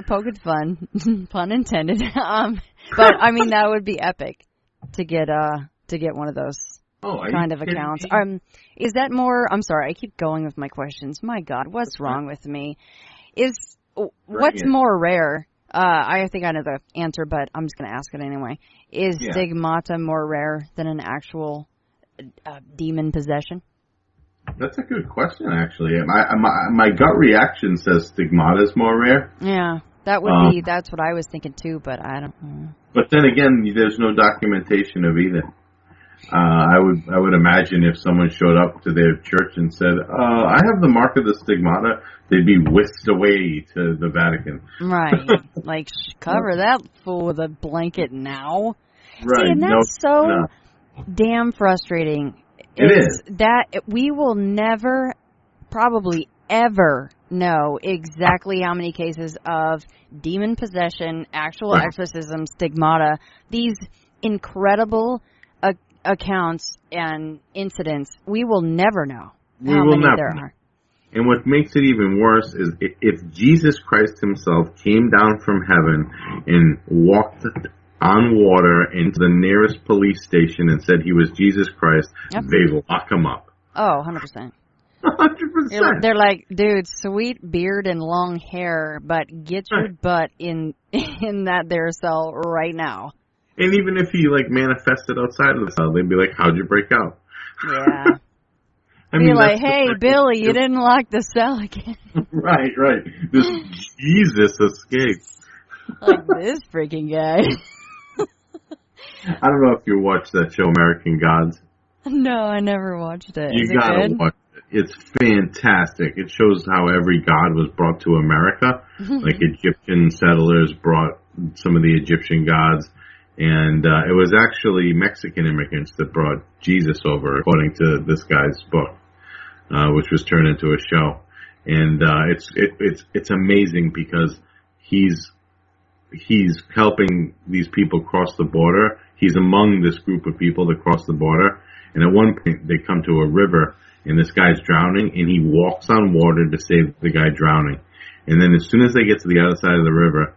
poking fun, pun intended. But I mean, that would be epic to get one of those kind of accounts. Is that more? I'm sorry, I keep going with my questions. My God, what's wrong with me? What's more rare? I think I know the answer, but I'm just going to ask it anyway. Is stigmata more rare than an actual demon possession? That's a good question, actually. My gut reaction says stigmata is more rare. Yeah, that would be. That's what I was thinking too, but I don't know. But then again, there's no documentation of either. I would imagine if someone showed up to their church and said, I have the mark of the stigmata, they'd be whisked away to the Vatican. Right. Like, cover that fool with a blanket now. Right. See, and that's damn frustrating. It is. That we will never, probably ever, know exactly how many cases of demon possession, actual exorcism, stigmata, these incredible accounts and incidents, we will never know how many there are. And what makes it even worse is if Jesus Christ himself came down from heaven and walked on water into the nearest police station and said he was Jesus Christ, they lock him up. Oh, 100%. 100%. They're like, dude, sweet beard and long hair, but get your butt in that there cell right now. And even if he manifested outside of the cell, they'd be like, "How'd you break out?" Yeah. Be like, "Hey, Billy, you didn't lock the cell again." Right. This Jesus escaped. Like this freaking guy. I don't know if you watched that show, American Gods. No, I never watched it. You gotta watch it. It's fantastic. It shows how every god was brought to America. Like Egyptian settlers brought some of the Egyptian gods. And it was actually Mexican immigrants that brought Jesus over, according to this guy's book, which was turned into a show. And it's amazing because he's helping these people cross the border. He's among this group of people that cross the border. And at one point, they come to a river, and this guy's drowning, and he walks on water to save the guy drowning. And then as soon as they get to the other side of the river,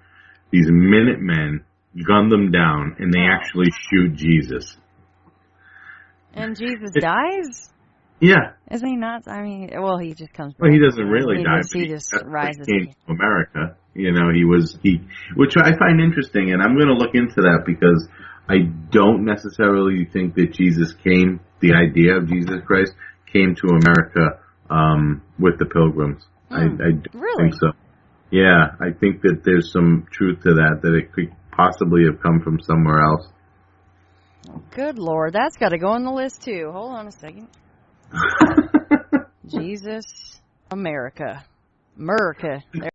these Minutemen gun them down, and they actually shoot Jesus. And Jesus dies? Yeah. Is he not? I mean, well, he just comes back. Well, he doesn't really die. He just rises. He came to America. You know, which I find interesting, and I'm going to look into that because I don't necessarily think that the idea of Jesus Christ came to America with the Pilgrims. I don't think so. Yeah, I think that there's some truth to that it could possibly have come from somewhere else. Oh, good Lord, that's got to go on the list too. Hold on a second. Jesus, America. There